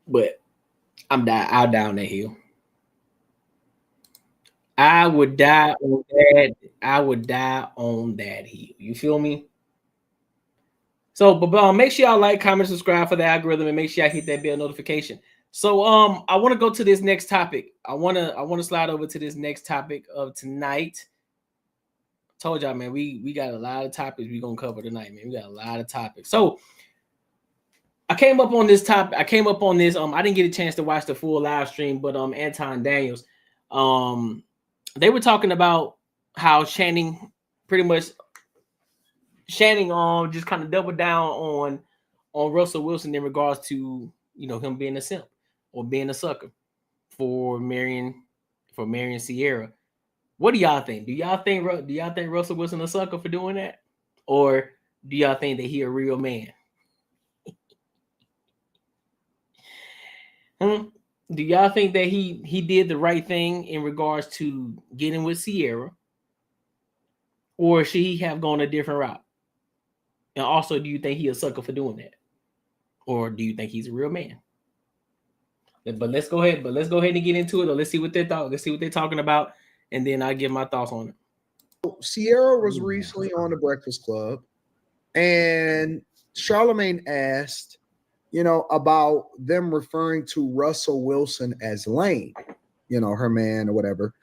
But I'll down that hill. I would die on that hill. You feel me? So, but make sure y'all like, comment, subscribe for the algorithm, and make sure y'all hit that bell notification. So, I want to go to this next topic. I want to slide over to this next topic of tonight. I told y'all, man, we got a lot of topics we're gonna cover tonight, man. We got a lot of topics. So, I came up on this topic. I didn't get a chance to watch the full live stream, but Anton Daniels, they were talking about how Channing just kind of doubled down on Russell Wilson in regards to him being a simp or being a sucker for marrying for marrying Sierra. What do y'all think? Do y'all think Russell Wilson a sucker for doing that, or do y'all think that he a real man? Do y'all think that he did the right thing in regards to getting with Sierra, or should he have gone a different route? And also, do you think he a sucker for doing that, or do you think he's a real man? But let's go ahead. And get into it. Or let's see what they thought. Let's see what they're talking about, and then I'll give my thoughts on it. Sierra was recently on the Breakfast Club, and Charlemagne asked, about them referring to Russell Wilson as lame, her man or whatever.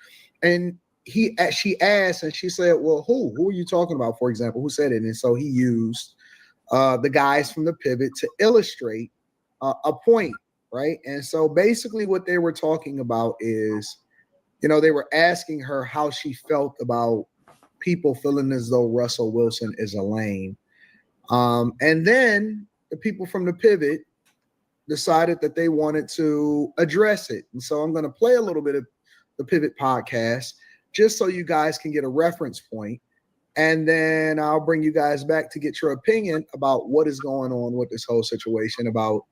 And she asked, and she said, well, who are you talking about, for example? Who said it? And so he used the guys from the Pivot to illustrate a point, right? And so basically what they were talking about is, they were asking her how she felt about people feeling as though Russell Wilson is a lame. And then the people from the Pivot decided that they wanted to address it. And so I'm going to play a little bit of the Pivot podcast just so you guys can get a reference point. And then I'll bring you guys back to get your opinion about what is going on with this whole situation about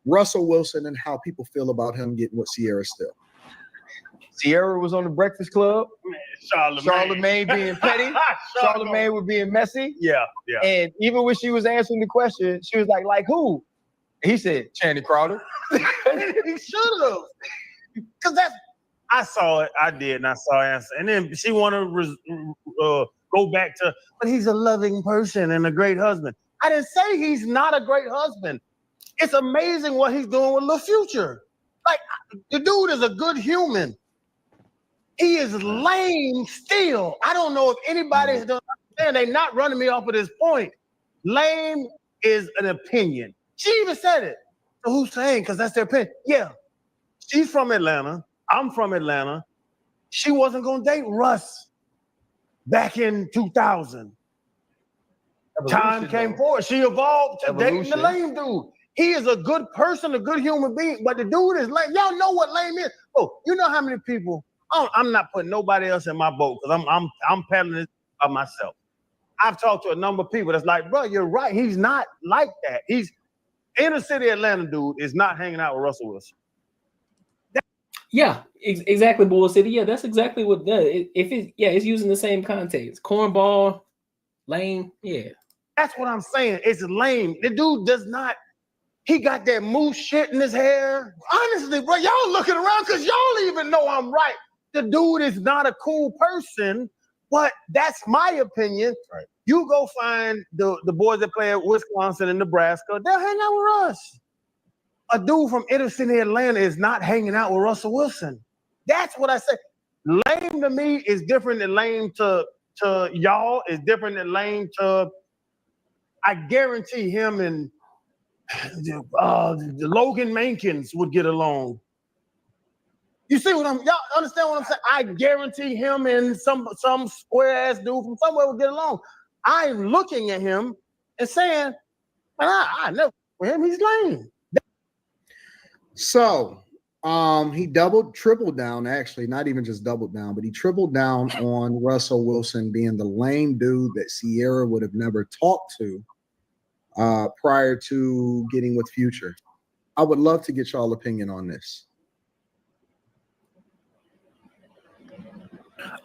Russell Wilson and how people feel about him getting with Sierra still. Sierra was on the Breakfast Club. Charlemagne being petty. Charlemagne was being messy. Yeah. And even when she was answering the question, she was like who? He said, Channing Crowder. He should have. Because I saw it. I did, and I saw answer. And then she want to go back to, but he's a loving person and a great husband. I didn't say he's not a great husband. It's amazing what he's doing with Lil Future. Like, the dude is a good human. He is lame still. I don't know if anybody has done understand. They're not running me off of this point. Lame is an opinion. She even said it. So who's saying? Because that's their opinion. Yeah. She's from Atlanta. I'm from Atlanta. She wasn't going to date Russ back in 2000. Time came forward. She evolved to dating the lame dude. He is a good person, a good human being, but the dude is lame. Y'all know what lame is. Oh, you know how many people? I'm not putting nobody else in my boat because I'm peddling this by myself. I've talked to a number of people that's like, bro, you're right. He's not like that. He's inner city Atlanta dude is not hanging out with Russell Wilson. Yeah, exactly, Bull City. Yeah, that's exactly what does. It's using the same context. Cornball, lame. Yeah, that's what I'm saying. It's lame. The dude does not. He got that moose shit in his hair. Honestly, bro, y'all looking around because y'all even know I'm right. The dude is not a cool person, but that's my opinion. Right. You go find the boys that play at Wisconsin and Nebraska, they'll hang out with us. A dude from inner city Atlanta is not hanging out with Russell Wilson. That's what I say. Lame to me is different than lame to y'all, is different than lame to, I guarantee him and the Logan Mankins would get along. You see what y'all understand what I'm saying? I guarantee him and some square ass dude from somewhere would get along. I'm looking at him and saying, man, I know for him, he's lame. So he tripled down, actually, not even just doubled down, but he tripled down on Russell Wilson being the lame dude that Sierra would have never talked to prior to getting with Future. I would love to get y'all opinion on this.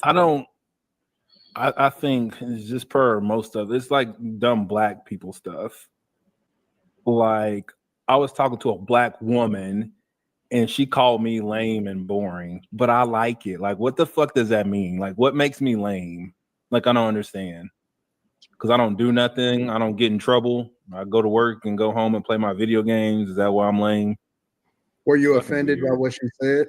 I think it's just per most of it. It's like dumb black people stuff. Like, I was talking to a black woman and she called me lame and boring, but I like it. Like, what the fuck does that mean? Like, what makes me lame? Like, I don't understand. Because I don't do nothing. I don't get in trouble. I go to work and go home and play my video games. Is that why I'm lame? Were you offended by what she said?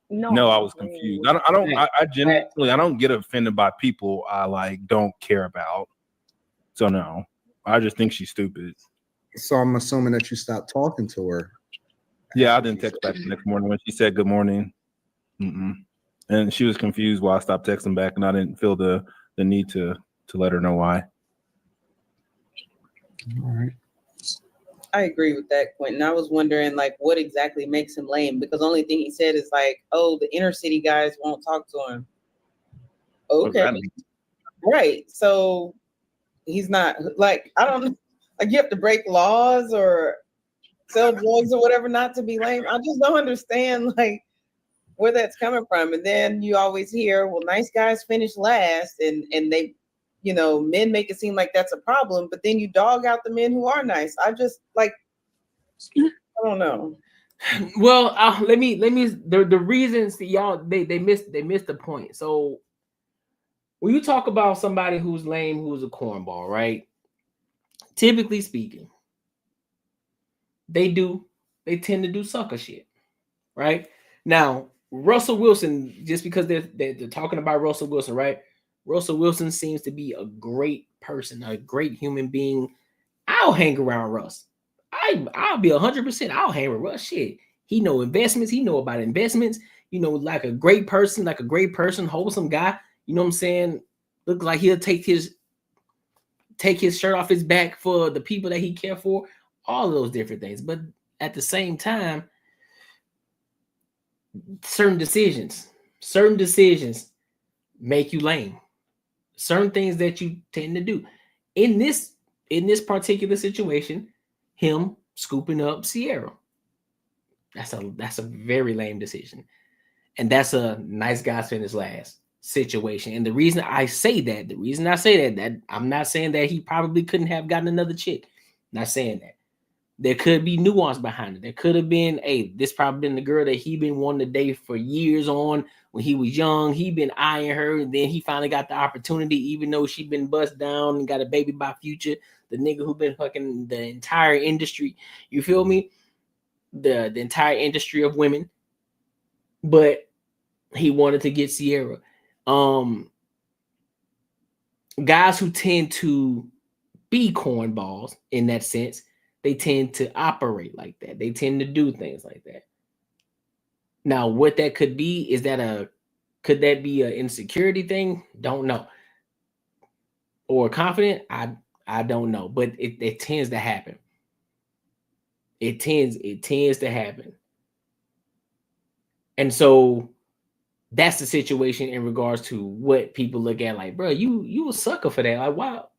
No, I was confused. I genuinely don't get offended by people I like don't care about. So no, I just think she's stupid. So I'm assuming that you stopped talking to her. Yeah, I didn't text back the next morning when she said good morning. And she was confused why I stopped texting back, and I didn't feel the need to let her know why. All right. I agree with that, Quentin. I was wondering, like, what exactly makes him lame? Because the only thing he said is like, "Oh, the inner city guys won't talk to him." Okay, right. So he's not like, I don't know, like you have to break laws or sell drugs or whatever not to be lame. I just don't understand like where that's coming from. And then you always hear, well, nice guys finish last, and they, you know, men make it seem like that's a problem, but then you dog out the men who are nice. I just like, I don't know. Well, let me the reasons that y'all they missed the point. So when you talk about somebody who's lame, who's a cornball, right? Typically speaking, they tend to do sucker shit, right? Now, Russell Wilson, just because they're talking about Russell Wilson, right? Russell Wilson seems to be a great person, a great human being. I'll hang around Russ. I'll be 100%. I'll hang with Russ. Shit, he know investments. He know about investments. You know, like a great person, wholesome guy. You know what I'm saying? Look like he'll take his shirt off his back for the people that he care for. All of those different things. But at the same time, certain decisions make you lame. Certain things that you tend to do. In this particular situation, him scooping up Sierra. That's a very lame decision. And that's a nice guys finish last situation. And the reason I say that I'm not saying that he probably couldn't have gotten another chick. I'm not saying that. There could be nuance behind it. There could have been, this probably been the girl that he been wanting to date for years on when he was young. He been eyeing her, and then he finally got the opportunity, even though she been bust down and got a baby by Future, the nigga who been fucking the entire industry. You feel me? The entire industry of women. But he wanted to get Sierra. Guys who tend to be cornballs in that sense, they tend to operate like that. They tend to do things like that. Now, what that could be, could that be an insecurity thing? Don't know. Or confident? I don't know. But it tends to happen. It tends to happen. And so that's the situation in regards to what people look at like, bro, you a sucker for that. Like, wow.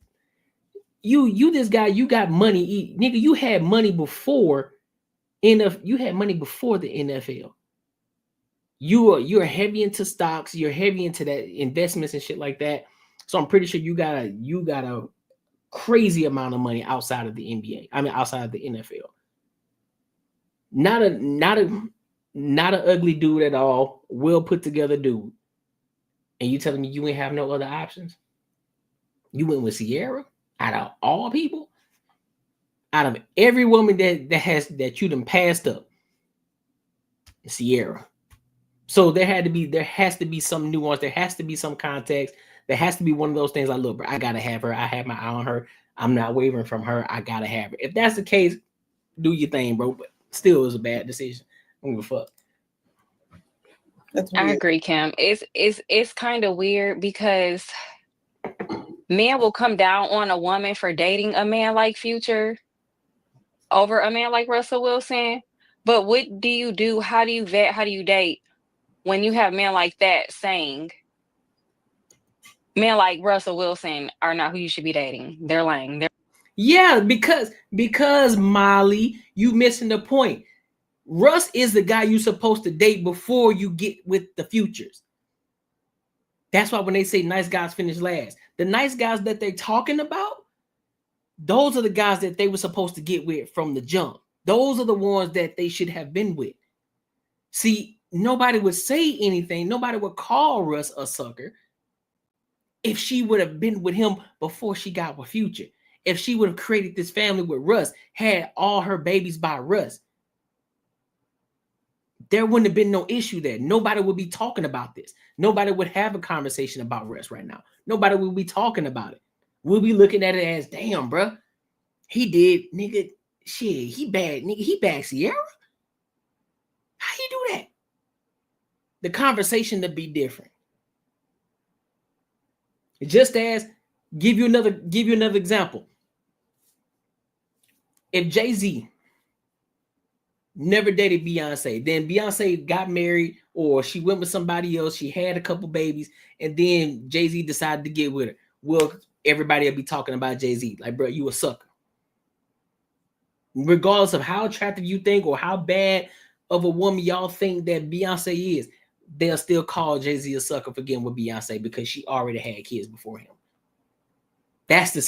You this guy, you got money, nigga. You had money before the NFL. You're heavy into stocks, you're heavy into that investments and shit like that. So I'm pretty sure you got a crazy amount of money outside of the NBA. I mean, outside of the NFL. Not an ugly dude at all, well put together dude. And you telling me you ain't have no other options? You went with Sierra? Out of all people, out of every woman that you done passed up, Sierra. So there has to be some nuance. There has to be some context. There has to be one of those things like, look, bro, I gotta have her. I have my eye on her. I'm not wavering from her. I gotta have her. If that's the case, do your thing, bro. But still, it was a bad decision. I don't give a fuck. I agree, Kim. It's kind of weird because men will come down on a woman for dating a man like Future over a man like Russell Wilson. But what do you do? How do you vet? How do you date when you have men like that saying men like Russell Wilson are not who you should be dating? They're lame. Yeah, because Molly, you missing the point. Russ is the guy you're supposed to date before you get with the Futures. That's why when they say nice guys finish last, the nice guys that they're talking about, those are the guys that they were supposed to get with from the jump. Those are the ones that they should have been with. See, nobody would say anything. Nobody would call Russ a sucker if she would have been with him before she got with Future. If she would have created this family with Russ, had all her babies by Russ, there wouldn't have been no issue there. Nobody would be talking about this. Nobody would have a conversation about Russ right now. Nobody would be talking about it. We'll be looking at it as, damn, bro, he did, nigga, shit, he bad, nigga, he bagged Sierra? How you do that? The conversation to be different. Just as, give you another example. if Jay-Z never dated Beyonce, then Beyonce got married or she went with somebody else, she had a couple babies, and then Jay-Z decided to get with her, well, everybody will be talking about Jay-Z. Like, bro, you a sucker. Regardless of how attractive you think or how bad of a woman y'all think that Beyonce is, they'll still call Jay-Z a sucker for getting with Beyonce because she already had kids before him. That's the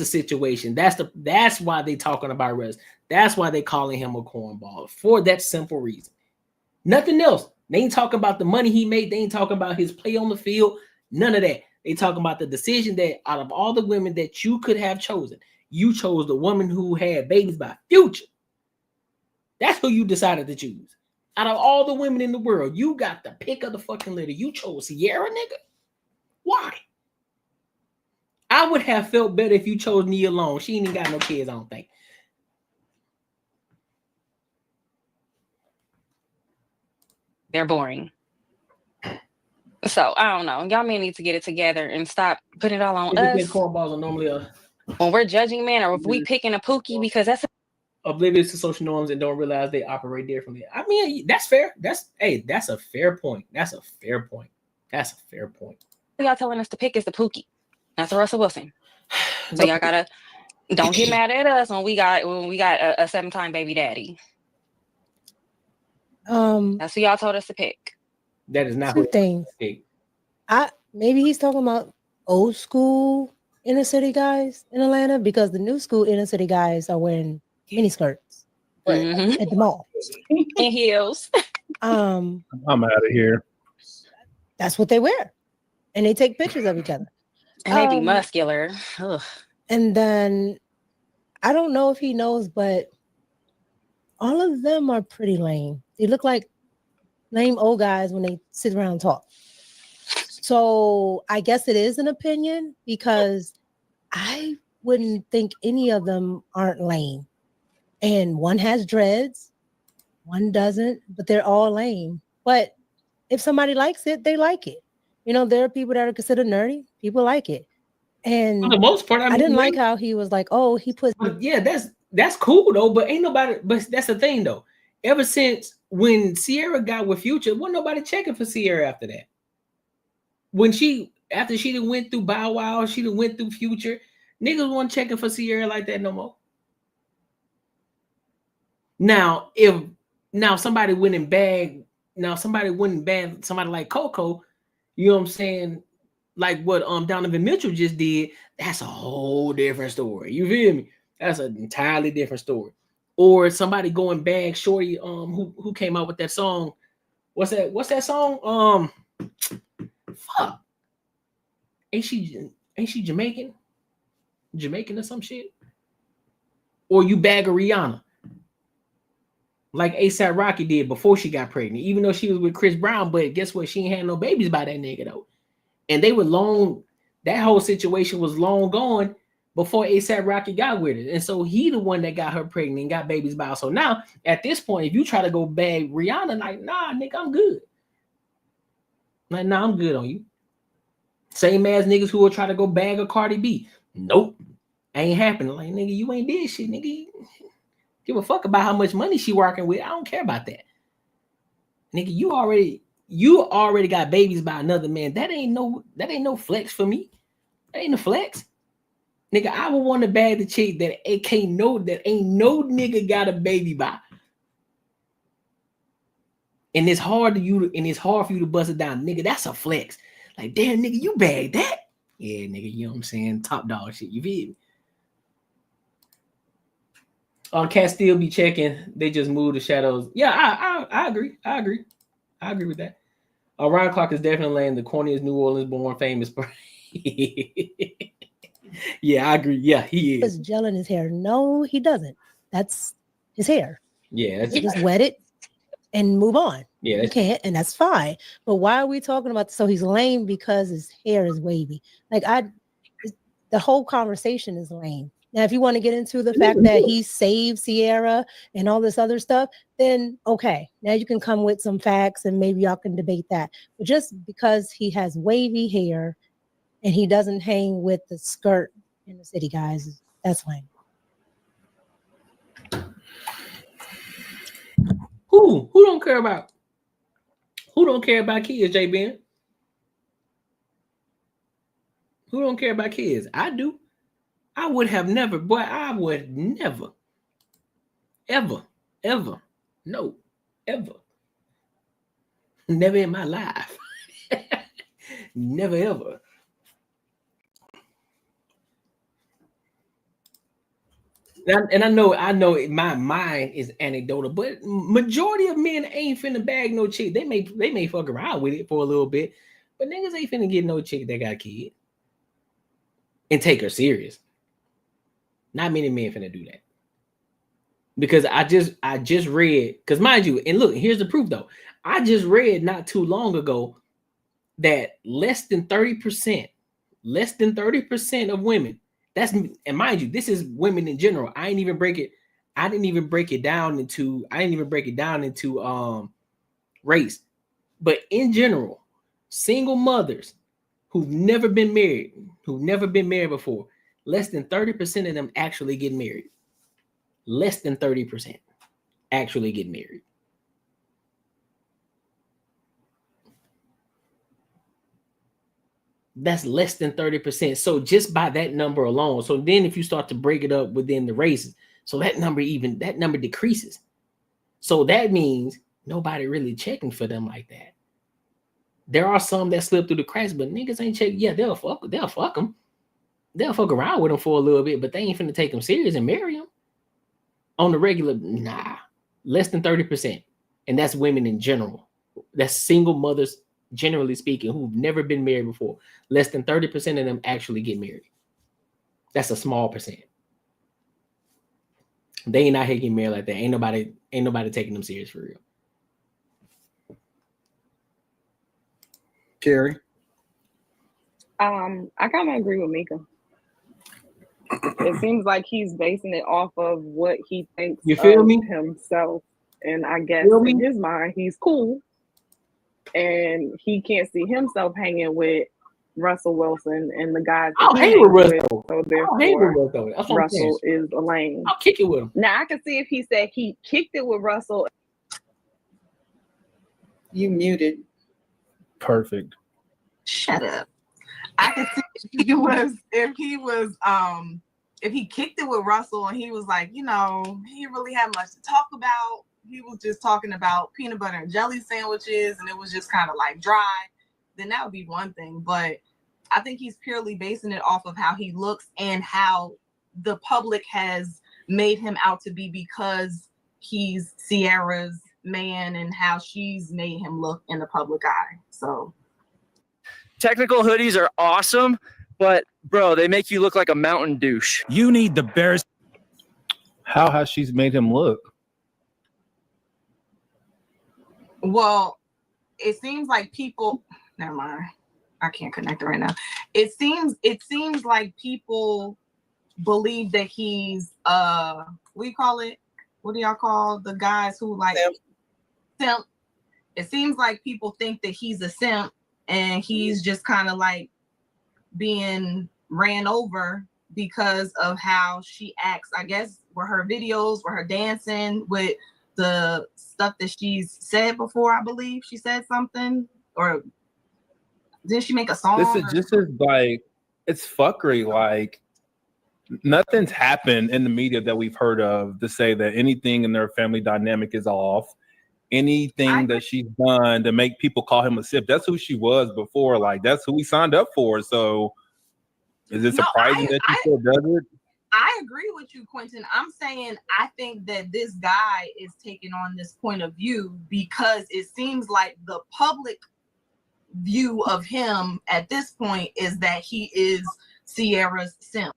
situation. That's why they talking about Russ. That's why they calling him a cornball, for that simple reason. Nothing else. They ain't talking about the money he made. They ain't talking about his play on the field. None of that. They talking about the decision that out of all the women that you could have chosen, you chose the woman who had babies by Future. That's who you decided to choose. Out of all the women in the world, you got the pick of the fucking litter. You chose Sierra, nigga. Why? I would have felt better if you chose Nia Long. She ain't even got no kids, I don't think. They're boring. So I don't know. Y'all may need to get it together and stop putting it all on us. Cornballs are normally when we're judging men, or if we picking a pookie because that's oblivious to social norms and don't realize they operate differently. I mean, that's fair. That's a fair point. That's a fair point. Y'all telling us to pick is the pookie. That's a Russell Wilson. So y'all gotta don't get mad at us when we got a 7-time baby daddy. That's who y'all told us to pick. That is not two things. Maybe he's talking about old school inner city guys in Atlanta, because the new school inner city guys are wearing mini skirts at the mall and heels. I'm out of here. That's what they wear, and they take pictures of each other. And they be muscular. Ugh. And then I don't know if he knows, but all of them are pretty lame. They look like lame old guys when they sit around and talk. So I guess it is an opinion, because I wouldn't think any of them aren't lame. And one has dreads, one doesn't, but they're all lame. But if somebody likes it, they like it. You know, there are people that are considered nerdy. People like it. And for the most part, I didn't like how he was like, oh, he put. Yeah, that's cool though. But ain't nobody. But that's the thing though. Ever since when Sierra got with Future, wasn't nobody checking for Sierra after that. After she done went through Bow Wow, she done went through Future, niggas weren't checking for Sierra like that no more. Now, if somebody went and bagged somebody like Coco, you know what I'm saying? Like what Donovan Mitchell just did, that's a whole different story. You feel me? That's an entirely different story. Or somebody going bag Shorty, who came out with that song. What's that song? Fuck. Ain't she Jamaican? Jamaican or some shit? Or you bag a Rihanna, like ASAP Rocky did before she got pregnant, even though she was with Chris Brown. But guess what? She ain't had no babies by that nigga though. And they were long, that whole situation was long gone before ASAP Rocky got with her. And so he the one that got her pregnant and got babies by her. So now at this point, if you try to go bag Rihanna, like, nah, nigga, I'm good. Like, nah, I'm good on you. Same as niggas who will try to go bag a Cardi B. Nope. Ain't happening. Like, nigga, you ain't did shit, nigga. Give a fuck about how much money she working with. I don't care about that. Nigga, you already got babies by another man. That ain't no flex for me. That ain't a flex. Nigga, I would want to bag the chick that ain't no nigga got a baby by. And it's hard for you to bust it down. Nigga, that's a flex. Like, damn, nigga, you bagged that? Yeah, nigga, you know what I'm saying? Top dog shit. You feel me? Cats still be checking. They just move the shadows. Yeah, I agree. I agree with that. Ryan Clark is definitely laying the corniest New Orleans born famous. Yeah, I agree. Yeah, he is. Puts gel in his hair. No, he doesn't. That's his hair. Yeah, that's just wet it and move on. Yeah, you can't, and that's fine. But why are we talking about? So he's lame because his hair is wavy. Like the whole conversation is lame. Now, if you want to get into the fact that he saved Sierra and all this other stuff, then okay. Now you can come with some facts and maybe y'all can debate that. But just because he has wavy hair and he doesn't hang with the skirt in the city, guys, that's lame. care about? Who don't care about kids, J Ben? Who don't care about kids? I do. I would have never, boy, I would never, ever, no, ever, never in my life, never ever. And I know my mind is anecdotal, but majority of men ain't finna bag no chick. They may fuck around with it for a little bit, but niggas ain't finna get no chick that got a kid and take her serious. Not many men finna do that. Because I just read, because mind you, and look, here's the proof though. I just read not too long ago that less than 30% of women, and mind you, this is women in general. I didn't even break it down into race. But in general, single mothers who've never been married before, less than 30% of them actually get married. Less than 30% actually get married. That's less than 30%. So just by that number alone. So then if you start to break it up within the races, so that number decreases. So that means nobody really checking for them like that. There are some that slip through the cracks, but niggas ain't checking. Yeah, they'll fuck them. They'll fuck around with them for a little bit, but they ain't finna take them serious and marry them. On the regular, nah, less than 30%. And that's women in general. That's single mothers, generally speaking, who've never been married before. Less than 30% of them actually get married. That's a small percent. They ain't out here getting married like that. Ain't nobody taking them serious for real. Carrie? I kind of agree with Mika. It seems like he's basing it off of what he thinks of himself. And I guess in his mind, he's cool. And he can't see himself hanging with Russell Wilson and the guys that he hangs with. So therefore, Russell is a lame. I'll kick it with him. Now, I can see if he said he kicked it with Russell. You muted. Perfect. Shut up. I could see if he kicked it with Russell and he was like, he didn't really have much to talk about. He was just talking about peanut butter and jelly sandwiches and it was just kind of like dry, then that would be one thing. But I think he's purely basing it off of how he looks and how the public has made him out to be because he's Sierra's man and how she's made him look in the public eye. So Technical hoodies are awesome, but bro, they make you look like a mountain douche. You need the Bears. How has she made him look? Well, it seems like people. Never mind. I can't connect it right now. It seems like people believe that he's what do you call it? What do y'all call the guys who like simp? It seems like people think that he's a simp and he's just kind of like being ran over because of how she acts. I guess with her videos, with her dancing, with the stuff that she's said before. I believe she said something, or did she make a song? This is like, it's fuckery. Like nothing's happened in the media that we've heard of to say that anything in their family dynamic is off. Anything that she's done to make people call him a simp. That's who she was before. Like that's who we signed up for. So is it surprising that she still does it? I agree with you, Quentin. I'm saying I think that this guy is taking on this point of view because it seems like the public view of him at this point is that he is Sierra's simp.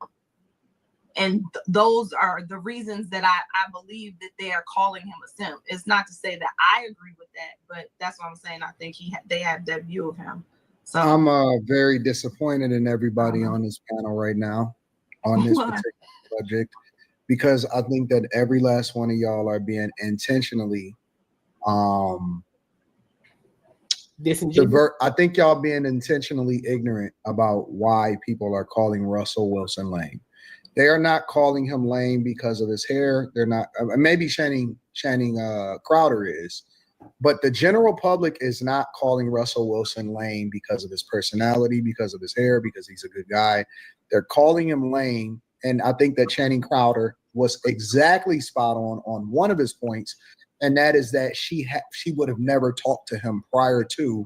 And those are the reasons that I believe that they are calling him a simp. It's not to say that I agree with that, but that's what I'm saying. I think they have that view of him. So I'm very disappointed in everybody on this panel right now on this particular subject, because I think that every last one of y'all are being intentionally I think y'all being intentionally ignorant about why people are calling Russell Wilson lame. They are not calling him lame because of his hair. They're not. Maybe Channing Crowder is, But the general public is not calling Russell Wilson lame because of his personality, because of his hair, because he's a good guy. They're calling him lame. And I think that Channing Crowder was exactly spot on one of his points. And that is that she would have never talked to him prior to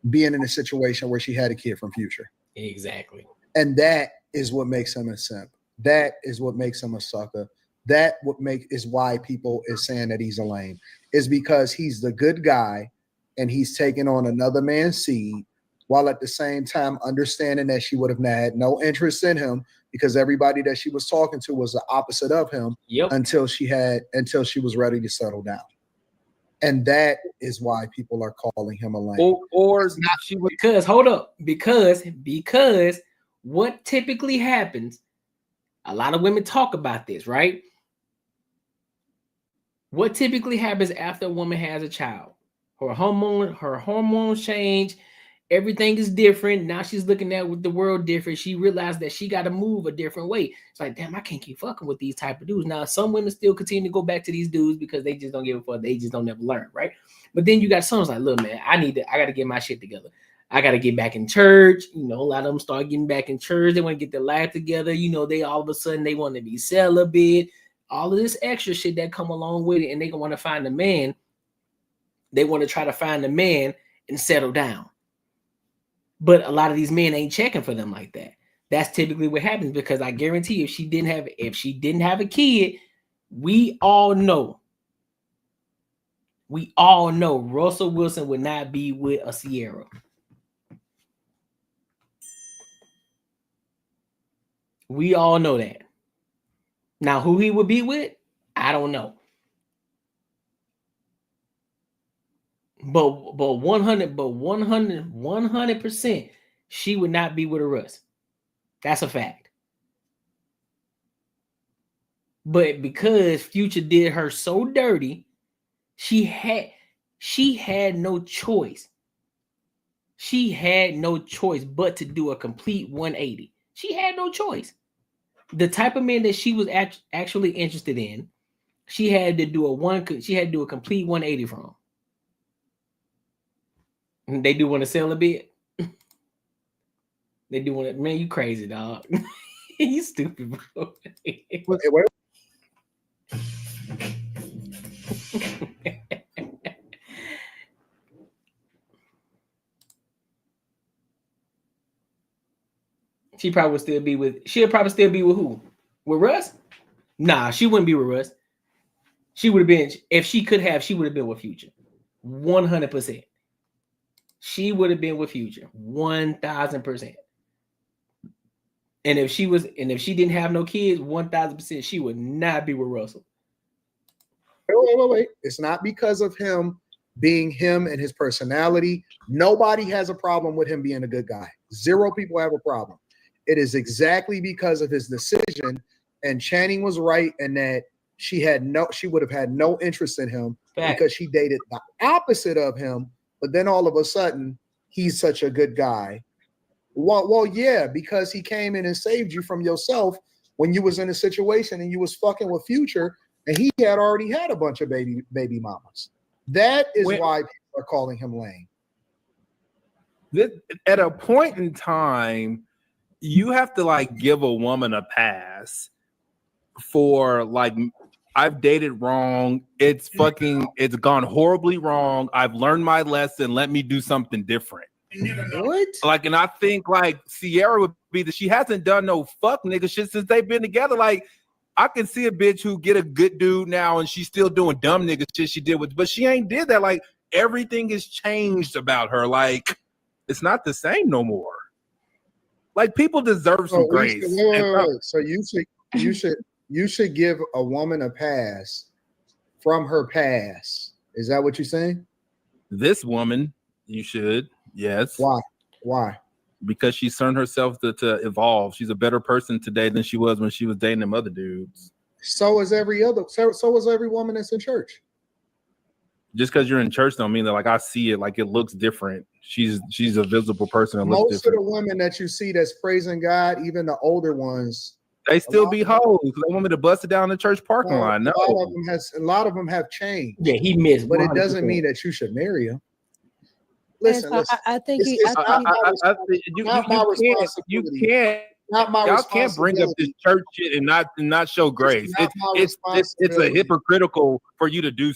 being in a situation where she had a kid from Future. Exactly. And that is what makes him a simp. That is what makes him a sucker. That is why people is saying that he's a lame, is because he's the good guy and he's taking on another man's seed, while at the same time understanding that she would have had no interest in him because everybody that she was talking to was the opposite of him until she was ready to settle down. And that is why people are calling him a lame. Or she would, because hold up, because what typically happens, a lot of women talk about this, right? What typically happens after a woman has a child? Her hormones change, everything is different. Now she's looking at the world different. She realized that she got to move a different way. It's like, damn, I can't keep fucking with these type of dudes. Now, some women still continue to go back to these dudes because they just don't give a fuck. They just don't never learn, right? But then you got some like, look, man, I got to get my shit together. I got to get back in church. You know, a lot of them start getting back in church. They want to get their life together. You know, they all of a sudden they want to be celibate. All of this extra shit that come along with it, and they want to find a man. They want to try to find a man and settle down. But a lot of these men ain't checking for them like that. That's typically what happens, because I guarantee you, if she didn't have a kid, we all know Russell Wilson would not be with a Sierra. We all know that. Now, who he would be with, I don't know. But 100%, she would not be with a Russ. That's a fact. But because Future did her so dirty, she had no choice. She had no choice but to do a complete 180. She had no choice. The type of man that she was actually interested in, she had to do a complete 180 from. And they do want to sell a bit. They do want to, man, you crazy, dog. You stupid, bro. Wait. She'll probably still be with who? With Russ? Nah, she wouldn't be with Russ. She would have been, if she could have, she would have been with Future. 100%. She would have been with Future. 1000%. And if she didn't have no kids, 1000%, she would not be with Russell. Wait. It's not because of him being him and his personality. Nobody has a problem with him being a good guy. 0 people have a problem. It is exactly because of his decision, and Channing was right in that she would have had no interest in him because she dated the opposite of him. But then all of a sudden, he's such a good guy. Well, yeah, because he came in and saved you from yourself when you was in a situation and you was fucking with Future, and he had already had a bunch of baby mamas. That is why people are calling him lame. At a point in time, you have to like give a woman a pass for like, I've dated wrong. It's gone horribly wrong. I've learned my lesson. Let me do something different. What? Like, and I think like Sierra would be that she hasn't done no fuck nigga shit since they've been together. Like, I can see a bitch who get a good dude now and she's still doing dumb nigga shit she did with, but she ain't did that. Like, everything has changed about her. Like, it's not the same no more. Like, people deserve some grace. So you should give a woman a pass from her past. Is that what you're saying? This woman, you should, yes. Why? Because she's turned herself to evolve. She's a better person today than she was when she was dating them other dudes. So is every woman that's in church. Just because you're in church don't mean that like I see it, like it looks different. She's a visible person. Most of the women that you see that's praising God, even the older ones, They still be hoes. They want me to bust it down the church parking lot. No, a lot of them have changed. Yeah, he missed, but it 100%. doesn't mean that you should marry him. And so I think you can't. Y'all can't bring up this church shit and not show grace. It's a hypocritical for you to do.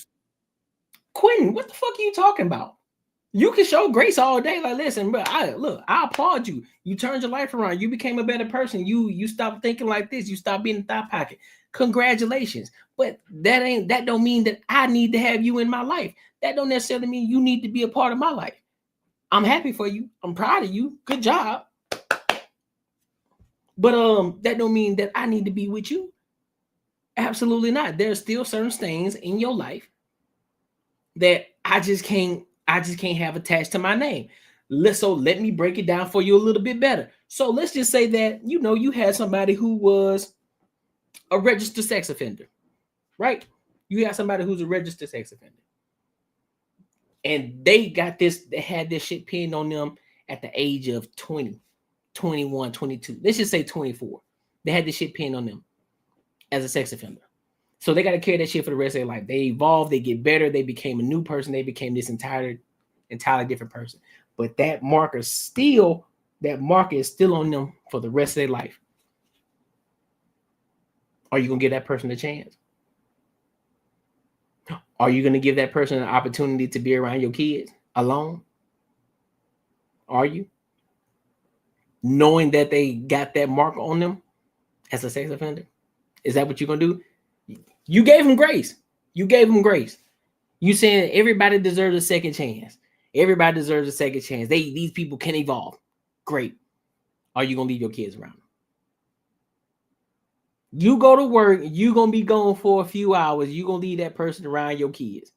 Quentin, what the fuck are you talking about? You can show grace all day. Like, listen, bro, I applaud you. You turned your life around. You became a better person. You stopped thinking like this. You stopped being a thigh pocket. Congratulations. But that don't mean that I need to have you in my life. That don't necessarily mean you need to be a part of my life. I'm happy for you. I'm proud of you. Good job. But that don't mean that I need to be with you. Absolutely not. There's still certain things in your life that I just can't have attached to my name. So let me break it down for you a little bit better. So let's just say that, you had somebody who was a registered sex offender, right? You have somebody who's a registered sex offender. And they had this shit pinned on them at the age of 20, 21, 22. Let's just say 24. They had this shit pinned on them as a sex offender. So they got to carry that shit for the rest of their life. They evolved, they get better, they became a new person, they became this entirely different person. But that marker is still on them for the rest of their life. Are you gonna give that person a chance? Are you gonna give that person an opportunity to be around your kids alone? Are you? Knowing that they got that mark on them as a sex offender? Is that what you're gonna do? You gave them grace. You gave them grace. You saying everybody deserves a second chance. Everybody deserves a second chance. These people can evolve. Great. Are you gonna leave your kids around them? You go to work, you gonna be gone for a few hours. You gonna leave that person around your kids.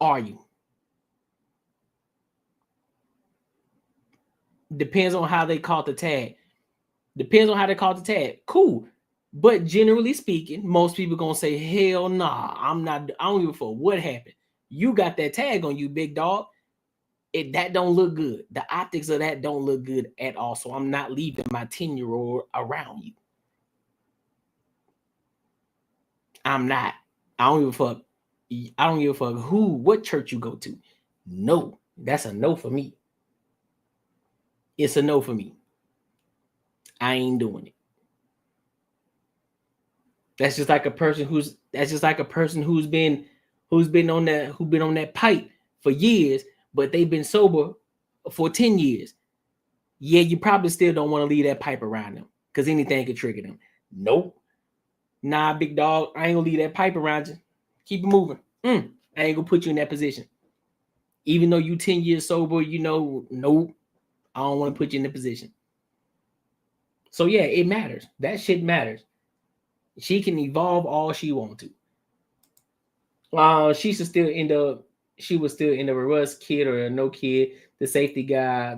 Are you? Depends on how they caught the tag. Cool. But generally speaking, most people gonna say, hell nah, I don't give a fuck what happened. You got that tag on you, big dog. That don't look good. The optics of that don't look good at all. So I'm not leaving my 10-year-old around you. I'm not. I don't give a fuck. I don't give a fuck what church you go to. No, that's a no for me. It's a no for me. I ain't doing it. That's just like a person who's been on that pipe for years, but they've been sober for 10 years. Yeah, you probably still don't want to leave that pipe around them because anything could trigger them. Nope. Nah, big dog, I ain't gonna leave that pipe around you. Keep it moving. I ain't gonna put you in that position. Even though you 10 years sober, nope. I don't want to put you in the position. So yeah, it matters. That shit matters. She can evolve all she wants to. She was still in the Russ kid or no kid. The safety guy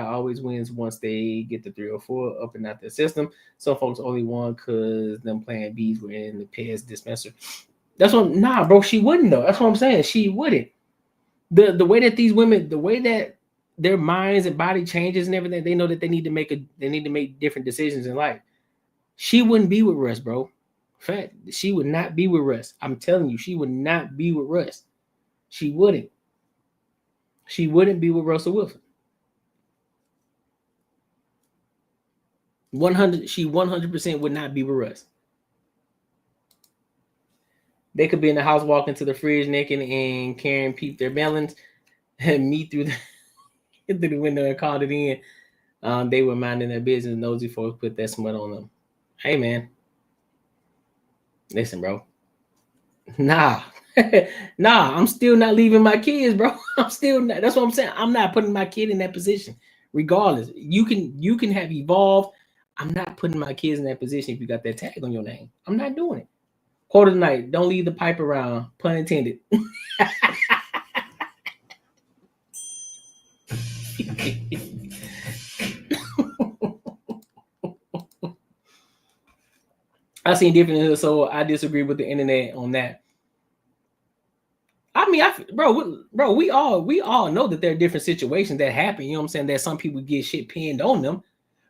always wins once they get the 3 or 4 up and out the system. Some folks only won because them plan Bs were in the PES dispenser. That's what bro, she wouldn't though. That's what I'm saying. She wouldn't. The way that these women, the way that their minds and body changes and everything, they know that they need to make different decisions in life. She wouldn't be with Russ, bro. Fact, she would not be with Russ. I'm telling you, she would not be with Russ. She wouldn't. She wouldn't be with Russell Wilson. 100% would not be with Russ. They could be in the house walking to the fridge naked and Karen peeped their melons and me through the window and called it in. They were minding their business. Nosy folks put that smut on them. Hey, man. Listen, bro. Nah, I'm still not leaving my kids, bro. I'm still not. That's what I'm saying. I'm not putting my kid in that position. Regardless, you can have evolved. I'm not putting my kids in that position if you got that tag on your name. I'm not doing it. Quote of the night, don't leave the pipe around. Pun intended. I seen different, so I disagree with the internet on that. I mean, bro, we all know that there are different situations that happen. You know what I'm saying? That some people get shit pinned on them,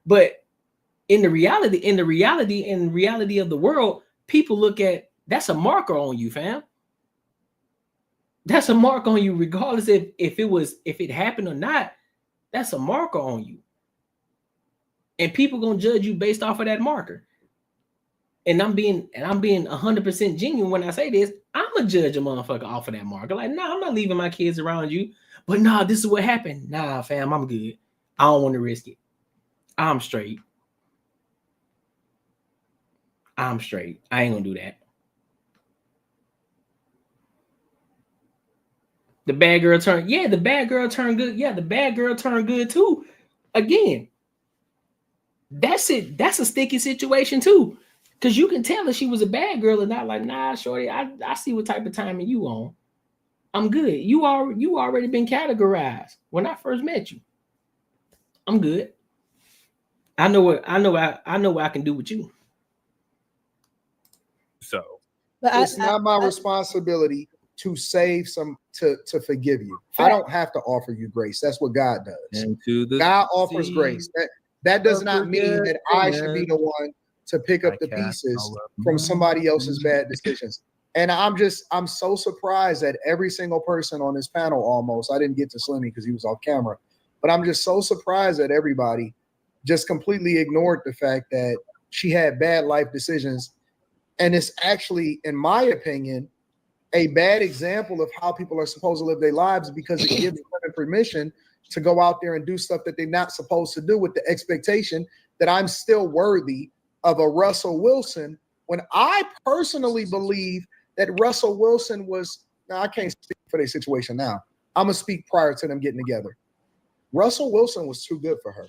but in the reality of the world, people look at that's a marker on you, fam. That's a mark on you, regardless if it happened or not. That's a marker on you, and people gonna judge you based off of that marker. And I'm being 100% genuine when I say this. I'm a judge a motherfucker off of that marker. Like, nah, I'm not leaving my kids around you. But nah, this is what happened. Nah, fam, I'm good. I don't want to risk it. I'm straight. I ain't gonna do that. The bad girl turned good. Yeah, the bad girl turned good too. Again, that's it. That's a sticky situation too. Because you can tell that she was a bad girl and not like, nah, shorty, I see what type of timing you on. I'm good. You already been categorized when I first met you. I'm good. I know what I can do with you. So it's not my responsibility to save to forgive you. I don't have to offer you grace. That's what God does. God offers grace. That does not mean that I should be the one to pick up the pieces from somebody else's bad decisions. And I'm so surprised that every single person on this panel almost, I didn't get to Slimmy because he was off camera, but I'm just so surprised that everybody just completely ignored the fact that she had bad life decisions. And it's actually, in my opinion, a bad example of how people are supposed to live their lives, because it gives women permission to go out there and do stuff that they're not supposed to do with the expectation that I'm still worthy of a Russell Wilson, when I personally believe that Russell Wilson was, now I can't speak for their situation now. I'm going to speak prior to them getting together. Russell Wilson was too good for her.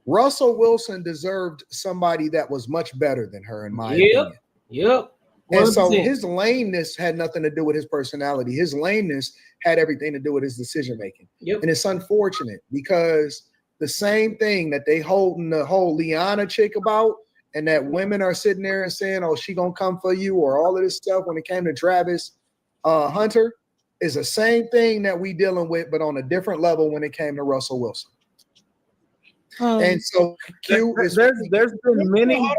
Russell Wilson deserved somebody that was much better than her, in my opinion. Yep. And so his lameness had nothing to do with his personality. His lameness had everything to do with his decision making. Yep. And it's unfortunate because the same thing that they holding the whole Liana chick about, and that women are sitting there and saying, oh, she gonna come for you, or all of this stuff when it came to Travis Hunter, is the same thing that we dealing with, but on a different level when it came to Russell Wilson. And so Q is there's been many.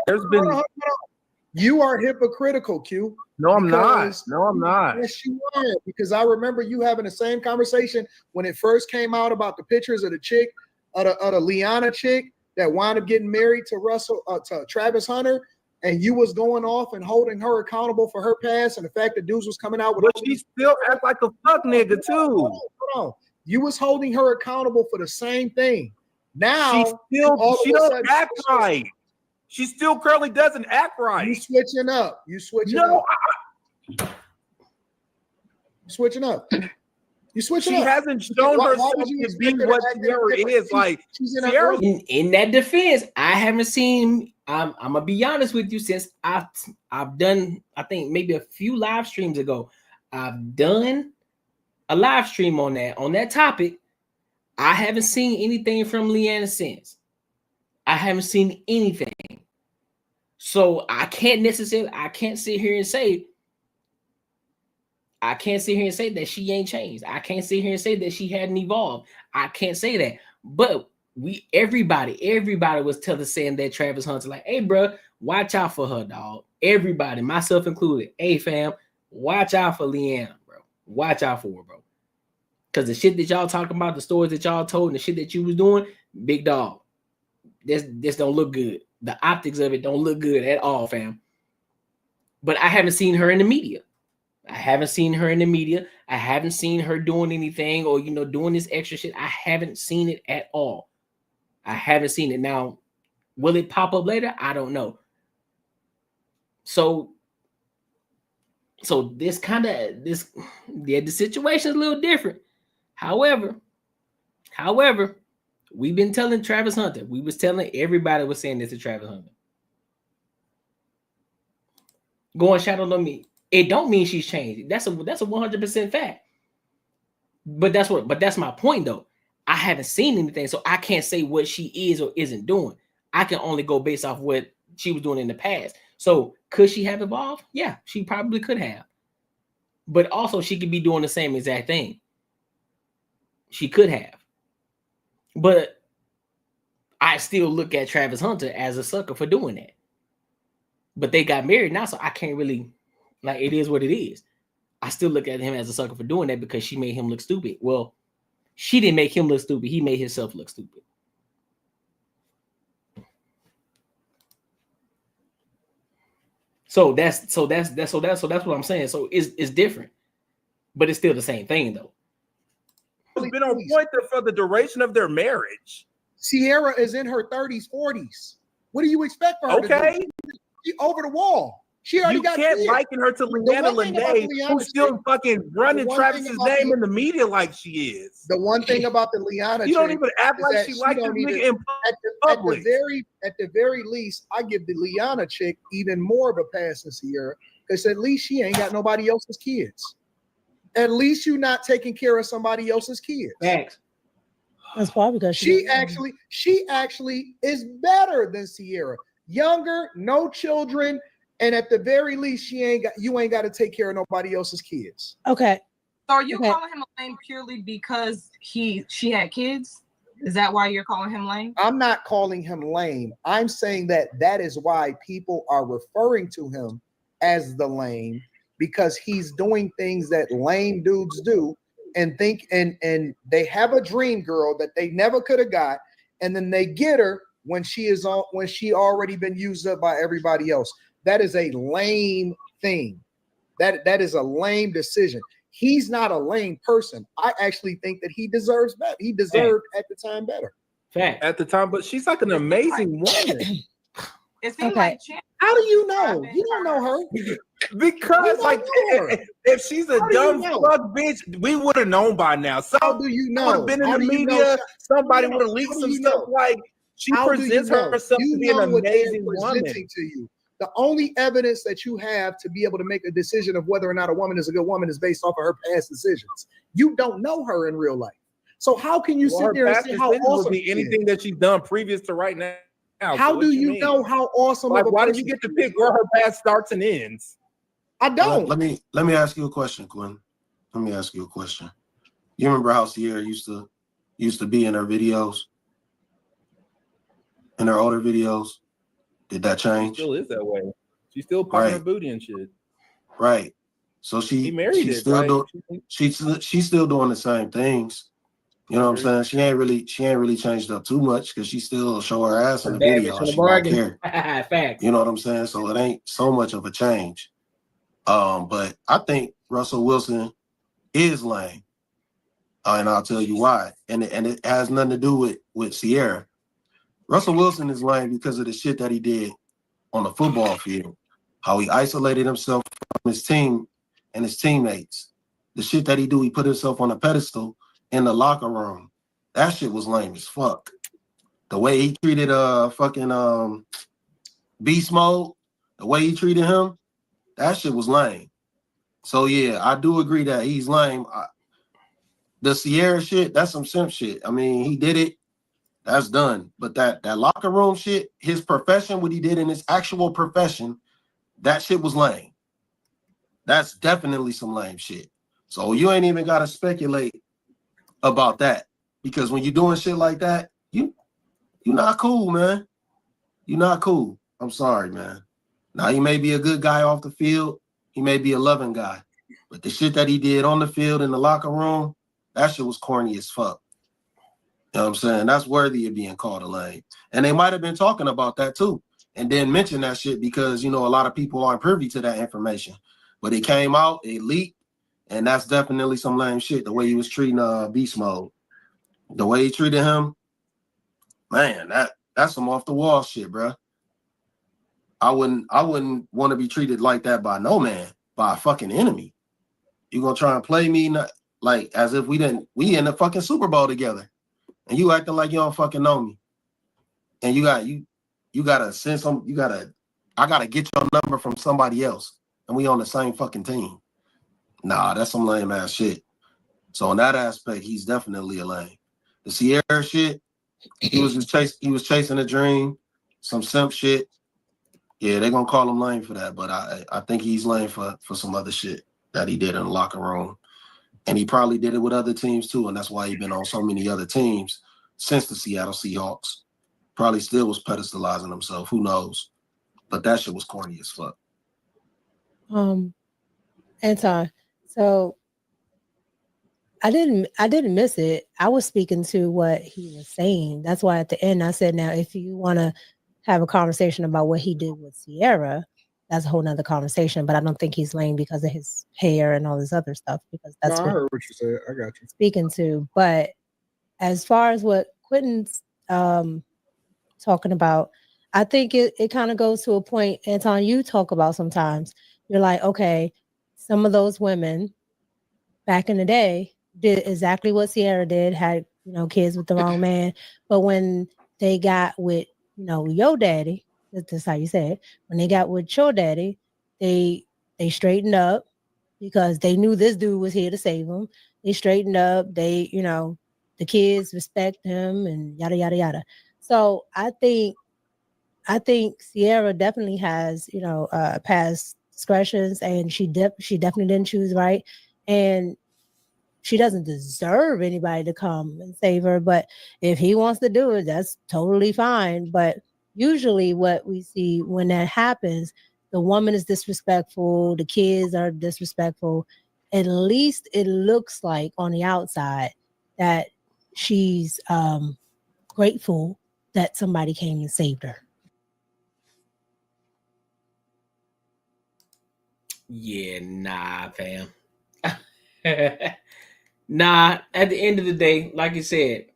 You are hypocritical, Q. No, I'm not. No, I'm not. Yes, you are. Because I remember you having the same conversation when it first came out about the pictures of the chick, of the Liana chick that wound up getting married to Travis Hunter, and you was going off and holding her accountable for her past and the fact that dudes was coming out with. But she still act like a fuck nigga too. Hold on. You was holding her accountable for the same thing. Now she don't act right. She still currently doesn't act right. You switching up. You switching up. Switching up. You switching up. She hasn't shown herself to be what Sierra is. Like Sierra. In that defense, I haven't seen. I'm gonna be honest with you. Since I've done, I think maybe a few live streams ago, I've done a live stream on that topic. I haven't seen anything from Leanna since. I haven't seen anything. So I can't sit here and say that she ain't changed. I can't sit here and say that she hadn't evolved. I can't say that. But everybody was saying that Travis Hunter, like, hey, bro, watch out for her, dog. Everybody, myself included. Hey, fam, watch out for Leanna, bro. Watch out for her, bro. Because the shit that y'all talking about, the stories that y'all told, and the shit that you was doing, big dog. This don't look good. The optics of it don't look good at all, fam. But I haven't seen her in the media. I haven't seen her doing anything or, doing this extra shit. I haven't seen it at all. I haven't seen it. Now, will it pop up later? I don't know. So the situation is a little different. However, we've been telling Travis Hunter. We was telling everybody was saying this to Travis Hunter. Going shadow on me. It don't mean she's changed. That's a 100% fact. But that's my point though. I haven't seen anything, so I can't say what she is or isn't doing. I can only go based off what she was doing in the past. So could she have evolved? Yeah, she probably could have. But also she could be doing the same exact thing. She could have. But I still look at Travis Hunter as a sucker for doing that. But they got married now, so I can't really, like, it is what it is. I still look at him as a sucker for doing that because she made him look stupid. Well, she didn't make him look stupid. He made himself look stupid. So that's what I'm saying. So it's different, but it's still the same thing though. It's been on point for the duration of their marriage. Sierra is in her 30s, 40s. What do you expect for her to do? She over the wall. She already got kids. You can't liken her to Leanna Lene, who's still fucking running Travis's name in the media like she is. The one thing about the Liana, you don't even act like she likes this nigga in public. At the very least, I give the Liana chick even more of a pass than Sierra, because at least she ain't got nobody else's kids. At least you're not taking care of somebody else's kids. Thanks. That's probably because she actually is better than Sierra. Younger, no children. And at the very least, you ain't got to take care of nobody else's kids. Okay. So are you calling him a lame purely because she had kids? Is that why you're calling him lame? I'm not calling him lame. I'm saying that is why people are referring to him as the lame, because he's doing things that lame dudes do and think and they have a dream girl that they never could have got, and then they get her when she already been used up by everybody else. That is a lame thing. That is a lame decision. He's not a lame person. I actually think that he deserves better. He deserved at the time better. At the time, but she's like an amazing woman. It seems like how do you know? You don't know her. Because like if she's a dumb fuck bitch, we would have known by now. So how do you know? Would have been in the media. Somebody would have leaked some stuff. Like she presents herself to be an amazing woman. To you. The only evidence that you have to be able to make a decision of whether or not a woman is a good woman is based off of her past decisions. You don't know her in real life. So how can you sit there and say how awesome be anything that she's done previous to right now? How do you know how awesome? Like, why do you get to pick where her past starts and ends? I don't. Let me ask you a question, Quinn. Let me ask you a question. You remember how Sierra used to be in her videos? In her older videos? Did that change? She still is that way. She's still popping her booty and shit. Right. So she's still doing the same things. You know what I'm saying? She ain't really changed up too much because she still show her ass in the video. She don't care. Fact. You know what I'm saying? So it ain't so much of a change. But I think Russell Wilson is lame. And I'll tell you why. And it has nothing to do with Sierra. Russell Wilson is lame because of the shit that he did on the football field. How he isolated himself from his team and his teammates. The shit that he do, he put himself on a pedestal in the locker room. That shit was lame as fuck. The way he treated fucking Beast Mode, the way he treated him, that shit was lame. So yeah, I do agree that he's lame. The Sierra shit, that's some simp shit. I mean, he did it. That's done. But that locker room shit, his profession, what he did in his actual profession, that shit was lame. That's definitely some lame shit. So you ain't even got to speculate about that, because when you're doing shit like that, you're not cool, man. You're not cool. I'm sorry, man. Now, he may be a good guy off the field. He may be a loving guy. But the shit that he did on the field in the locker room, that shit was corny as fuck. You know what I'm saying? That's worthy of being called a lame. And they might have been talking about that too, and then mention that shit because, you know, a lot of people aren't privy to that information. But it came out, it leaked, and that's definitely some lame shit, the way he was treating Beast Mode. The way he treated him, man, that's some off the wall shit, bro. I wouldn't want to be treated like that by no man, by a fucking enemy. You gonna try and play me like as if we in the fucking Super Bowl together, and you acting like you don't fucking know me, and you gotta send I gotta get your number from somebody else, and we on the same fucking team. Nah, that's some lame ass shit. So in that aspect, he's definitely a lame. The Sierra shit, he was chasing a dream, some simp shit. Yeah, they're gonna call him lame for that, but I think he's lame for some other shit. that he did in the locker room. And he probably did it with other teams too. And that's why he's been on so many other teams since the Seattle Seahawks. Probably still was pedestalizing himself. Who knows? But that shit was corny as fuck. Anton, so I didn't miss it. I was speaking to what he was saying. That's why at the end I said, now if you want to have a conversation about what he did with Sierra, that's a whole nother conversation. But I don't think he's lame because of his hair and all this other stuff, because that's I heard what you said. I got you. Speaking to. But as far as what Quentin's talking about, I think it kind of goes to a point, Anton, you talk about sometimes. You're like, okay, some of those women back in the day did exactly what Sierra did, had, kids with the wrong man. But when they got with, your daddy, that's how you say it, when they got with your daddy, they straightened up because they knew this dude was here to save them. They straightened up. They, the kids respect him and yada, yada, yada. So I think Sierra definitely has, past discretions, and she definitely didn't choose right. And she doesn't deserve anybody to come and save her. But if he wants to do it, that's totally fine. But usually what we see when that happens, the woman is disrespectful, the kids are disrespectful. At least it looks like on the outside that she's grateful that somebody came and saved her. Yeah, nah, fam. Nah, at the end of the day, like I said,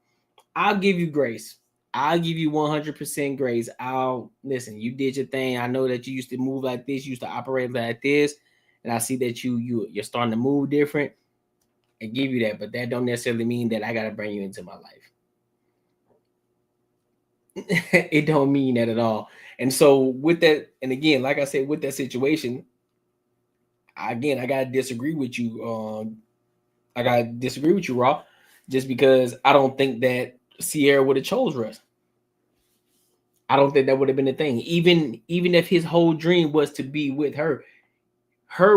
I'll give you grace. I'll give you 100% grace. I'll listen. You did your thing. I know that you used to move like this, you used to operate like this, and I see that you're starting to move different. I give you that, but that don't necessarily mean that I gotta bring you into my life. It don't mean that at all. And so with that, and again, like I said, with that situation, I gotta disagree with you. I gotta disagree with you, Raw, just because I don't think that Sierra would have chose Russ. I don't think that would have been the thing. Even if his whole dream was to be with her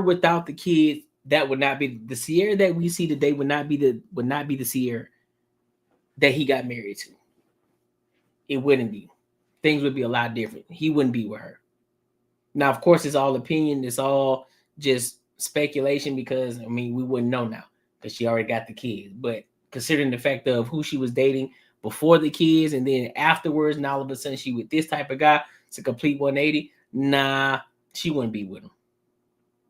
without the kids, that would not be the Sierra that we see today. Would not be the Sierra that he got married to. It wouldn't be. Things would be a lot different. He wouldn't be with her. Now, of course, it's all opinion. It's all just speculation because we wouldn't know now because she already got the kids. But considering the fact of who she was dating before the kids and then afterwards, and all of a sudden she with this type of guy, it's a complete 180. Nah, she wouldn't be with him.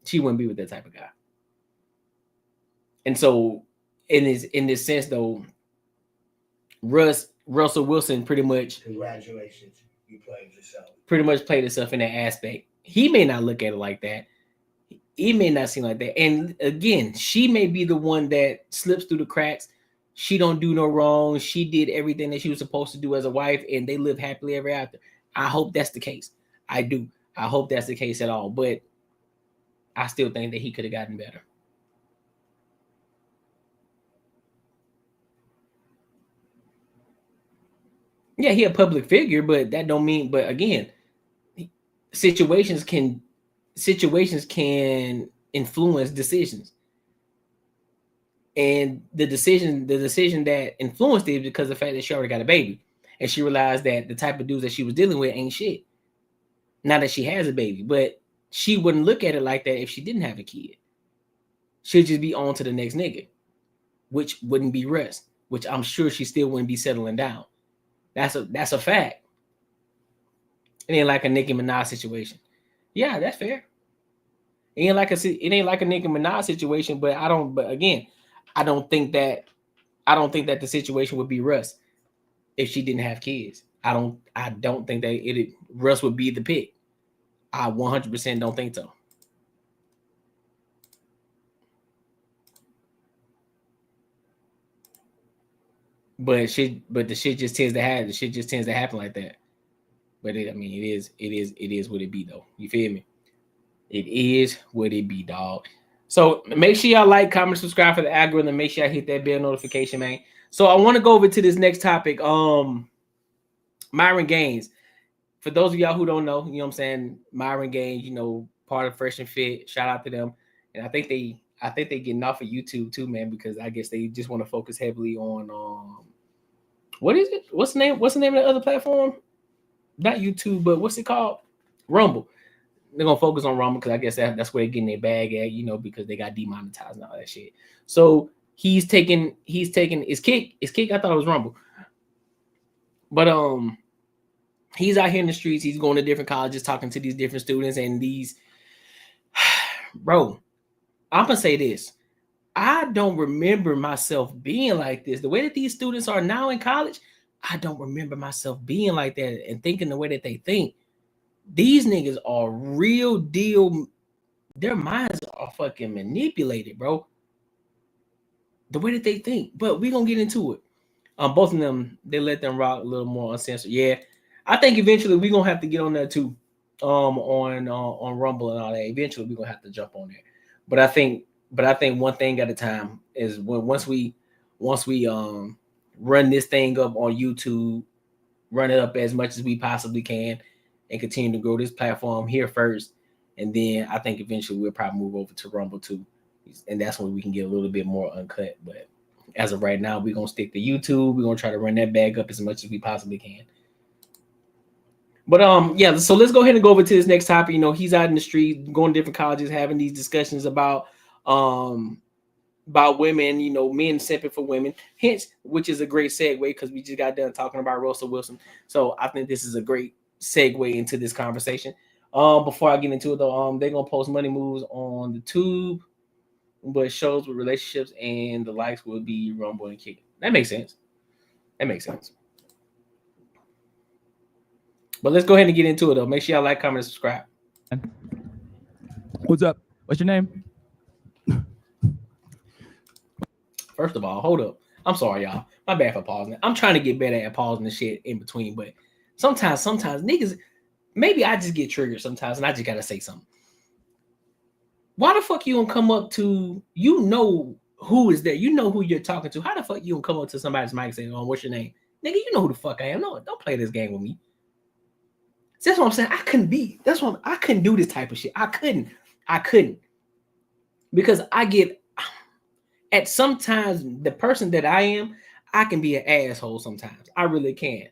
She wouldn't be with that type of guy. And so, in this sense, though, Russell Wilson pretty much, congratulations, you played yourself. Pretty much played himself in that aspect. He may not look at it like that. He may not seem like that. And again, she may be the one that slips through the cracks. She don't do no wrong. She did everything that she was supposed to do as a wife, and they live happily ever after. I hope that's the case. I do. I hope that's the case at all. But I still think that he could have gotten better. Yeah, he a public figure, but that don't mean. But again, situations can influence decisions, and the decision that influenced it because of the fact that she already got a baby, and she realized that the type of dudes that she was dealing with ain't shit. Now that she has a baby, but she wouldn't look at it like that if she didn't have a kid. She'd just be on to the next nigga, which wouldn't be Russ, which I'm sure she still wouldn't be settling down. That's a fact. It ain't like a Nicki Minaj situation. Yeah, that's fair. It ain't like a Nicki Minaj situation, but again, I don't think that the situation would be Russ if she didn't have kids. I don't think that Russ would be the pick. I 100% don't think so. But the shit just tends to happen. The shit just tends to happen like that. But it is what it be though. You feel me? It is what it be, dog. So make sure y'all like, comment, subscribe for the algorithm. Make sure y'all hit that bell notification, man. So I want to go over to this next topic. Myron Gaines. For those of y'all who don't know, you know what I'm saying? Myron Gaines, part of Fresh and Fit. Shout out to them. and I think they getting off of YouTube too, man, because I guess they just want to focus heavily on what is it? What's the name? What's the name of the other platform? Not YouTube, but what's it called? Rumble. They're gonna focus on Rumble because I guess that's where they're getting their bag at, you know, because they got demonetized and all that shit. So he's taking is Kick. I thought it was Rumble. But he's out here in the streets, he's going to different colleges, talking to these different students, and these bro, I'm gonna say this. I don't remember myself being like this. The way that these students are now in college, I don't remember myself being like that and thinking the way that they think. These niggas are real deal. Their minds are fucking manipulated, bro. The way that they think. But we're gonna get into it. Both of them, they let them rock a little more uncensored. Yeah, I think eventually we're gonna have to get on that too. On Rumble and all that. Eventually we're gonna have to jump on there. But I think one thing at a time is once we run this thing up on YouTube, run it up as much as we possibly can, and continue to grow this platform here first, and then I think eventually we'll probably move over to Rumble too, and that's when we can get a little bit more uncut. But as of right now, we're gonna stick to YouTube. We're gonna try to run that bag up as much as we possibly can. But yeah, so let's go ahead and go over to this next topic. You know, he's out in the street, going to different colleges, having these discussions about women, you know, men simping for women. Hence, which is a great segue because we just got done talking about Russell Wilson. So I think this is a great segue into this conversation. Before I get into it though, they're gonna post money moves on the tube, but shows with relationships and the likes will be Rumble and Kick. That makes sense. But let's go ahead and get into it though. Make sure y'all like, comment, and subscribe. What's up? What's your name? First of all, hold up. I'm sorry, y'all. My bad for pausing. I'm trying to get better at pausing the shit in between, but sometimes niggas, maybe I just get triggered sometimes and I just gotta say something. Why the fuck you don't come up to, you know who is there? You know who you're talking to. How the fuck you don't come up to somebody's mic and say, oh, what's your name? Nigga, you know who the fuck I am. No, don't play this game with me. See, that's what I'm saying. I couldn't do this type of shit. I couldn't. Because I get, at sometimes the person that I am, I can be an asshole sometimes. I really can.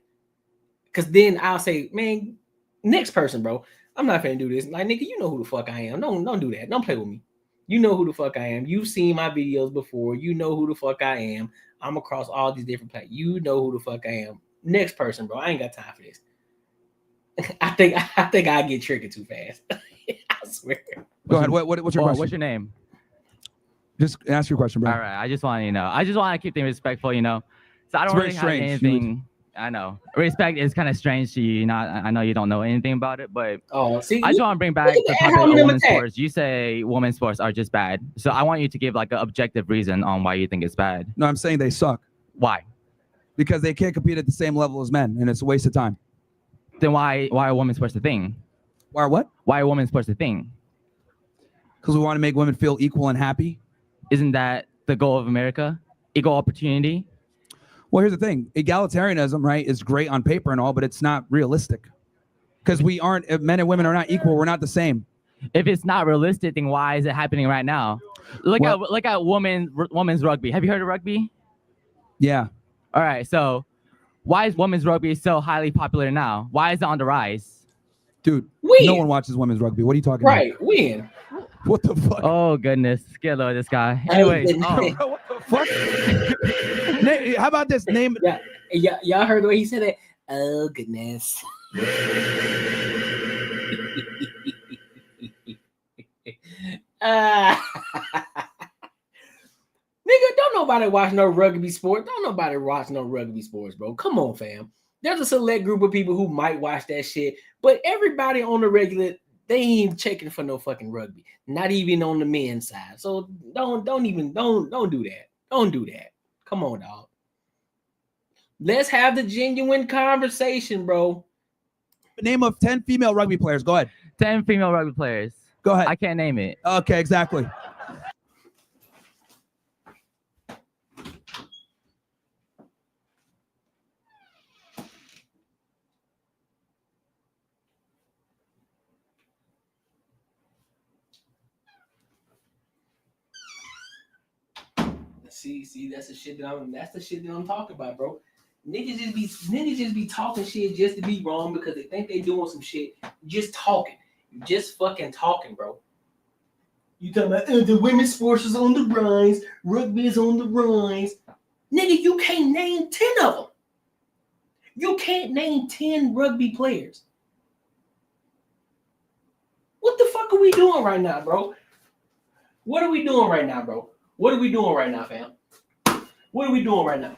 Because then I'll say, man, next person, bro. I'm not finna do this. Like, nigga, you know who the fuck I am. Don't do that. Don't play with me. You know who the fuck I am. You've seen my videos before. You know who the fuck I am. I'm across all these different platforms. You know who the fuck I am. Next person, bro. I ain't got time for this. I think I get triggered too fast. I swear. Go ahead. What's your question? What's your name? Just ask your question, bro. All right. I just want to know. I just want to keep things respectful, you know. So I don't really have anything. I know respect is kind of strange to you. You know, I know you don't know anything about it, but I just want to bring back the topic of women's sports. You say women's sports are just bad, so I want you to give like an objective reason on why you think it's bad. No, I'm saying they suck. Why? Because they can't compete at the same level as men, and it's a waste of time. Then why are women's sports a thing? Why what? Why are women's sports a thing? Because we want to make women feel equal and happy. Isn't that the goal of America? Equal opportunity? Well, here's the thing. Egalitarianism, right, is great on paper and all, but it's not realistic. Because we aren't, if men and women are not equal, we're not the same. If it's not realistic, then why is it happening right now? Look at women's rugby. Have you heard of rugby? Yeah. All right. So why is women's rugby so highly popular now? Why is it on the rise? Dude, no one watches women's rugby. What are you talking about? Right, when? What the fuck? Oh, goodness. Get low, this guy. Anyways. What the fuck? How about this? Name. Yeah, y'all heard the way he said it? Oh, goodness. Nigga, don't nobody watch no rugby sport. Don't nobody watch no rugby sports, bro. Come on, fam. There's a select group of people who might watch that shit, but everybody on the regular, they ain't checking for no fucking rugby. Not even on the men's side. So don't do that. Don't do that. Come on, dog. Let's have the genuine conversation, bro. Name of 10 female rugby players. Go ahead. 10 female rugby players. Go ahead. I can't name it. Okay, exactly. See, that's the shit that I'm talking about, bro. Niggas just be talking shit just to be wrong because they think they doing some shit. Just talking. Just fucking talking, bro. You talking about the women's sports is on the rise, rugby is on the rise. Nigga, you can't name 10 of them. You can't name 10 rugby players. What the fuck are we doing right now, bro? What are we doing right now, bro? What are we doing right now, fam? What are we doing right now?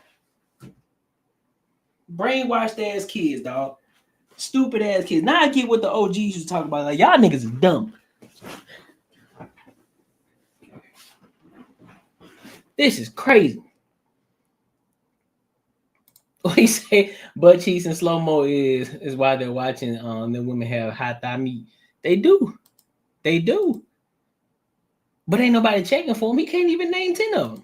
Brainwashed ass kids, dog. Stupid ass kids. Now I get what the OGs used to talk about. Like, y'all niggas is dumb. This is crazy. What he say? Butt cheeks and slow mo is why they're watching. The women have hot thigh meat. They do. But ain't nobody checking for him. He can't even name 10 of them.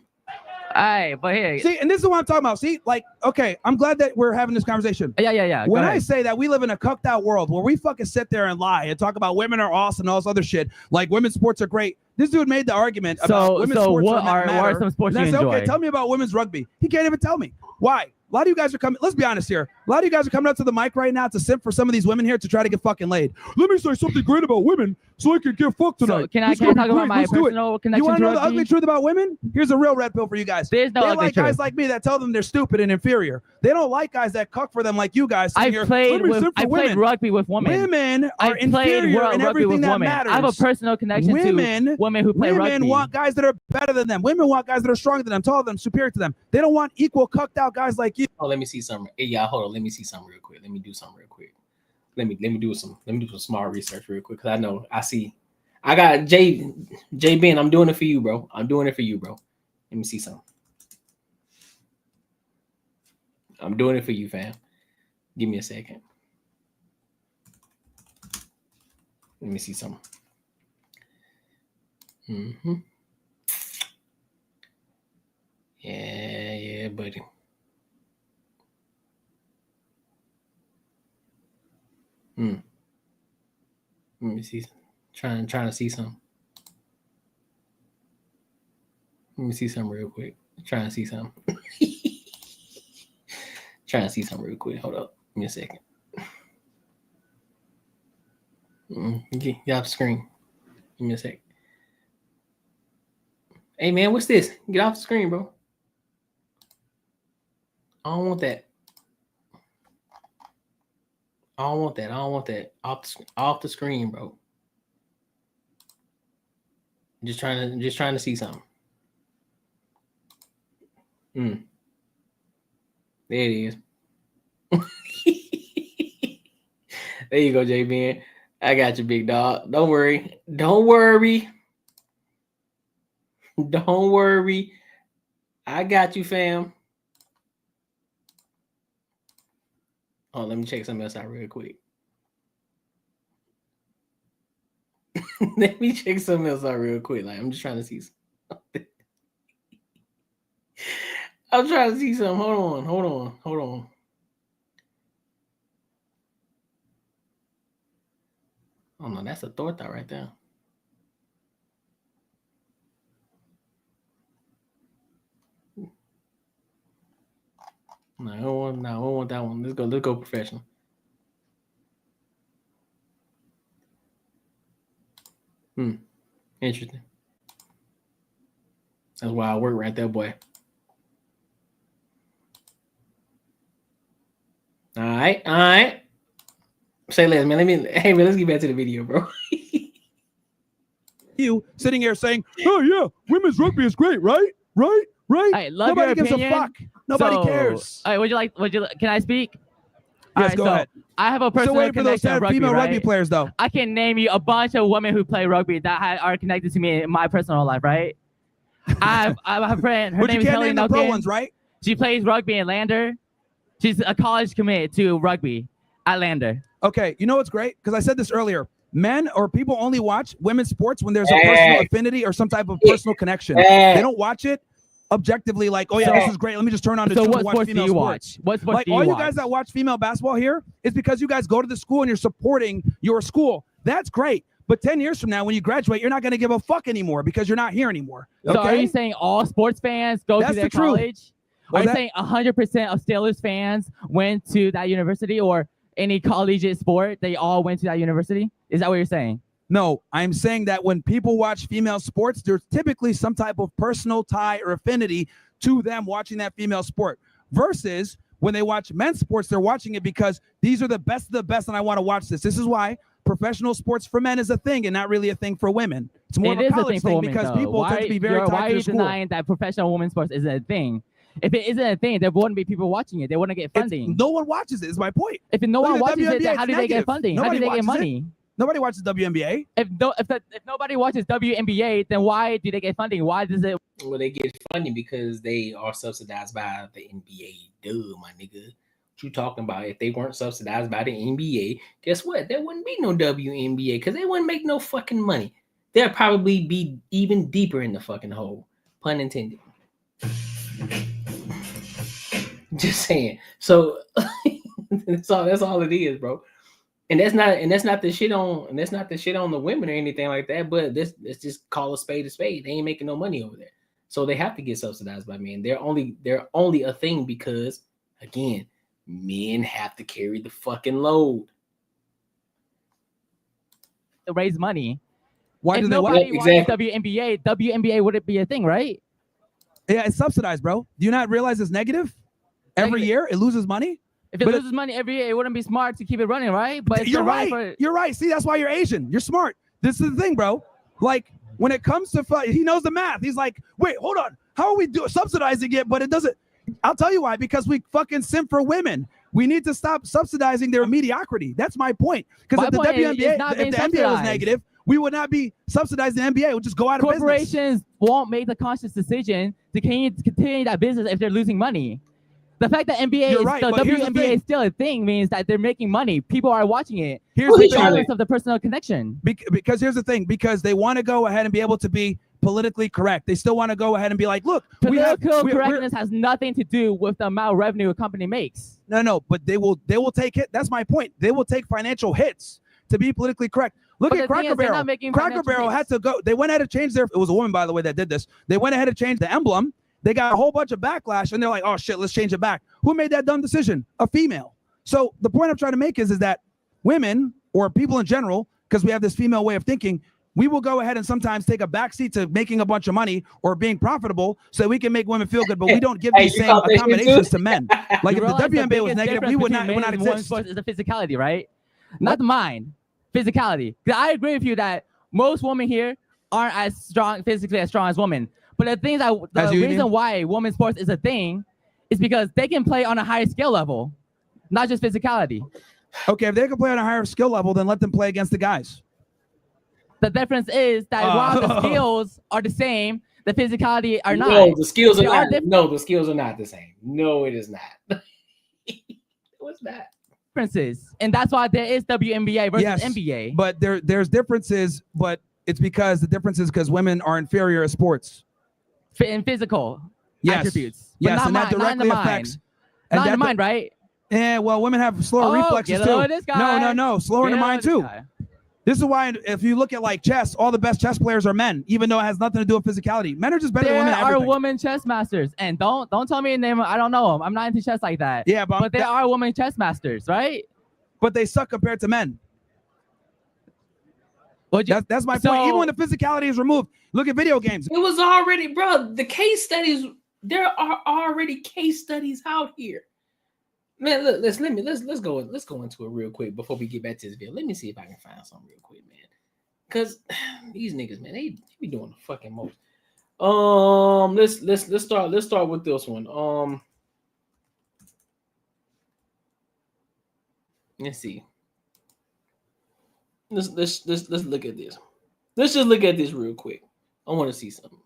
All right, but here. See, and this is what I'm talking about. See, like, okay, I'm glad that we're having this conversation. Yeah. When I say that we live in a cucked out world where we fucking sit there and lie and talk about women are awesome and all this other shit, like women's sports are great. This dude made the argument about women's sports. What are some sports you enjoy? Okay, tell me about women's rugby. He can't even tell me. Why? A lot of you guys are coming. Let's be honest here. A lot of you guys are coming up to the mic right now to simp for some of these women here to try to get fucking laid. Let me say something great about women so I can get fucked tonight. So can I talk about my personal connection? You want to know the rugby? ugly truth about women? Here's a real red pill for you guys. There's no they ugly like truth. guys like me that tell them they're stupid and inferior. They don't like guys that cuck for them like you guys. I played rugby with women. Women are inferior in everything that matters. I have a personal connection to women who play rugby. Women want guys that are better than them. Women want guys that are stronger than them, taller than them, superior to them. They don't want equal cucked out guys like you. Oh, let me see something. Hey, y'all, hold on. Let me see something real quick. Let me do something real quick. Let me do some smart research real quick because I got J Ben. I'm doing it for you, bro. Let me see something. I'm doing it for you, fam. Give me a second. Let me see something. Yeah, buddy. Let me see. Trying to see something. Let me see something real quick. Trying to see something real quick. Hold up. Give me a second. Get off the screen. Give me a sec. Hey man, what's this? Get off the screen, bro. I don't want that. Off the screen, bro. Just trying to see something. There it is. There you go, JBN. I got you, big dog. Don't worry. I got you, fam. Oh, let me check something else out real quick. Let me check something else out real quick. Like, I'm just trying to see something. I'm trying to see something. Hold on. Oh no, that's a torta right there. No, I don't want that one. Let's go professional. Interesting. That's why I work right there, boy. All right. Say less, man. Let's get back to the video, bro. You sitting here saying, "Oh yeah, women's rugby is great, right? I love Nobody your gives opinion. a fuck. Nobody cares." All right, can I speak? Yes, go ahead. I have a personal wait for those connection to rugby, female right? rugby players, though. I can name you a bunch of women who play rugby that are connected to me in my personal life, right? I have a friend. Her name is Helen the pro Nelkin. ones, right? She plays rugby in Lander. She's a college committed to rugby at Lander. Okay, you know what's great? Because I said this earlier. Men or people only watch women's sports when there's a personal affinity or some type of personal connection. They don't watch it objectively like, oh yeah, this is great. Let me just turn on the So tube what and watch sports female do you sports. watch? What sports Like do you all you watch? guys that watch female basketball here is because you guys go to the school and you're supporting your school. That's great. But 10 years from now, when you graduate, you're not going to give a fuck anymore because you're not here anymore. So are you saying all sports fans go to their college? Are you saying 100% of Steelers fans went to that university, or any collegiate sport, they all went to that university? Is that what you're saying? No, I'm saying that when people watch female sports, there's typically some type of personal tie or affinity to them watching that female sport. Versus when they watch men's sports, they're watching it because these are the best of the best and I want to watch this. This is why professional sports for men is a thing and not really a thing for women. It's more of a college thing because people tend to be very tied to the school. Why are you denying that professional women's sports isn't a thing? If it isn't a thing, there wouldn't be people watching it. They wouldn't get funding. No one watches it, is my point. If no one watches it, then how do they get funding? How do they get money? Nobody watches WNBA. If nobody watches WNBA, then why do they get funding? Why does it? Well, they get funding because they are subsidized by the NBA. Duh, my nigga. What you talking about? If they weren't subsidized by the NBA, guess what? There wouldn't be no WNBA because they wouldn't make no fucking money. They'll probably be even deeper in the fucking hole. Pun intended. Just saying. So that's all it is, bro. And that's not the shit on the women or anything like that. But let's just call a spade a spade. They ain't making no money over there, so they have to get subsidized by men. They're only a thing because, again, men have to carry the fucking load. To raise money. Why do they watch WNBA? WNBA wouldn't be a thing, right? Yeah, it's subsidized, bro. Do you not realize it's negative? Every year it loses money. If it loses money every year, it wouldn't be smart to keep it running, right? But you're right. You're right. See, that's why you're Asian. You're smart. This is the thing, bro. Like when it comes to he knows the math. He's like, wait, hold on. How are we subsidizing it? But it doesn't. I'll tell you why. Because we fucking simp for women. We need to stop subsidizing their mediocrity. That's my point. Because if the WNBA, if the NBA was negative, we would not be subsidizing the NBA. We'll just go out of business. Corporations won't make the conscious decision to continue that business if they're losing money. The fact that WNBA is still a thing means that they're making money. People are watching it. Here's the regardless of the personal connection. Because here's the thing. Because they want to go ahead and be able to be politically correct. They still want to go ahead and be like, look, political correctness has nothing to do with the amount of revenue a company makes. No, but they will take it. That's my point. They will take financial hits to be politically correct. Look at Cracker Barrel. Cracker Barrel had to go. They went ahead and changed it was a woman, by the way, that did this. They went ahead and changed the emblem. They got a whole bunch of backlash, and they're like, oh, shit, let's change it back. Who made that dumb decision? A female. So the point I'm trying to make is that women, or people in general, because we have this female way of thinking, we will go ahead and sometimes take a backseat to making a bunch of money or being profitable so that we can make women feel good, but we don't give these same accommodations to men. Like if the WNBA was negative, we would not exist. Is the physicality, right? Not the mind. Physicality. Because I agree with you that most women here aren't as strong, physically as strong as women. But the reason why women's sports is a thing is because they can play on a higher skill level, not just physicality. Okay, if they can play on a higher skill level, then let them play against the guys. The difference is that while the skills are the same, the physicality are not. No, the skills are not. No, the skills are not the same. No, it is not. What's that? Differences, and that's why there is WNBA versus NBA. But there's differences, but it's because the difference is because women are inferior at sports. In physical attributes. But Yes, and that directly affects. Not in the mind, right? Yeah, well, women have slower reflexes too. No, slower in the mind too. This is why if you look at like chess, all the best chess players are men, even though it has nothing to do with physicality. Men are just better than women at everything. There are women chess masters, and don't tell me a name. I don't know them. I'm not into chess like that. Yeah, but there are women chess masters, right? But they suck compared to men. That's my point. Even when the physicality is removed, look at video games. It was already, bro. The case studies. There are already case studies out here. Man, look, let's go into it real quick before we get back to this video. Let me see if I can find something real quick, man. Cause these niggas, man, they be doing the fucking most. Let's start with this one. Let's see. Let's look at this. Let's just look at this real quick. I want to see something.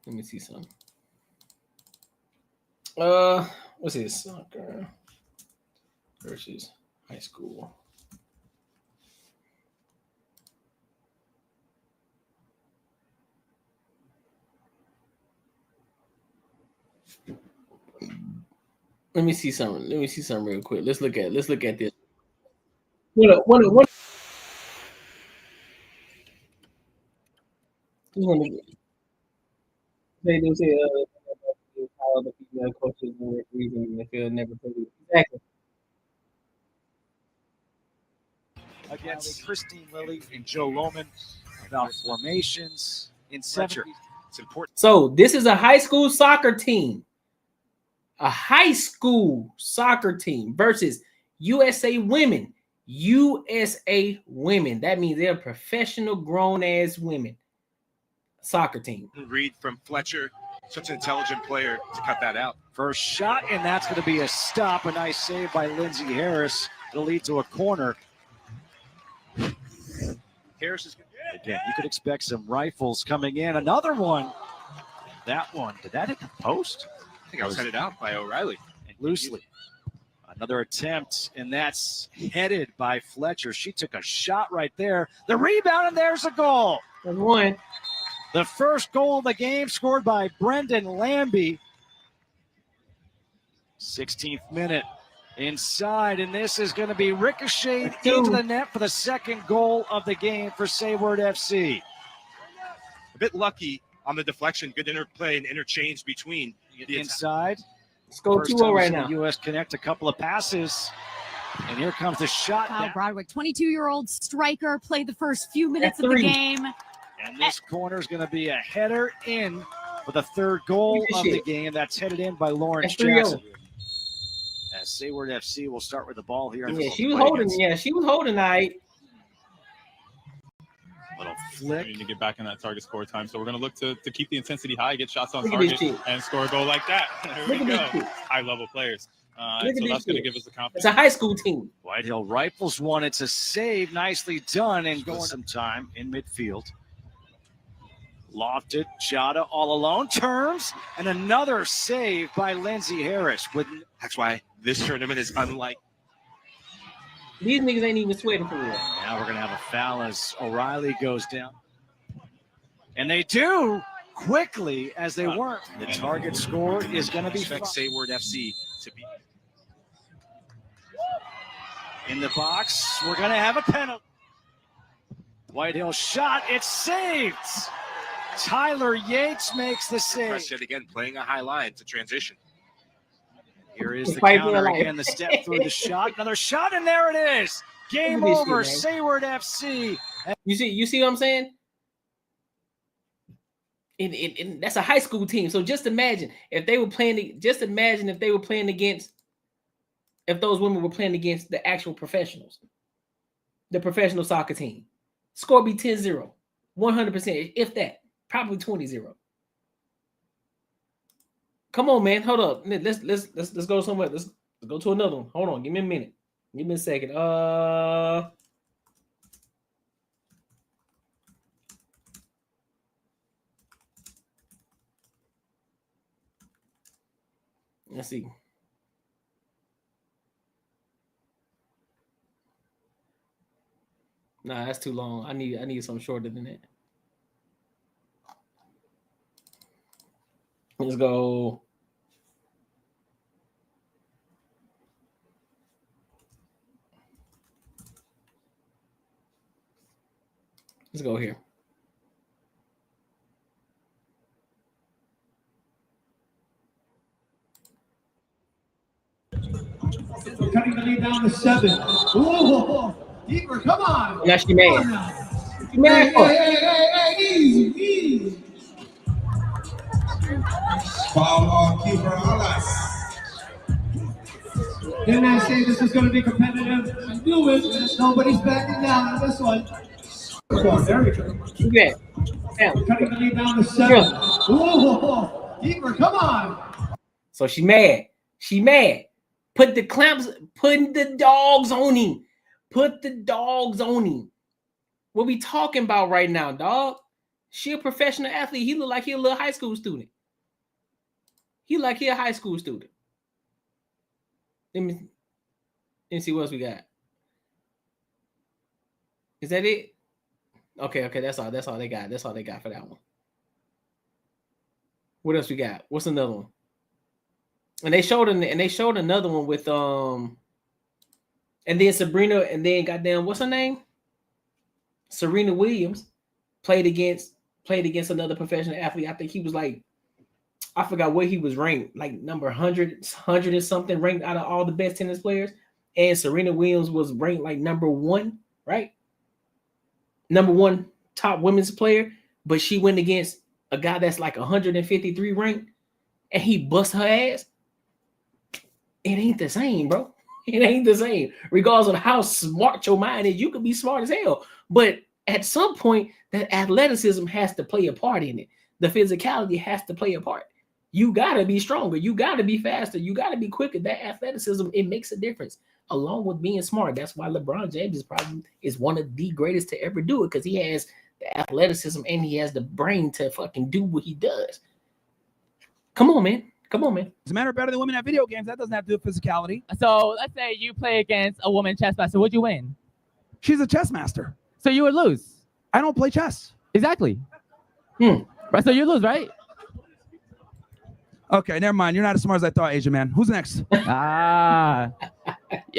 Let me see something. What's this? Soccer versus high school. Let me see something. Let me see something real quick. Let's look at this. What? They do say how the female coaches and reason in the field never played. Exactly. Against Christine Lilly and Joe Lohman about formations in Fletcher. It's important. So this is a high school soccer team. A high school soccer team versus USA women. USA women. That means they're professional grown-ass women. Soccer team. Read from Fletcher. Such an intelligent player to cut that out. First shot, and that's going to be a stop. A nice save by Lindsay Harris. It'll lead to a corner. Harris is again. You could expect some rifles coming in. Another one. That one. Did that hit the post? I think I was headed out by O'Reilly. Loosely. Another attempt, and that's headed by Fletcher. She took a shot right there. The rebound, and there's a goal. There's one. The first goal of the game scored by Brendan Lambie. 16th minute. Inside, and this is going to be ricocheted into the net for the second goal of the game for Sayward FC. A bit lucky on the deflection. Good interplay and interchange between the inside. Let's go 2-0 right now. U.S. connect a couple of passes, and here comes the shot. Kyle Broderick, 22-year-old striker, played the first few minutes of the game. And this corner is going to be a header in for the third goal of the game. That's headed in by Lawrence Jackson. As Sayward FC will start with the ball here. Yeah, she was holding. Yeah, she was holding tonight. Little flick. We need to get back in that target score time. So we're going to look to keep the intensity high, get shots on target, and score a goal like that. There we go. High-level players. So that's going to give us the confidence. It's a high school team. Whitehill rifles one. It's a save. Nicely done. And going some time in midfield. Lofted. Jada all alone. Turns. And another save by Lindsay Harris. That's why this tournament is unlike. These niggas ain't even sweating for real. Now we're going to have a foul as O'Reilly goes down. And they do quickly as they weren't. The target score is going to be Sayward FC to be in the box. We're going to have a penalty. Whitehill shot. It's saved. Tyler Yates makes the save. Press yet again, playing a high line to transition. Here is the counter again, the step through the shot. Another shot, and there it is. Game over, Sayward FC. You see what I'm saying? And that's a high school team. So just imagine if they were playing. Just imagine if they were playing against. If those women were playing against the actual professionals, the professional soccer team, score be 10-0, 100%, if that, probably 20-0. Come on, man. Hold up. Let's go somewhere. Let's go to another one. Hold on. Give me a minute. Give me a second. Let's see. Nah, that's too long. I need something shorter than that. Let's go. Let's go here. Cutting the lead down to 7. Whoa, deeper, come on. Now she mad. She mad. Hey, easy. Foul on keeper Alas. Didn't I say this is going to be competitive? I knew it. Nobody's backing down on this one. There we go. Yeah. Cutting the lead down to 7. Whoa, deeper, come on. So she mad. She mad. Put the clamps, putting the dogs on him. Put the dogs on him. What we talking about right now, dog? She a professional athlete. He look like he a little high school student. He like he a high school student. Let me see what else we got. Is that it? Okay, that's all they got. That's all they got for that one. What else we got? What's another one? And they showed another one with and then Sabrina, and then goddamn, what's her name? Serena Williams played against another professional athlete. I think he was like, I forgot where he was ranked, like number 100 and something, ranked out of all the best tennis players. And Serena Williams was ranked like number 1, right? Number 1 top women's player, but she went against a guy that's like 153 ranked, and he bust her ass. It ain't the same, bro. It ain't the same. Regardless of how smart your mind is, you could be smart as hell. But at some point, that athleticism has to play a part in it. The physicality has to play a part. You got to be stronger. You got to be faster. You got to be quicker. That athleticism, it makes a difference, along with being smart. That's why LeBron James is one of the greatest to ever do it, because he has the athleticism and he has the brain to fucking do what he does. Come on, man. Come on, man. Does it matter better than women at video games? That doesn't have to do with physicality. So let's say you play against a woman chess master. Would you win? She's a chess master. So you would lose. I don't play chess. Exactly. Right. So you lose, right? Okay, never mind. You're not as smart as I thought, Asian man. Who's next? Yeah,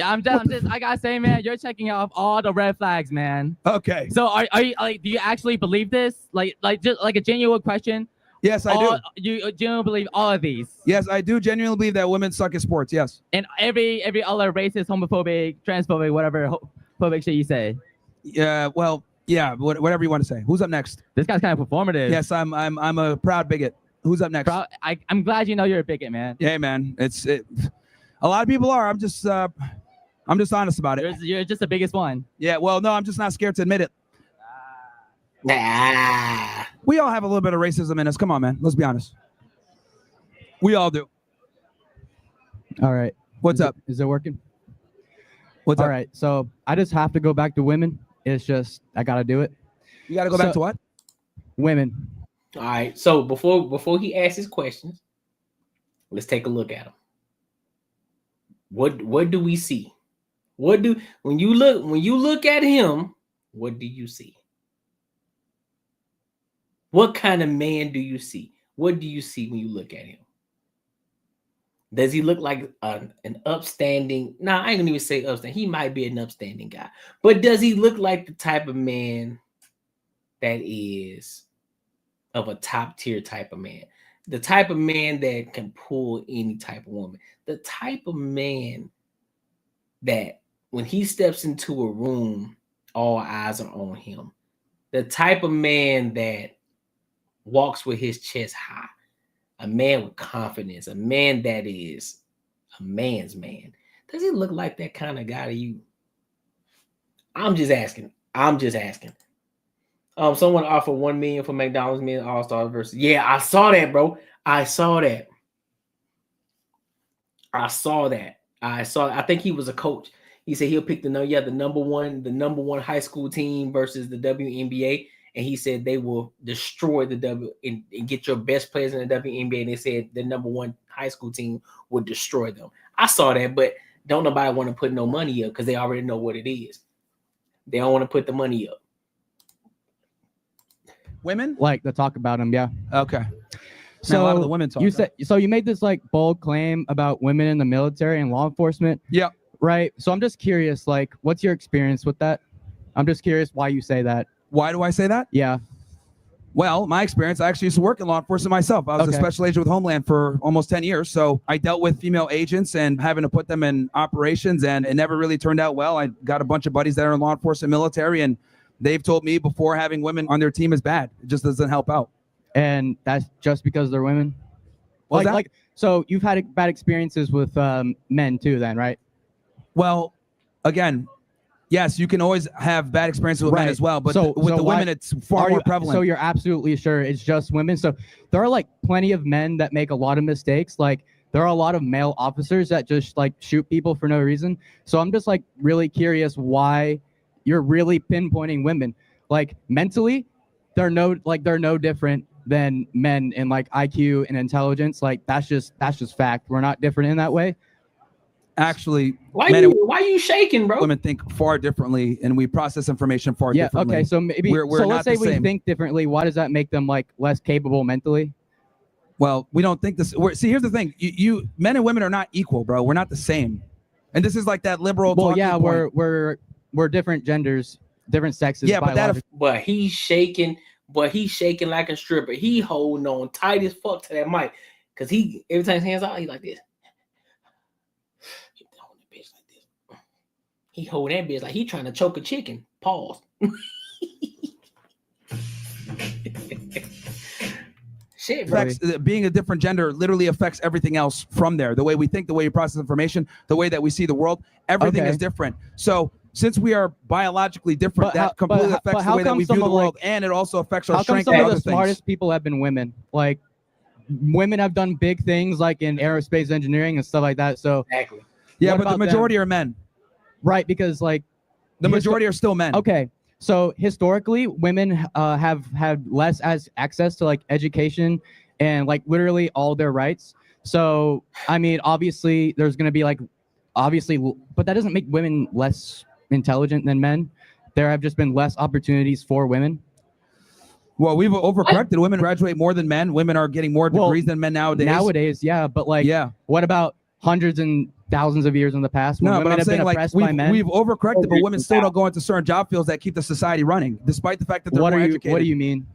I'm just. I gotta say, man, you're checking off all the red flags, man. Okay. So are you like? Do you actually believe this? Like just like a genuine question. Yes, I do. You genuinely believe all of these? Yes, I do genuinely believe that women suck at sports. Yes. And every other racist, homophobic, transphobic, whatever phobic shit you say. Yeah. Well. Yeah. Whatever you want to say. Who's up next? This guy's kind of performative. Yes, I'm a proud bigot. Who's up next? I'm glad you know you're a bigot, man. Yeah, man. A lot of people are. I'm just honest about it. You're just the biggest one. Yeah. Well, no, I'm just not scared to admit it. Nah. We all have a little bit of racism in us. Come on, man. Let's be honest. We all do. All right. What's up? Is it working? What's up? All right. So I just have to go back to women. It's just I gotta do it. You gotta go back to what? Women. All right. So before he asks his questions, let's take a look at him. What do we see? When you look at him, what do you see? What kind of man do you see? What do you see when you look at him? Does he look like an upstanding? No, I ain't gonna even say upstanding. He might be an upstanding guy, but does he look like the type of man that is of a top tier type of man? The type of man that can pull any type of woman. The type of man that when he steps into a room, all eyes are on him. The type of man that walks with his chest high. A man with confidence. A man that is a man's man. Does he look like that kind of guy to you? I'm just asking. Someone offered $1 million for McDonald's Men All-Star versus. Yeah, I saw that, bro. I saw that. I think he was a coach. He said he'll pick the number one high school team versus the WNBA, and he said they will destroy the and get your best players in the WNBA. And they said the number one high school team would destroy them. I saw that, but don't nobody want to put no money up because they already know what it is. They don't want to put the money up. Women like to talk about them, yeah. Okay. So a lot of the women talk. You made this like bold claim about women in the military and law enforcement. Yeah. Right. So I'm just curious, like, what's your experience with that? I'm just curious why you say that. Why do I say that? Yeah. Well, my experience, I actually used to work in law enforcement myself. I was a special agent with Homeland for almost 10 years. So I dealt with female agents and having to put them in operations, and it never really turned out well. I got a bunch of buddies that are in law enforcement military, and they've told me before having women on their team is bad. It just doesn't help out. And that's just because they're women? So you've had bad experiences with men too then, right? Well, again, yes, you can always have bad experiences with men as well, but with the women, it's far more prevalent. So you're absolutely sure it's just women? So there are like plenty of men that make a lot of mistakes. Like there are a lot of male officers that just like shoot people for no reason. So I'm just like really curious why you're really pinpointing women. Like mentally, they're no different than men in like IQ and intelligence. Like that's just fact. We're not different in that way. Actually, why are you shaking, bro? Women think far differently, and we process information far differently. Okay, so maybe we're so not let's say the we same. think differently. Why does that make them like less capable mentally? Well, we don't think this. See, here's the thing: you men and women are not equal, bro. We're not the same. And this is like that liberal. Well, yeah, point. we're different genders, different sexes. Yeah, but he's shaking. But he's shaking like a stripper. He holding on tight as fuck to that mic, cause he every time his hands out, he like this. He holding that bitch like he trying to choke a chicken. Pause. Shit, bro. Being a different gender literally affects everything else from there. The way we think, the way we process information, the way that we see the world, everything is different. So since we are biologically different, that completely affects the way that we view the world, and it also affects our strengths. Some of the smartest people have been women. Like women have done big things, like in aerospace engineering and stuff like that. So exactly. Yeah, but the majority are men. Right, because like the majority are still men. Okay. So historically, women have had less access to like education and like literally all their rights. So I mean, obviously, there's going to be like, but that doesn't make women less intelligent than men. There have just been less opportunities for women. Well, we've overcorrected. Women graduate more than men. Women are getting more degrees than men nowadays. Nowadays, yeah, but like, what about hundreds and thousands of years in the past when women have been oppressed by men? We've overcorrected, but women still don't go into certain job fields that keep the society running, despite the fact that they're more educated. What do you mean?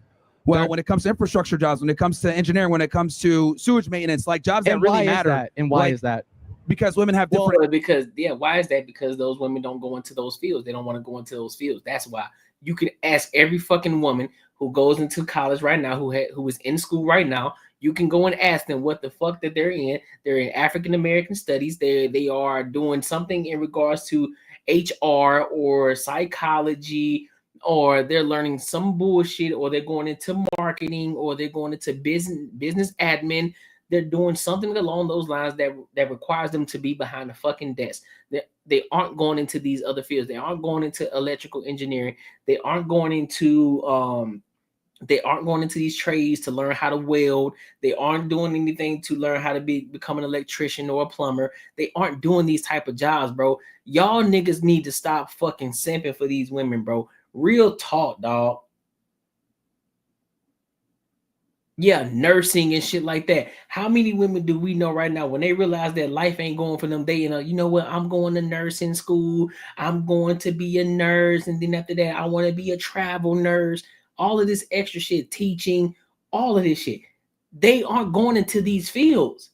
Well, when it comes to infrastructure jobs, when it comes to engineering, when it comes to sewage maintenance, like jobs that really matter. And why is that? Because women have different. Why is that? Because those women don't go into those fields. They don't want to go into those fields. That's why. You can ask every fucking woman who goes into college right now, who is in school right now. You can go and ask them what the fuck that they're in. They're in African American studies. They are doing something in regards to HR or psychology, or they're learning some bullshit, or they're going into marketing, or they're going into business admin. They're doing something along those lines that requires them to be behind a fucking desk. They aren't going into these other fields. They aren't going into electrical engineering. They aren't going into these trades to learn how to weld. They aren't doing anything to learn how to become an electrician or a plumber. They aren't doing these type of jobs, bro. Y'all niggas need to stop fucking simping for these women, bro. Real talk, dog. Yeah, nursing and shit like that. How many women do we know right now when they realize that life ain't going for them? They, you know what? I'm going to nursing school. I'm going to be a nurse. And then after that, I want to be a travel nurse. All of this extra shit, teaching, all of this shit. They aren't going into these fields.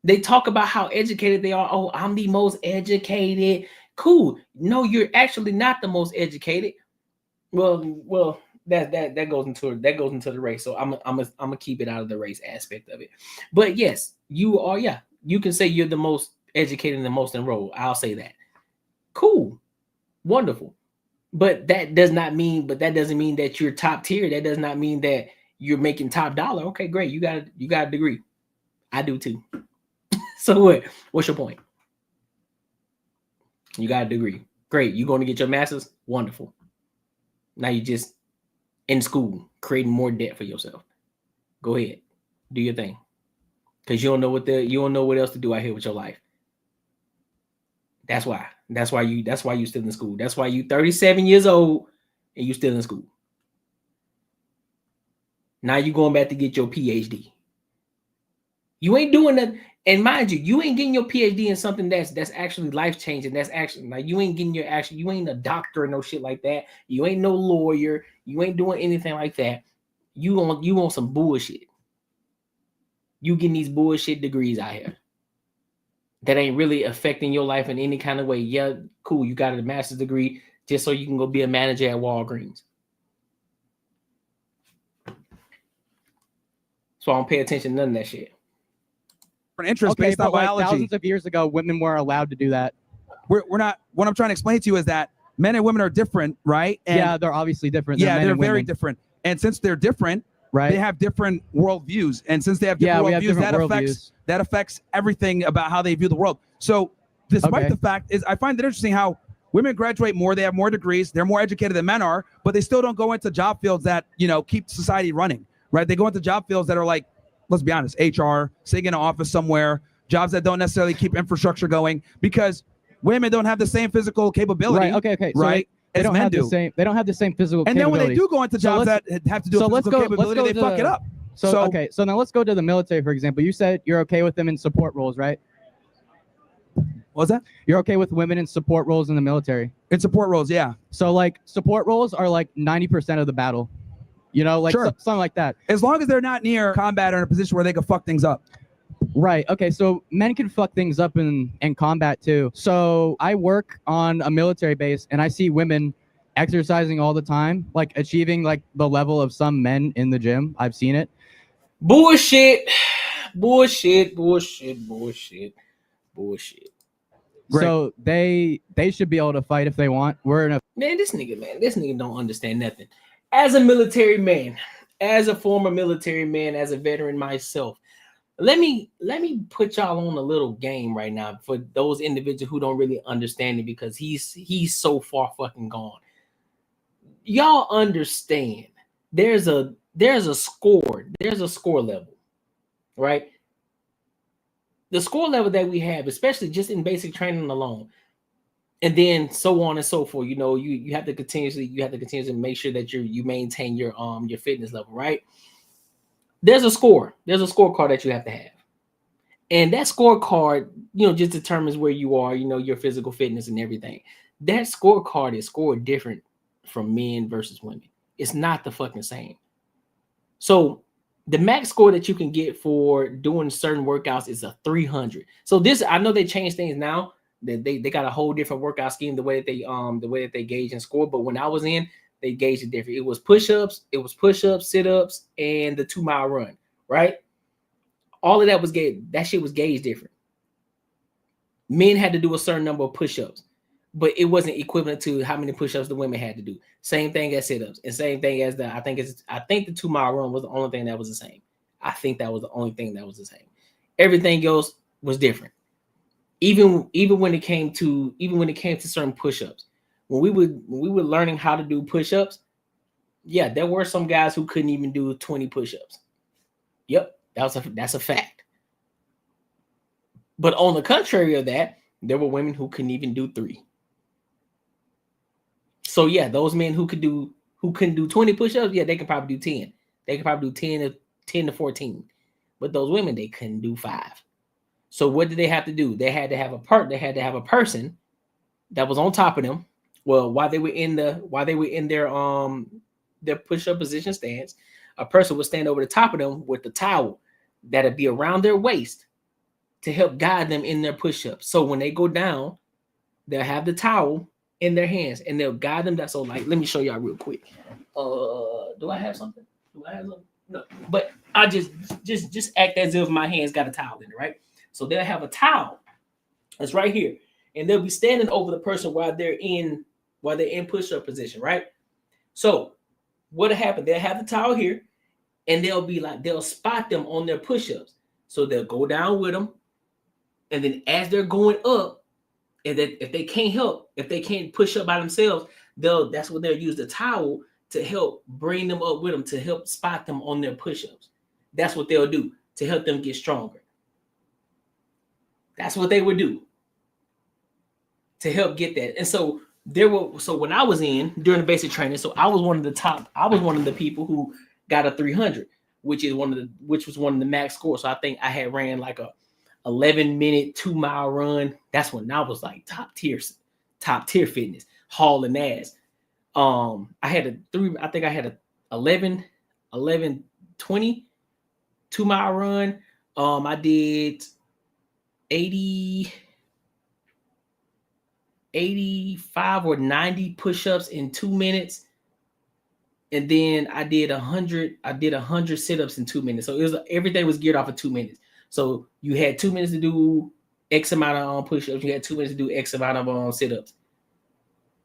They talk about how educated they are. Oh, I'm the most educated. Cool. No, you're actually not the most educated. Well, that goes into the race. So I'm gonna keep it out of the race aspect of it. But yes, you are. Yeah, you can say you're the most educated and the most enrolled. I'll say that. Cool, wonderful. But that doesn't mean that you're top tier. That does not mean that you're making top dollar. Okay, great. You got a degree. I do too. So what? What's your point? You got a degree. Great. You going to get your master's? Wonderful. Now you just in school creating more debt for yourself. Go ahead. Do your thing. Because you don't know what else to do out here with your life. That's why you still in school. That's why you 37 years old and you still in school. Now you going back to get your PhD. You ain't doing that. And mind you ain't getting your PhD in something that's actually life-changing. That's actually like you ain't getting you ain't a doctor or no shit like that. You ain't no lawyer. You ain't doing anything like that. You want some bullshit. You getting these bullshit degrees out here that ain't really affecting your life in any kind of way. Yeah, cool. You got a master's degree just so you can go be a manager at Walgreens. So I don't pay attention to none of that shit. Interest based on biology. Thousands of years ago, women were allowed to do that. We're not. What I'm trying to explain to you is that men and women are different, right? And yeah, they're obviously different. They're very different. And since they're different, right, they have different worldviews. And since they have different worldviews, that affects everything about how they view the world. So, despite the fact is, I find it interesting how women graduate more. They have more degrees. They're more educated than men are, but they still don't go into job fields that keep society running. Right? They go into job fields that are like, let's be honest, HR, sitting in an office somewhere, jobs that don't necessarily keep infrastructure going because women don't have the same physical capability. Right. Okay. Right. They don't have the same. They don't have the same physical. And then when they do go into jobs that have to do with physical capability, they fuck it up. So okay, so now let's go to the military, for example. You said you're okay with them in support roles, right? What's that? You're okay with women in support roles in the military? In support roles, yeah. So like support roles are like 90% of the battle. You know, like Sure. something like that. As long as they're not near combat or in a position where they can fuck things up. Right. Okay. So men can fuck things up in combat too. So I work on a military base and I see women exercising all the time, like achieving like the level of some men in the gym. I've seen it. Bullshit. So they should be able to fight if they want. We're in a This nigga don't understand nothing. As a military man, as a former military man, as a veteran myself, let me put y'all on a little game right now for those individuals who don't really understand it, because he's so far fucking gone. Y'all understand there's a score level, right? The score level that we have, especially just in basic training alone, and then so on and so forth. You know, you have to continuously make sure that you maintain your fitness level, right? There's a scorecard that you have to have. And that scorecard, you know, just determines where you are, you know, your physical fitness and everything. That scorecard is scored different from men versus women. It's not the fucking same. So the max score that you can get for doing certain workouts is a 300. So this, I know they changed things now. They got a whole different workout scheme, the way that they gauge and score. But when I was in, they gauged it different. It was push-ups, sit-ups, and the 2-mile run, right? All of that was gauged. That shit was gauged different. Men had to do a certain number of push-ups, but it wasn't equivalent to how many push-ups the women had to do. Same thing as sit-ups, and same thing as I think the 2-mile run was the only thing that was the same. I think that was the only thing that was the same. Everything else was different. Even when it came to certain push-ups. When we were learning how to do push-ups, yeah, there were some guys who couldn't even do 20 push-ups. Yep, that's a fact. But on the contrary of that, there were women who couldn't even do 3. So yeah, those men who couldn't do 20 push-ups, yeah, they could probably do 10. They could probably do 10 to 14. But those women, they couldn't do 5. So what did they have to do? They had to have a person that was on top of them. Well, while they were in their push-up position stance, a person would stand over the top of them with the towel that'd be around their waist to help guide them in their push-ups. So when they go down, they'll have the towel in their hands and they'll guide them. So like, let me show y'all real quick. Do I have something? No, but I just act as if my hands got a towel in it, right? So they'll have a towel that's right here, and they'll be standing over the person while they're in push-up position, right? So what'll happen? They'll have the towel here, and they'll spot them on their push-ups. So they'll go down with them, and then as they're going up, and then if they can't push up by themselves, that's when they'll use the towel to help bring them up with them, to help spot them on their push-ups. That's what they'll do to help them get stronger. That's what they would do to help get that. And so when I was in during the basic training, so I was one of the people who got a 300, which was one of the max scores. So I think I had ran like a 11-minute 2-mile run. That's when I was like top tier fitness, hauling ass. I had a 11 20 2-mile run. I did 85 or 90 push-ups in 2 minutes, and then I did 100 sit-ups in 2 minutes. So everything was geared off of 2 minutes. So you had 2 minutes to do X amount of push-ups, you had 2 minutes to do X amount of sit-ups,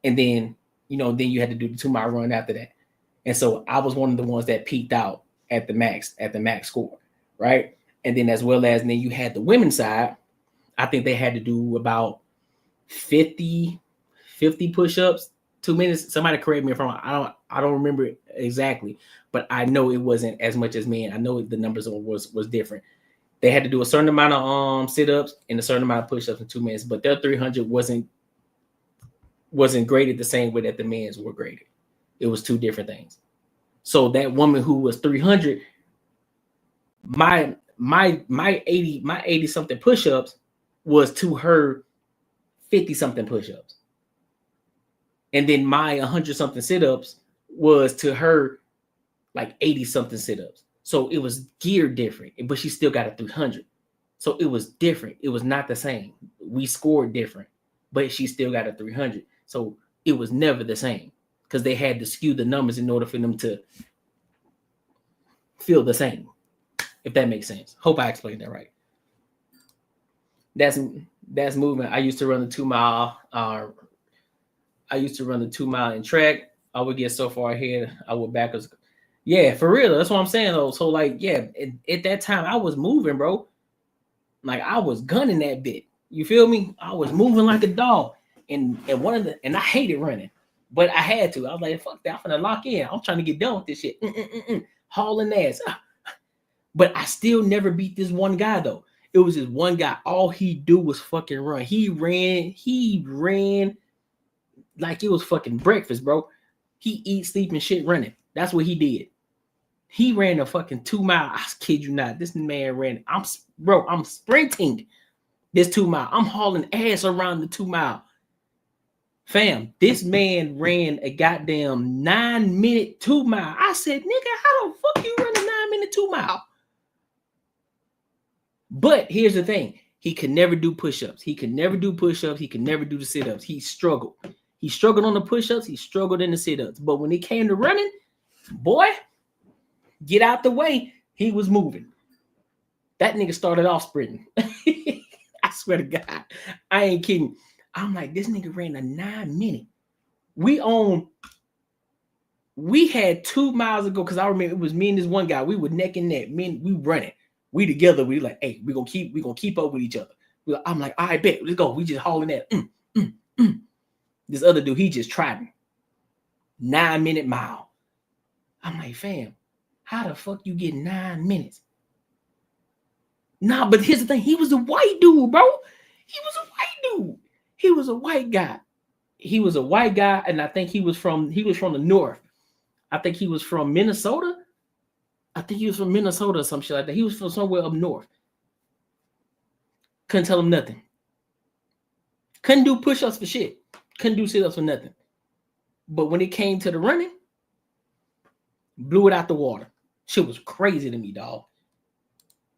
and then you had to do the 2-mile run after that. And so I was one of the ones that peaked out at the max score, right? And then then you had the women's side. I think they had to do about 50 push-ups, 2 minutes. Somebody correct me if I'm wrong. I don't remember it exactly, but I know it wasn't as much as men. I know the numbers was different. They had to do a certain amount of sit-ups and a certain amount of push-ups in 2 minutes, but their 300 wasn't graded the same way that the men's were graded. It was two different things. So that woman who was 300, my 80 something push-ups was to her 50 something push-ups. And then my 100 something sit-ups was to her like 80 something sit-ups. So it was geared different, but she still got a 300. So it was different. It was not the same. We scored different, but she still got a 300. So it was never the same because they had to skew the numbers in order for them to feel the same, if that makes sense. Hope I explained that right. That's movement. I used to run the 2 mile. I used to run the 2 mile in track. I would get so far ahead, I would backwards. Yeah, for real. That's what I'm saying though. So like, yeah, at that time I was moving, bro. Like I was gunning that bit. You feel me? I was moving like a dog. And I hated running, but I had to. I was like, fuck that. I'm gonna lock in. I'm trying to get done with this shit. Hauling ass. But I still never beat this one guy though. It was this one guy. All he do was fucking run. He ran like it was fucking breakfast, bro. He eat, sleep, and shit running. That's what he did. He ran a fucking 2 mile. I kid you not. This man ran. I'm sprinting this 2 mile. I'm hauling ass around the 2 mile. Fam, this man ran a goddamn 9-minute 2 mile. I said, nigga, how the fuck you run a 9-minute 2 mile? But here's the thing. He could never do push-ups. He could never do push-ups. He could never do the sit-ups. He struggled. He struggled on the push-ups. He struggled in the sit-ups. But when it came to running, boy, get out the way. He was moving. That nigga started off sprinting. I swear to God. I ain't kidding. I'm like, this nigga ran a 9-minute. We had 2 miles ago, because I remember it was me and this one guy. We were neck and neck. We running. We together. We like, hey, we gonna keep up with each other. I'm like, all right, bet. Let's go. We just hauling that. This other dude, he just tried me. 9-minute mile. I'm like, fam, how the fuck you get 9 minutes? Nah, but here's the thing. He was a white dude, bro. He was a white dude. He was a white guy. He was a white guy, and I think he was from the north. I think he was from Minnesota. I think he was from Minnesota or some shit like that. He was from somewhere up north. Couldn't tell him nothing. Couldn't do push-ups for shit. Couldn't do sit-ups for nothing. But when it came to the running, blew it out the water. Shit was crazy to me, dog.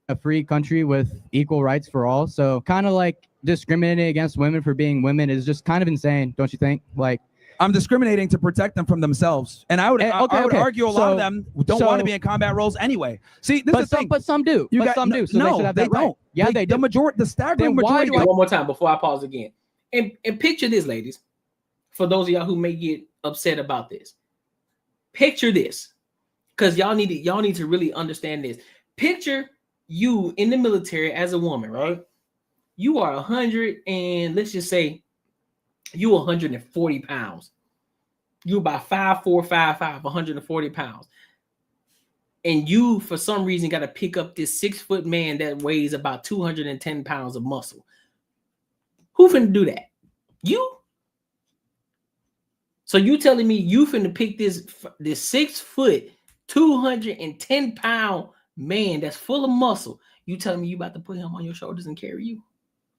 A free country with equal rights for all. So kind of like discriminating against women for being women is just kind of insane, don't you think? Like, I'm discriminating to protect them from themselves. And I would argue a lot of them don't want to be in combat roles anyway. See, this is the thing. But some do. Some do. So no, they don't. Yeah, they don't. The staggering majority. One more time before I pause again. And picture this, ladies. For those of y'all who may get upset about this. Picture this. Because y'all need to really understand this. Picture you in the military as a woman, right? You are 100 and let's just say you 140 pounds. You about 5'4", 5'5", 140 pounds. And you, for some reason, got to pick up this 6-foot man that weighs about 210 pounds of muscle. Who finna do that? You? So you telling me you finna pick this 6-foot, 210 pound man that's full of muscle. You telling me you about to put him on your shoulders and carry you?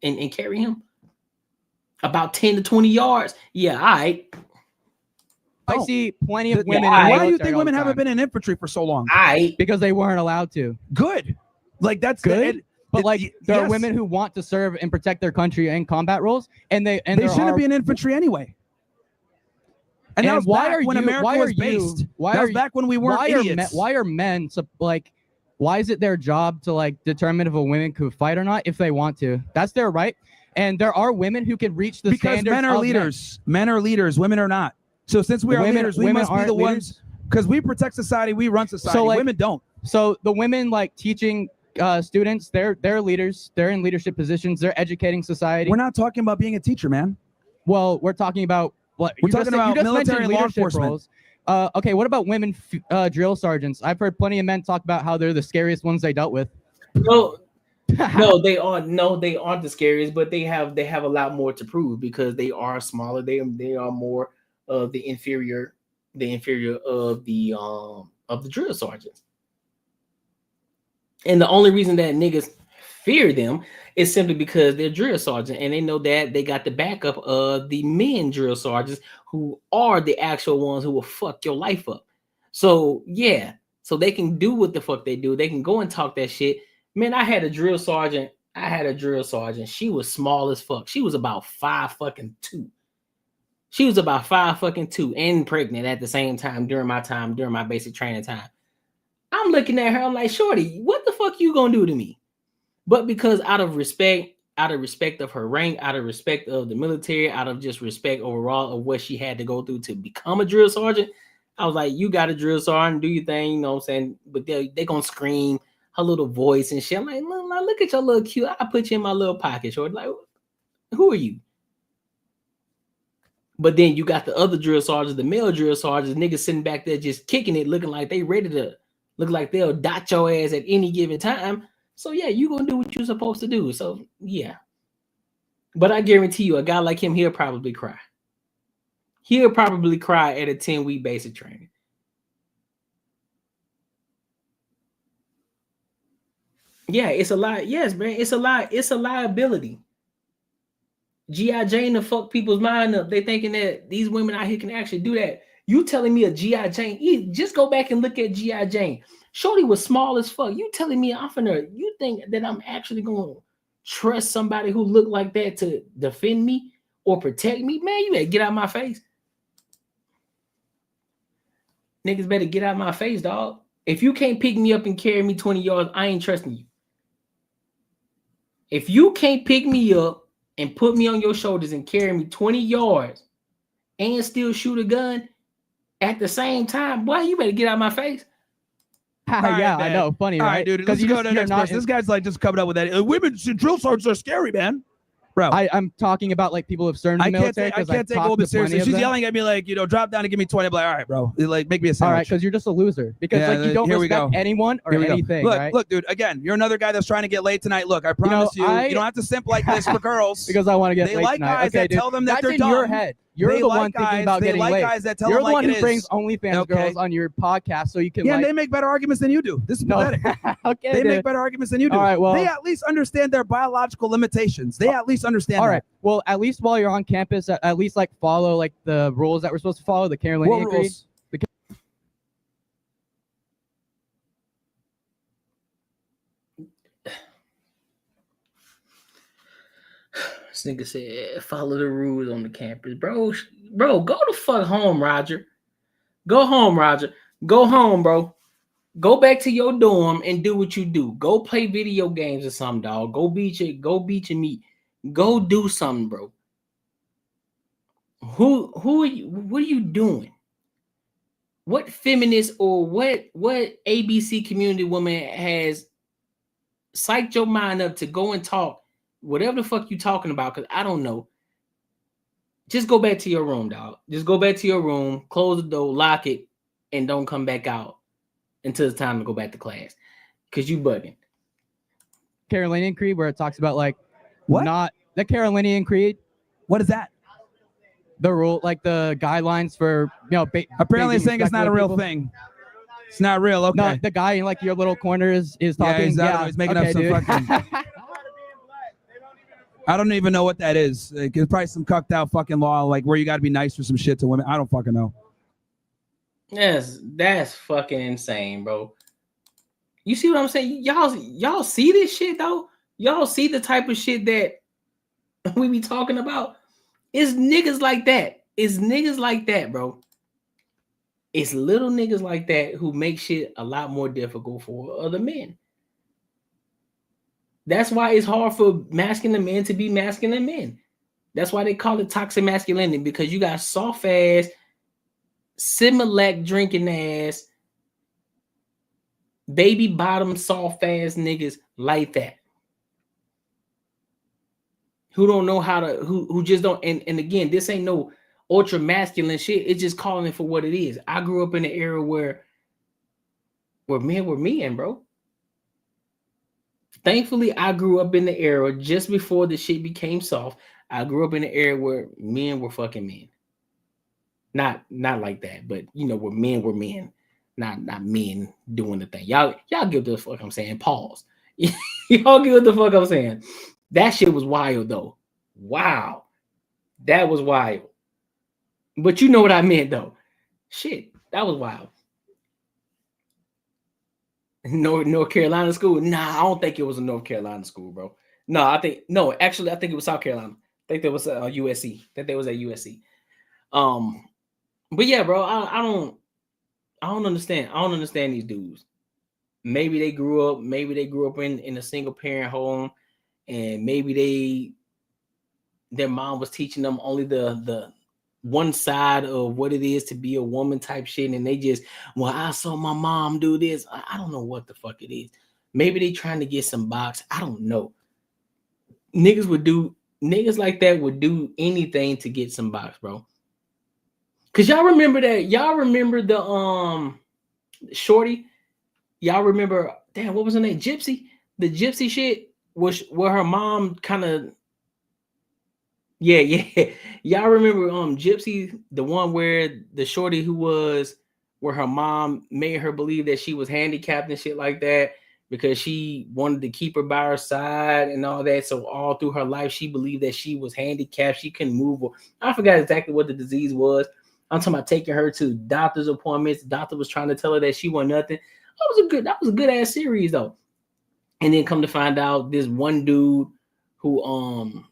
And carry him? About 10 to 20 yards? Yeah, all right. I see plenty of women. Why do you think women haven't been in infantry for so long? Because they weren't allowed to. Good. Like that's good. But like there are women who want to serve and protect their country in combat roles, and they shouldn't be in infantry anyway. And that was back when America was based. That was back when we weren't idiots. Why are men like? Why is it their job to like determine if a woman could fight or not if they want to? That's their right. And there are women who can reach the standards. Because men are leaders. Men are leaders. Women are not. So since we are leaders, we must be the ones. Because we protect society, we run society. So, like, women don't. So the women like teaching students, they're leaders. They're in leadership positions. They're educating society. We're not talking about being a teacher, man. Well, we're talking about what we're talking about military and law enforcement. Roles. Okay, what about women drill sergeants? I've heard plenty of men talk about how they're the scariest ones they dealt with. No, they aren't the scariest, but they have a lot more to prove because they are smaller. They are more of the inferior of the drill sergeants. And the only reason that niggas fear them is simply because they're drill sergeant, and they know that they got the backup of the men drill sergeants who are the actual ones who will fuck your life up. So yeah, so they can do what the fuck they do. They can go and talk that shit. Man, I had a drill sergeant. She was small as fuck. She was about 5'2". She was about 5'2" and pregnant at the same time during my basic training time. I'm looking at her. I'm like, shorty, what the fuck you gonna do to me? But because out of respect of her rank, out of respect of the military, out of just respect overall of what she had to go through to become a drill sergeant, I was like, you got a drill sergeant, do your thing, you know what I'm saying? But they gonna scream her little voice and shit. I'm like, look at your little cute. I put you in my little pocket, shorty. Like, who are you? But then you got the other drill sergeants, the male drill sergeants, niggas sitting back there just kicking it, looking like they ready to look like they'll dot your ass at any given time. So yeah, you gonna do what you're supposed to do. So yeah. But I guarantee you, a guy like him, he'll probably cry. He'll probably cry at a 10-week basic training. Yeah, it's a lie. Yes, man, it's a lie. It's a liability. G.I. Jane to fuck people's mind up. They thinking that these women out here can actually do that. You telling me a G.I. Jane? Just go back and look at G.I. Jane. Shorty was small as fuck. You telling me you think that I'm actually going to trust somebody who look like that to defend me or protect me? Man, you better get out of my face. Niggas better get out of my face, dog. If you can't pick me up and carry me 20 yards, I ain't trusting you. If you can't pick me up and put me on your shoulders and carry me 20 yards and still shoot a gun at the same time, boy, you better get out of my face. Yeah, I know. Funny, All right? right, dude. Let's go to the next person. This guy's like just coming up with that. Women drill sergeants are scary, man. Bro, I'm talking about like people who have served in the military. I can't take a woman seriously. She's yelling at me like, drop down and give me 20. I'm like, all right, bro. Like, make me a sandwich. All right, because you're just a loser. Because like you don't respect anyone or anything. Look, dude. Again, you're another guy that's trying to get laid tonight. Look, I promise you don't have to simp like this for girls. Because I want to get laid tonight. They like guys that tell them that they're dumb. That's in your head. You're the one thinking about getting laid. You're the one who brings OnlyFans girls on your podcast so you can. Yeah, they make better arguments than you do. This is pathetic. Okay, they make better arguments than you do. All right, well, they at least understand their biological limitations. They at least understand. All right. Well, at least while you're on campus, at least like follow like the rules that we're supposed to follow. The Carolina Agreed. This nigga said, follow the rules on the campus. Bro, go the fuck home, Roger. Go home, Roger. Go home, bro. Go back to your dorm and do what you do. Go play video games or something, dog. Go beat your meat. Go do something, bro. Who are you? What are you doing? What feminist or what ABC community woman has psyched your mind up to go and talk whatever the fuck you talking about? Because I don't know. Just go back to your room, dog. Just go back to your room, close the door, lock it, and don't come back out until it's time to go back to class. Because you bugging. Carolinian Creed, where it talks about like what? Not the Carolinian Creed. What is that? The rule, like the guidelines for apparently it's saying it's not a real thing. It's not real. Okay. No, the guy in like your little corner is talking. He's making up some fucking. I don't even know what that is. Like, it's probably some cucked out fucking law, like where you got to be nice for some shit to women. I don't fucking know. Yes, that's fucking insane, bro. You see what I'm saying? Y'all see this shit though? Y'all see the type of shit that we be talking about? It's niggas like that. It's niggas like that, bro. It's little niggas like that who make shit a lot more difficult for other men. That's why it's hard for masculine men to be masculine men. That's why they call it toxic masculinity, because you got soft ass, Similac drinking ass, baby bottom soft ass niggas like that. Who don't know how to, who just don't, and again, this ain't no ultra masculine shit. It's just calling it for what it is. I grew up in an era where men were men, bro. Thankfully, I grew up in the era just before the shit became soft. I grew up in an era where men were fucking men. Not like that, but where men were men. not men doing the thing. Y'all give the fuck I'm saying. Pause. Y'all get what the fuck I'm saying. That shit was wild though. Wow. That was wild. But you know what I meant though. Shit, that was wild. North Carolina school? Nah, I don't think it was a North Carolina school, bro. No, actually, I think it was South Carolina. I think there was USC. I think they was at USC. But yeah, bro, I don't understand. I don't understand these dudes. Maybe they grew up in a single parent home, and maybe their mom was teaching them only the one side of what it is to be a woman type shit, and they just, well, I saw my mom do this. I don't know what the fuck it is. Maybe they trying to get some box. I don't know. Niggas like that would do anything to get some box, bro. Cause y'all remember the shorty. Y'all remember, damn, what was her name? Gypsy. The Gypsy shit was where her mom kind of. Yeah. Y'all remember Gypsy, the one where the shorty where her mom made her believe that she was handicapped and shit like that because she wanted to keep her by her side and all that. So all through her life, she believed that she was handicapped. She couldn't move. I forgot exactly what the disease was. I'm talking about taking her to doctor's appointments. The doctor was trying to tell her that she wasn't nothing. That was a good ass series though. And then come to find out, this one dude who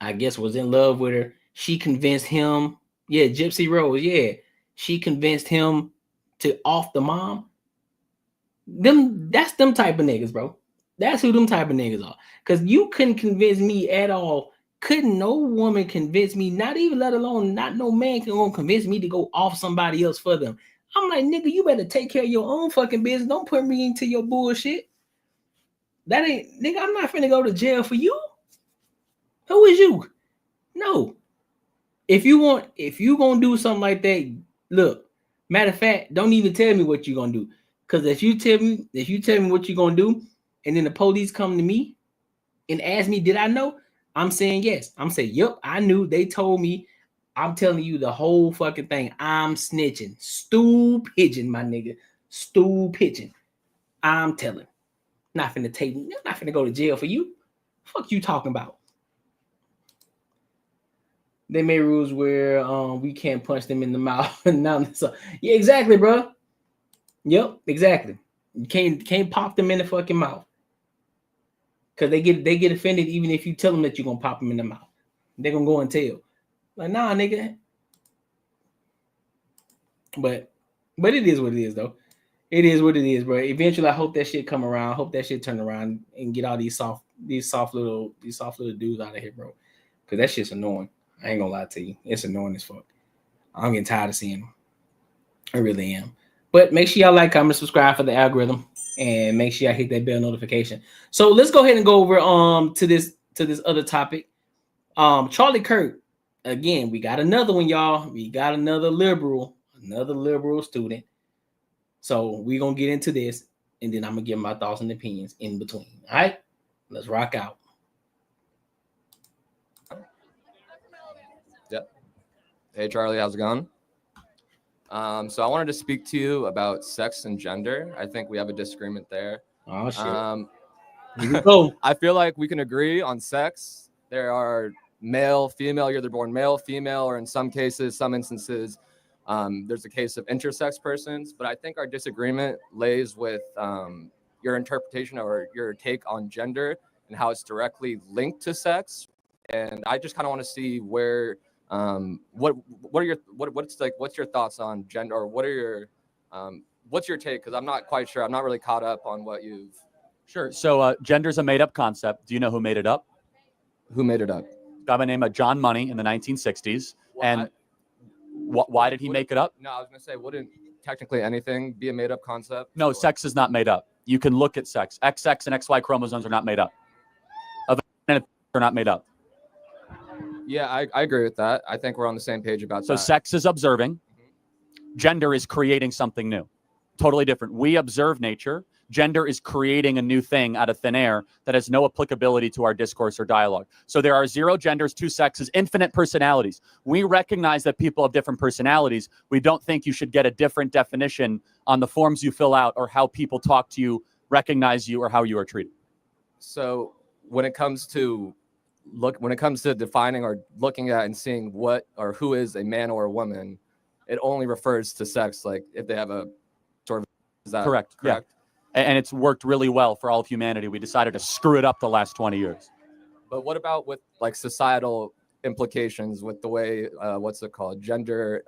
I guess was in love with her, she convinced him. Yeah, Gypsy Rose. Yeah, she convinced him to off the mom. That's them type of niggas, bro. That's who them type of niggas are. Because you couldn't convince me at all. Couldn't no woman convince me, not even let alone not no man can convince me to go off somebody else for them. I'm like, nigga, you better take care of your own fucking business. Don't put me into your bullshit. That ain't, nigga, I'm not finna go to jail for you. Who is you? No. If you gonna do something like that, look, matter of fact, don't even tell me what you're gonna do. Because if you tell me what you're gonna do, and then the police come to me and ask me, did I know? I'm saying yes. I'm saying, yep, I knew. They told me. I'm telling you the whole fucking thing. I'm snitching. Stool pigeon, my nigga. Stool pigeon. I'm telling. Not finna go to jail for you. Fuck you talking about? They made rules where we can't punch them in the mouth. Yeah, exactly, bro. Yep, exactly. You can't pop them in the fucking mouth. Cause they get offended even if you tell them that you're gonna pop them in the mouth. They're gonna go and tell. Like, nah, nigga. But it is what it is, though. It is what it is, bro. Eventually, I hope that shit come around. I hope that shit turn around and get all these soft little dudes out of here, bro. Cause that shit's annoying. I ain't gonna lie to you. It's annoying as fuck. I'm getting tired of seeing them. I really am. But make sure y'all like, comment, subscribe for the algorithm, and make sure y'all hit that bell notification. So let's go ahead and go over to this other topic. Charlie Kirk. Again, we got another one, y'all. We got another liberal student. So we're gonna get into this, and then I'm gonna give my thoughts and opinions in between. All right, let's rock out. Yep. Hey, Charlie, how's it going? So I wanted to speak to you about sex and gender. I think we have a disagreement there. Oh shit. Go. I feel like we can agree on sex. There are male, female. You're either born male, female, or in some instances, there's a case of intersex persons. But I think our disagreement lays with your interpretation or your take on gender and how it's directly linked to sex. And I just kind of want to see where what's your thoughts on gender, or what's your take? Because I'm not quite sure. I'm not really caught up on what you've. Sure. So gender's a made up concept. Do you know who made it up? Who made it up? A guy by the name of John Money in the 1960s. And why did he make it up? No, I was going to say, wouldn't technically anything be a made up concept? No, sex is not made up. You can look at sex. XX and XY chromosomes are not made up. Are not made up. Yeah, I agree with that. I think we're on the same page about that. So sex is observing. Gender is creating something new. Totally different. We observe nature. gender is creating a new thing out of thin air that has no applicability to our discourse or dialogue. So there are 0 genders, 2 sexes, infinite personalities. We recognize that people have different personalities. We don't think you should get a different definition on the forms you fill out or how people talk to you, recognize you, or how you are treated. So when it comes to defining or looking at and seeing what or who is a man or a woman, it only refers to sex. Like if they have a sort of, is that correct? Yeah. And it's worked really well for all of humanity. We decided to screw it up the last 20 years. But what about with like societal implications with the way what's it called, gender,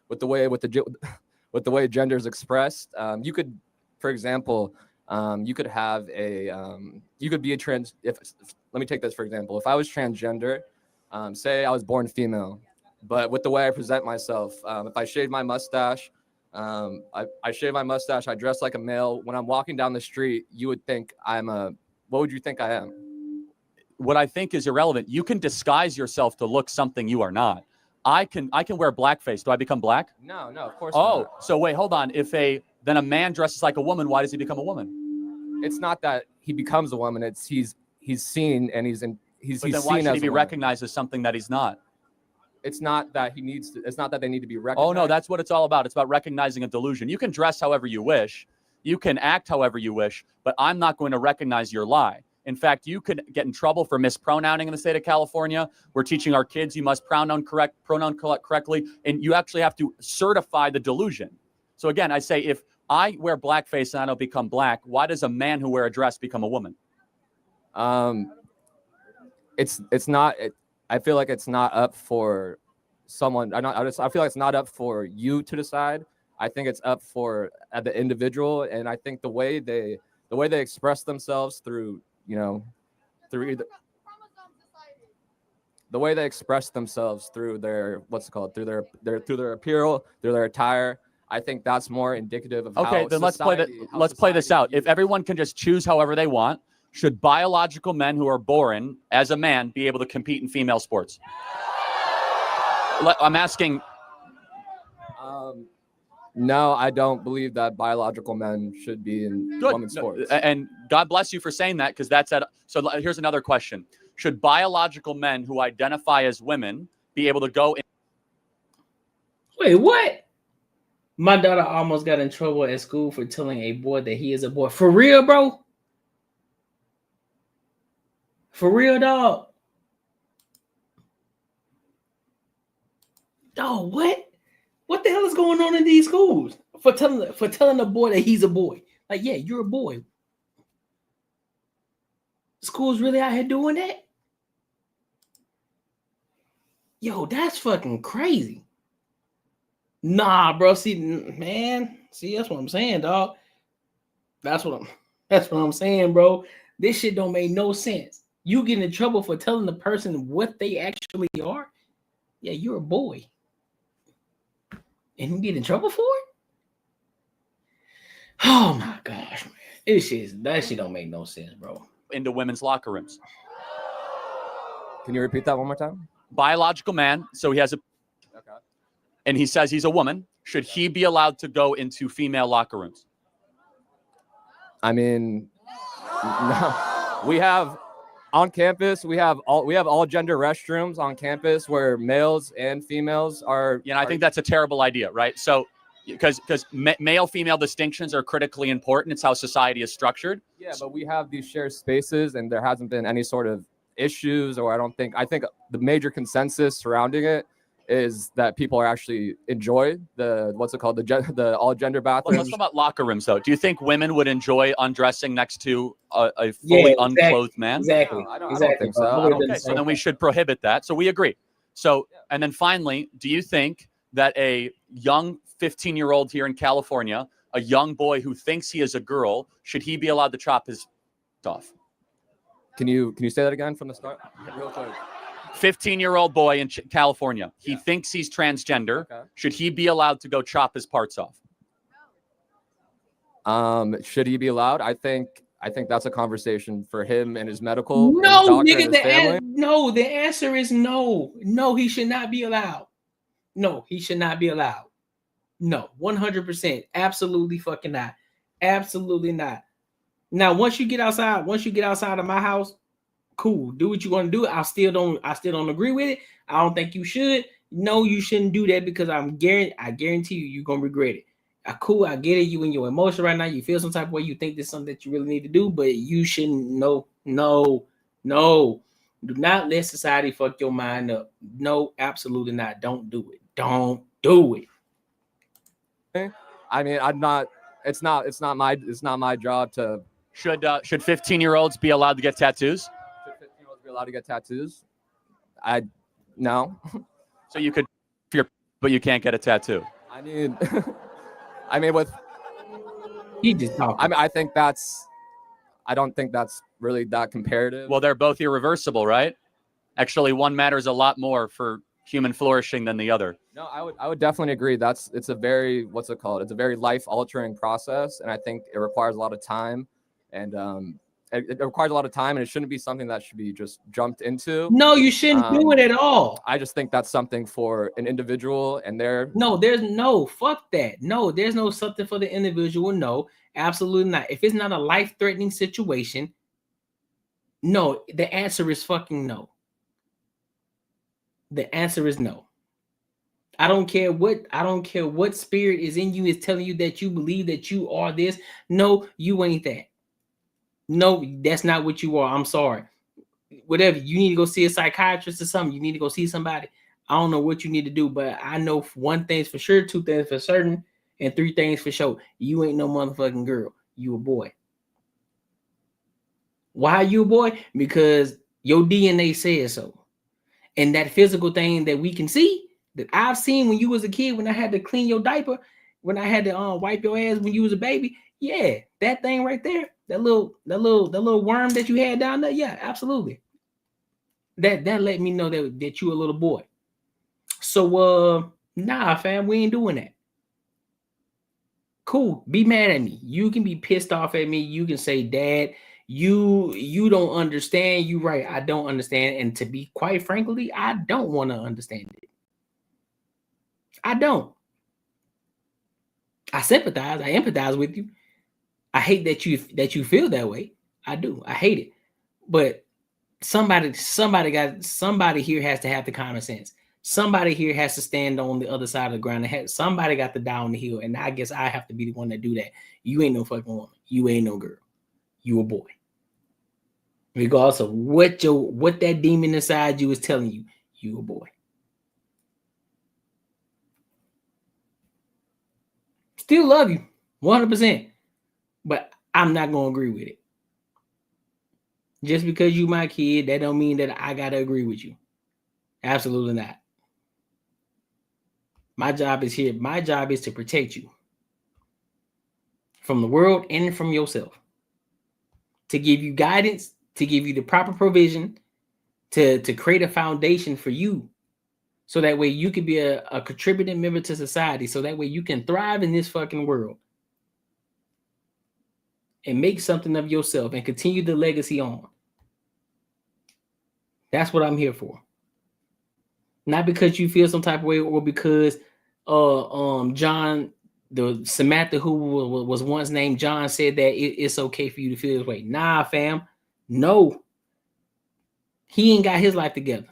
with the way gender is expressed? You could, for example, you could have a you could be a trans. Let me take this for example. If I was transgender, say I was born female, but with the way I present myself, if I shave my mustache. I shave my mustache. I dress like a male. When I'm walking down the street, you would think what would you think I am? What I think is irrelevant. You can disguise yourself to look something you are not. I can wear blackface. Do I become black? No, of course not. not. So wait, hold on. Then a man dresses like a woman, why does he become a woman? It's not that he becomes a woman. It's he's seen and he's then seen why should as he be recognized as something that he's not? It's not that he needs to. It's not that they need to be recognized. Oh no, that's what it's all about. It's about recognizing a delusion. You can dress however you wish, you can act however you wish, but I'm not going to recognize your lie. In fact, you could get in trouble for mispronouncing in the state of California. We're teaching our kids you must pronoun correctly, and you actually have to certify the delusion. So again, I say if I wear blackface and I don't become black, why does a man who wear a dress become a woman? It's not. I feel like it's not up for someone. I feel like it's not up for you to decide. I think it's up for the individual, and I think the way they express themselves through the way they express themselves through their through their apparel, through their attire. I think that's more indicative of okay. Then let's play this out. If everyone can just choose however they want. Should biological men who are born as a man be able to compete in female sports? I'm asking. No, I don't believe that biological men should be in women's sports. And God bless you for saying that, because that's at. So here's another question: should biological men who identify as women be able to go in? Wait, what? My daughter almost got in trouble at school for telling a boy that he is a boy. For real, bro? For real, dog? Dog, what? What the hell is going on in these schools for telling a boy that he's a boy? Like, yeah, you're a boy. Schools really out here doing that? Yo, that's fucking crazy. Nah, bro. See, that's what I'm saying, dog. That's what I'm saying, bro. This shit don't make no sense. You get in trouble for telling the person what they actually are. Yeah, you're a boy. And you get in trouble for it? Oh my gosh, man. That shit don't make no sense, bro. Into women's locker rooms. Can you repeat that one more time? Biological man, so he has a and he says he's a woman. Should he be allowed to go into female locker rooms? I mean, no. We have on campus, we have all gender restrooms on campus where males and females are. I think that's a terrible idea, right? So, because male female distinctions are critically important. It's how society is structured. Yeah, but we have these shared spaces, and there hasn't been any sort of issues, or I think the major consensus surrounding it is that people are actually enjoy the all gender bathrooms. Let's talk about locker rooms, though. Do you think women would enjoy undressing next to a fully unclothed man? Exactly. No, I don't think so. Okay, so then we should prohibit that. So we agree. So, and then finally, do you think that a young 15-year-old here in California, a young boy who thinks he is a girl, should he be allowed to chop his off? Can you say that again from the start? Real quick. 15-year-old boy in California. He thinks he's transgender. Okay. Should he be allowed to go chop his parts off? Should he be allowed? I think that's a conversation for him and his medical. No, nigga. The answer is no. No, he should not be allowed. No, he should not be allowed. No, 100%. Absolutely fucking not. Absolutely not. Now, once you get outside of my house, cool. Do what you want to do. I still don't agree with it. I don't think you should. No, you shouldn't do that because I guarantee you're gonna regret it. Cool, I get it. You in your emotion right now. You feel some type of way. You think there's something that you really need to do, but you shouldn't. No. Do not let society fuck your mind up. No, absolutely not. Don't do it. Don't do it. I mean, I'm not. It's not my job to. Should 15-year-olds be allowed to get tattoos? Should 15-year-olds be allowed to get tattoos? No. So you could, but you can't get a tattoo. I mean, with. He just talking. I mean, I don't think that's really that comparative. Well, they're both irreversible, right? Actually, one matters a lot more for human flourishing than the other. No, I would definitely agree. It's a very, It's a very life-altering process, and I think it requires a lot of time, and it requires a lot of time, and it shouldn't be something that should be just jumped into. No, you shouldn't do it at all. I just think that's something for an individual, and fuck that. No, there's no something for the individual. No, absolutely not. If it's not a life-threatening situation, no, the answer is fucking no. The answer is no. I don't care what spirit is in you is telling you that you believe that you are this. No, you ain't that. No, that's not what you are. I'm sorry. Whatever. You need to go see a psychiatrist or something. You need to go see somebody. I don't know what you need to do, but I know one thing's for sure, two things for certain, and three things for sure. You ain't no motherfucking girl. You a boy. Why you a boy? Because your DNA says so. And that physical thing that we can see, that I've seen when you was a kid, when I had to clean your diaper, when I had to wipe your ass when you was a baby, yeah, that thing right there, that little worm that you had down there, yeah, absolutely. That let me know that you a little boy. So nah, fam, we ain't doing that. Cool, be mad at me. You can be pissed off at me. You can say, Dad, you don't understand. You right, I don't understand. And to be quite frankly, I don't want to understand it. I don't. I sympathize. I empathize with you. I hate that you feel that way. I do. I hate it. But somebody here has to have the common sense. Somebody here has to stand on the other side of the ground. Somebody got to die on the hill. And I guess I have to be the one that do that. You ain't no fucking woman. You ain't no girl. You a boy. Regardless of what that demon inside you is telling you, you a boy. Still love you 100%, but I'm not gonna agree with it. Just because you my kid, that don't mean that I gotta agree with you. Absolutely not. My job is here. My job is to protect you from the world and from yourself. To give you guidance, to give you the proper provision, to create a foundation for you. So that way you can be a contributing member to society. So that way you can thrive in this fucking world. And make something of yourself and continue the legacy on. That's what I'm here for. Not because you feel some type of way or because John, the Samantha who was once named John said that it's okay for you to feel this way. Nah, fam. No. He ain't got his life together.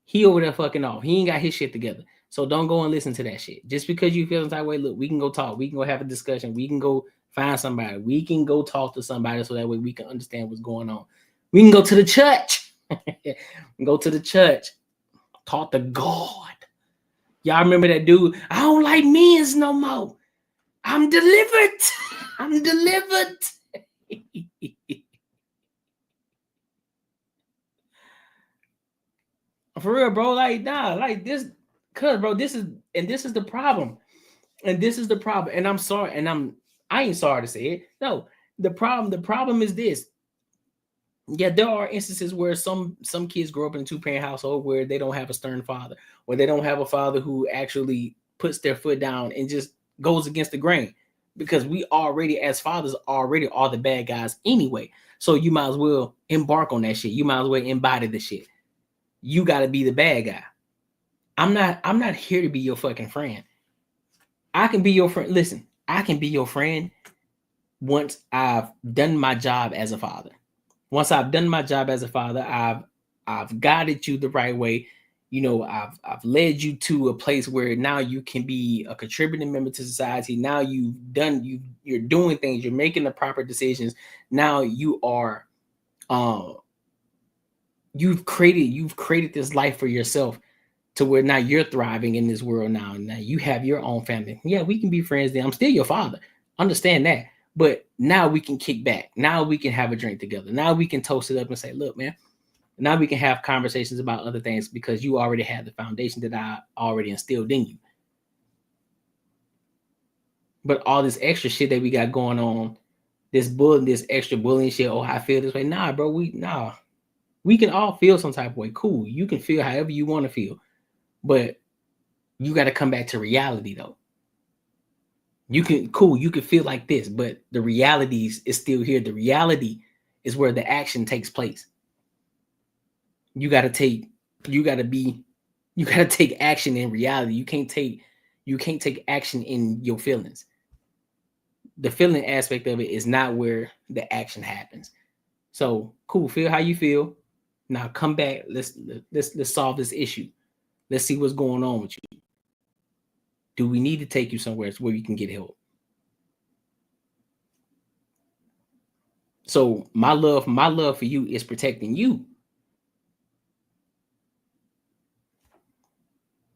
He over there fucking off. He ain't got his shit together. So don't go and listen to that shit. Just because you feel some type of way, look, we can go talk. We can go have a discussion. We can go find somebody. We can go talk to somebody so that way we can understand what's going on. We can go to the church. Go to the church. Talk to God. Y'all remember that dude? I don't like men's no more. I'm delivered. I'm delivered. For real, bro. Like, nah, like this, cause bro, this is the problem. And this is the problem. And I'm sorry, and I ain't sorry to say it. No, the problem is this. Yeah, there are instances where some kids grow up in a two-parent household where they don't have a stern father, or they don't have a father who actually puts their foot down and just goes against the grain. Because we already, as fathers, already are the bad guys anyway. So you might as well embark on that shit. You might as well embody the shit. You got to be the bad guy. I'm not here to be your fucking friend. I can be your friend. Listen, I can be your friend once I've done my job as a father. Once I've done my job as a father, I've guided you the right way. You know, I've led you to a place where now you can be a contributing member to society. Now you're doing things, you're making the proper decisions. Now you are you've created this life for yourself to where now you're thriving in this world now. Now you have your own family. Yeah, we can be friends then. I'm still your father. Understand that. But now we can kick back. Now we can have a drink together. Now we can toast it up and say, look, man, now we can have conversations about other things because you already had the foundation that I already instilled in you. But all this extra shit that we got going on, this extra bullying shit, oh, I feel this way. Nah, bro, we can all feel some type of way. Cool. You can feel however you want to feel. But you got to come back to reality, though. You can feel like this, but the reality is still here. The reality is where the action takes place. You got to take action in reality. You can't take action in your feelings. The feeling aspect of it is not where the action happens. So cool, feel how you feel. Now come back. Let's solve this issue. Let's see what's going on with you. Do we need to take you somewhere where you can get help? So my love for you is protecting you.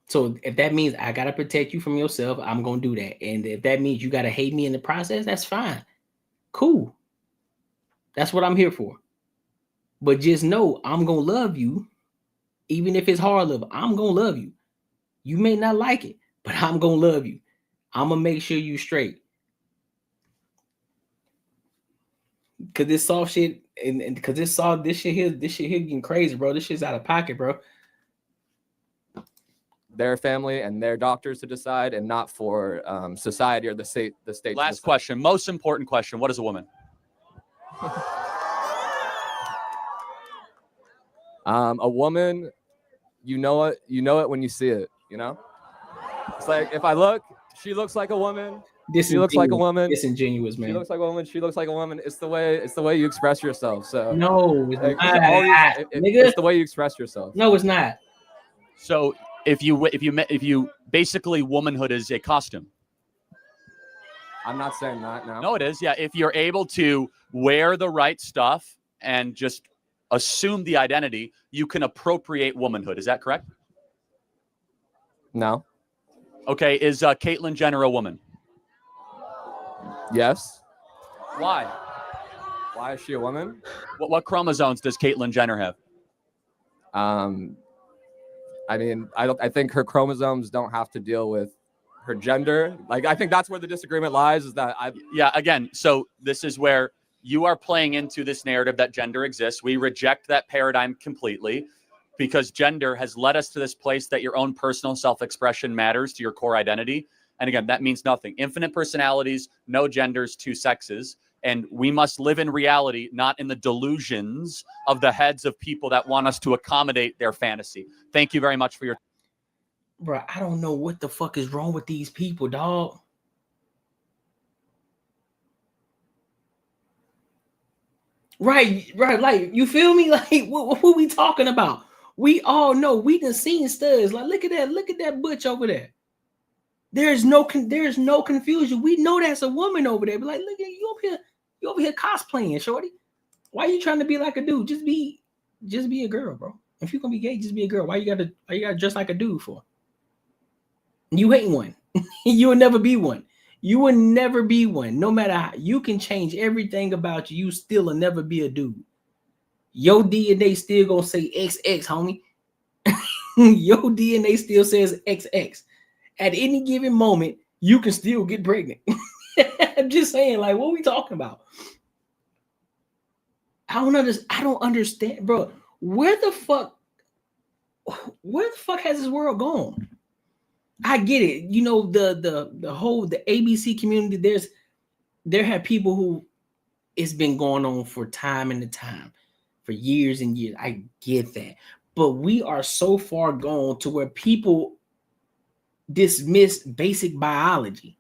So if that means I gotta protect you from yourself, I'm gonna do that. And if that means you gotta hate me in the process, that's fine. Cool. That's what I'm here for. But just know I'm gonna love you, even if it's hard love. I'm gonna love you. You may not like it, but I'm gonna love you. I'm gonna make sure you straight. Cause this soft shit and because this shit here getting crazy, bro. This shit's out of pocket, bro. Their family and their doctors to decide, and not for society or the state. Last question, most important question: what is a woman? A woman, you know it when you see it. You know, it's like if I look, she looks like a woman. She looks like a woman. Disingenuous, man. She looks like a woman. She looks like a woman. It's the way you express yourself. So no, it's the way you express yourself. No, it's not. So if you basically, womanhood is a costume. I'm not saying that. No, it is. Yeah, if you're able to wear the right stuff and just assume the identity, you can appropriate womanhood. Is that correct? No. Okay. Is Caitlyn Jenner a woman? Yes. Why? Why is she a woman? What chromosomes does Caitlyn Jenner have? I mean, I think her chromosomes don't have to deal with her gender. Like, I think that's where the disagreement lies. Is that again. So this is where you are playing into this narrative that gender exists. We reject that paradigm completely, because gender has led us to this place that your own personal self-expression matters to your core identity. And again, that means nothing. Infinite personalities, no genders, two sexes. And we must live in reality, not in the delusions of the heads of people that want us to accommodate their fantasy. Thank you very much for your... Bro, I don't know what the fuck is wrong with these people, dog. Right. Like, you feel me? Like, what we talking about? We all know. We done seen studs. Like, look at that butch over there. There's no confusion. We know that's a woman over there. But like, look at you over here cosplaying, shorty. Why are you trying to be like a dude? Just be a girl, bro. If you're gonna be gay, just be a girl. Why you gotta dress like a dude for? You ain't one. You will never be one. You will never be one. No matter how you can change everything about you, you still will never be a dude. Your DNA still gonna say XX, homie. Your DNA still says XX. At any given moment, you can still get pregnant. I'm just saying, like, what are we talking about? I don't understand, bro. Where the fuck has this world gone? I get it. You know, the whole ABC community, there have people who it's been going on for time and time, for years and years. I get that. But we are so far gone to where people dismiss basic biology.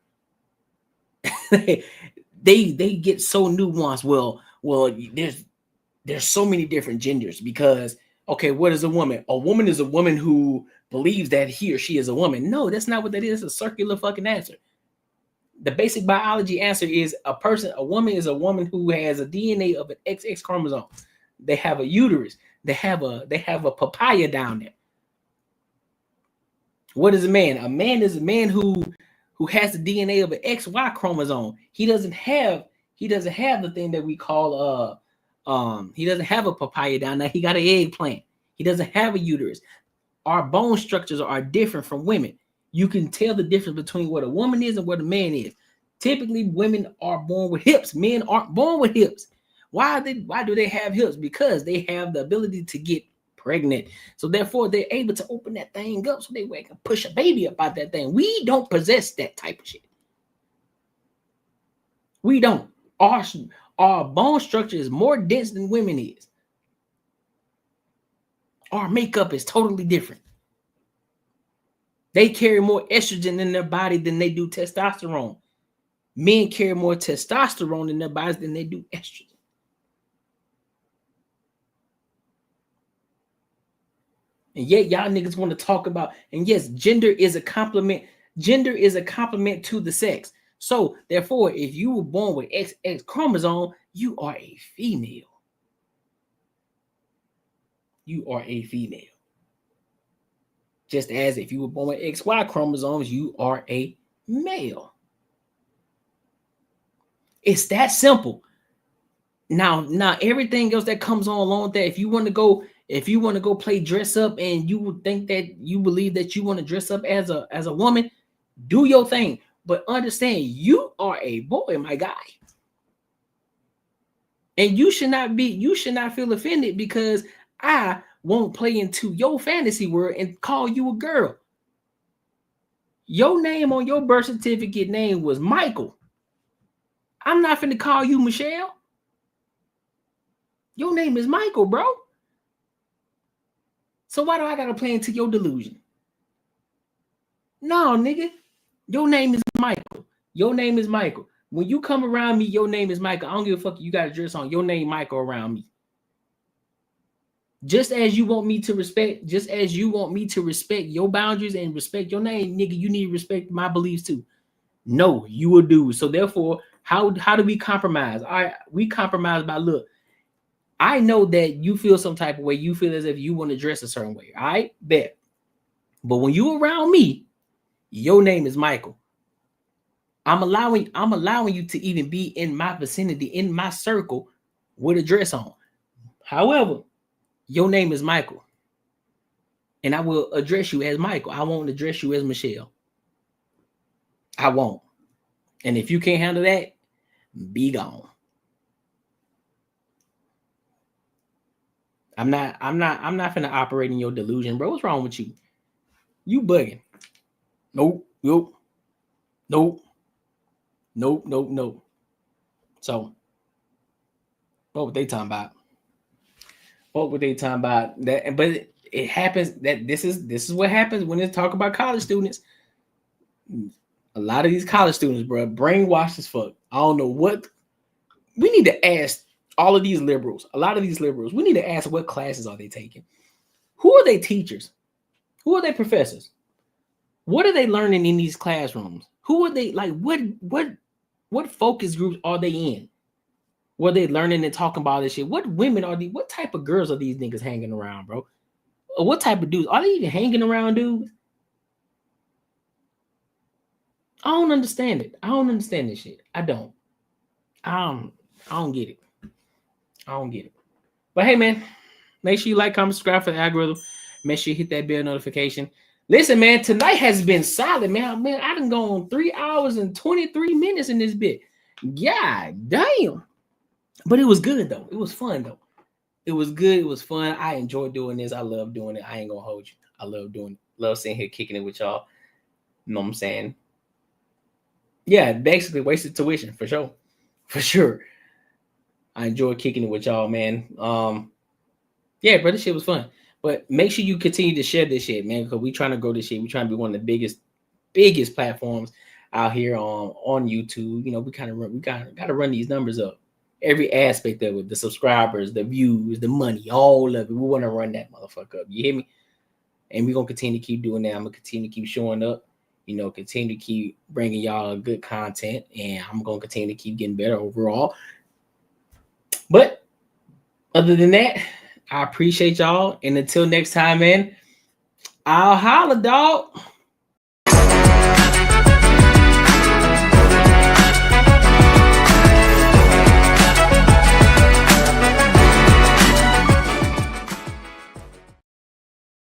they get so nuanced. Well, there's so many different genders because okay, what is a woman? A woman is a woman who believes that he or she is a woman. No, that's not what that is. It's a circular fucking answer. The basic biology answer is a woman is a woman who has a DNA of an XX chromosome. They have a uterus. They have a papaya down there. What is a man? A man is a man who has the DNA of an XY chromosome. He doesn't have the thing that we call he doesn't have a papaya down there. He got an eggplant. He doesn't have a uterus. Our bone structures are different from women. You can tell the difference between what a woman is and what a man is. Typically, women are born with hips. Men aren't born with hips. Why do they have hips? Because they have the ability to get pregnant. So therefore, they're able to open that thing up so they can push a baby up out that thing. We don't possess that type of shit. We don't. Our bone structure is more dense than women is. Our makeup is totally different. They carry more estrogen in their body than they do testosterone. Men carry more testosterone in their bodies than they do estrogen. And yet y'all niggas want to talk about, and yes, gender is a compliment. Gender is a compliment to the sex. So therefore, if you were born with XX chromosome, you are a female. You are a female. Just as if you were born with XY chromosomes, you are a male. It's that simple. Now everything else that comes on along with that, if you want to go play dress up and you would think that you believe that you want to dress up as a woman, do your thing. But understand you are a boy, my guy. And you should not feel offended because I won't play into your fantasy world and call you a girl. Your name on your birth certificate name was Michael. I'm not finna call you Michelle. Your name is Michael, bro. So why do I gotta play into your delusion? No, nigga. Your name is Michael. Your name is Michael. When you come around me, your name is Michael. I don't give a fuck. You got a dress on. Your name Michael around me. Just as you want me to respect your boundaries and respect your name, nigga, you need to respect my beliefs too. No, you will do. So therefore, how do we compromise? We compromise by, look, I know that you feel some type of way. You feel as if you want to dress a certain way. All right, bet. But when you around me, your name is Michael. I'm allowing you to even be in my vicinity, in my circle, with a dress on. However, your name is Michael. And I will address you as Michael. I won't address you as Michelle. I won't. And if you can't handle that, be gone. I'm not finna operate in your delusion, bro. What's wrong with you? You bugging. Nope. So, what they talking about? What they talking about? That, but it happens that this is what happens when they talk about college students. A lot of these college students, bro, brainwashed as fuck. I don't know what. We need to ask all of these liberals. A lot of these liberals. We need to ask what classes are they taking? Who are they teachers? Who are they professors? What are they learning in these classrooms? Who are they, like, what focus groups are they in? Were they learning and talking about this shit? What women are these? What type of girls are these niggas hanging around, bro? Or what type of dudes? Are they even hanging around dudes? I don't understand it. I don't understand this shit. I don't get it. I don't get it. But hey, man, make sure you like, comment, subscribe for the algorithm. Make sure you hit that bell notification. Listen, man, tonight has been solid, man. Man, I done gone 3 hours and 23 minutes in this bit. God damn. But it was good, though. It was fun, though. It was good. It was fun. I enjoyed doing this. I love doing it. I ain't gonna hold you. I love doing it. Love sitting here kicking it with y'all. You know what I'm saying? Yeah, basically wasted tuition, for sure. For sure. I enjoyed kicking it with y'all, man. Yeah, bro, this shit was fun. But make sure you continue to share this shit, man, because we trying to grow this shit. We trying to be one of the biggest platforms out here on YouTube. You know, we got to run these numbers up. Every aspect of it, the subscribers, the views, the money, all of it. We want to run that motherfucker up. You hear me? And we're going to continue to keep doing that. I'm going to continue to keep showing up, you know, continue to keep bringing y'all good content. And I'm going to continue to keep getting better overall. But other than that, I appreciate y'all. And until next time, man, I'll holla, dog.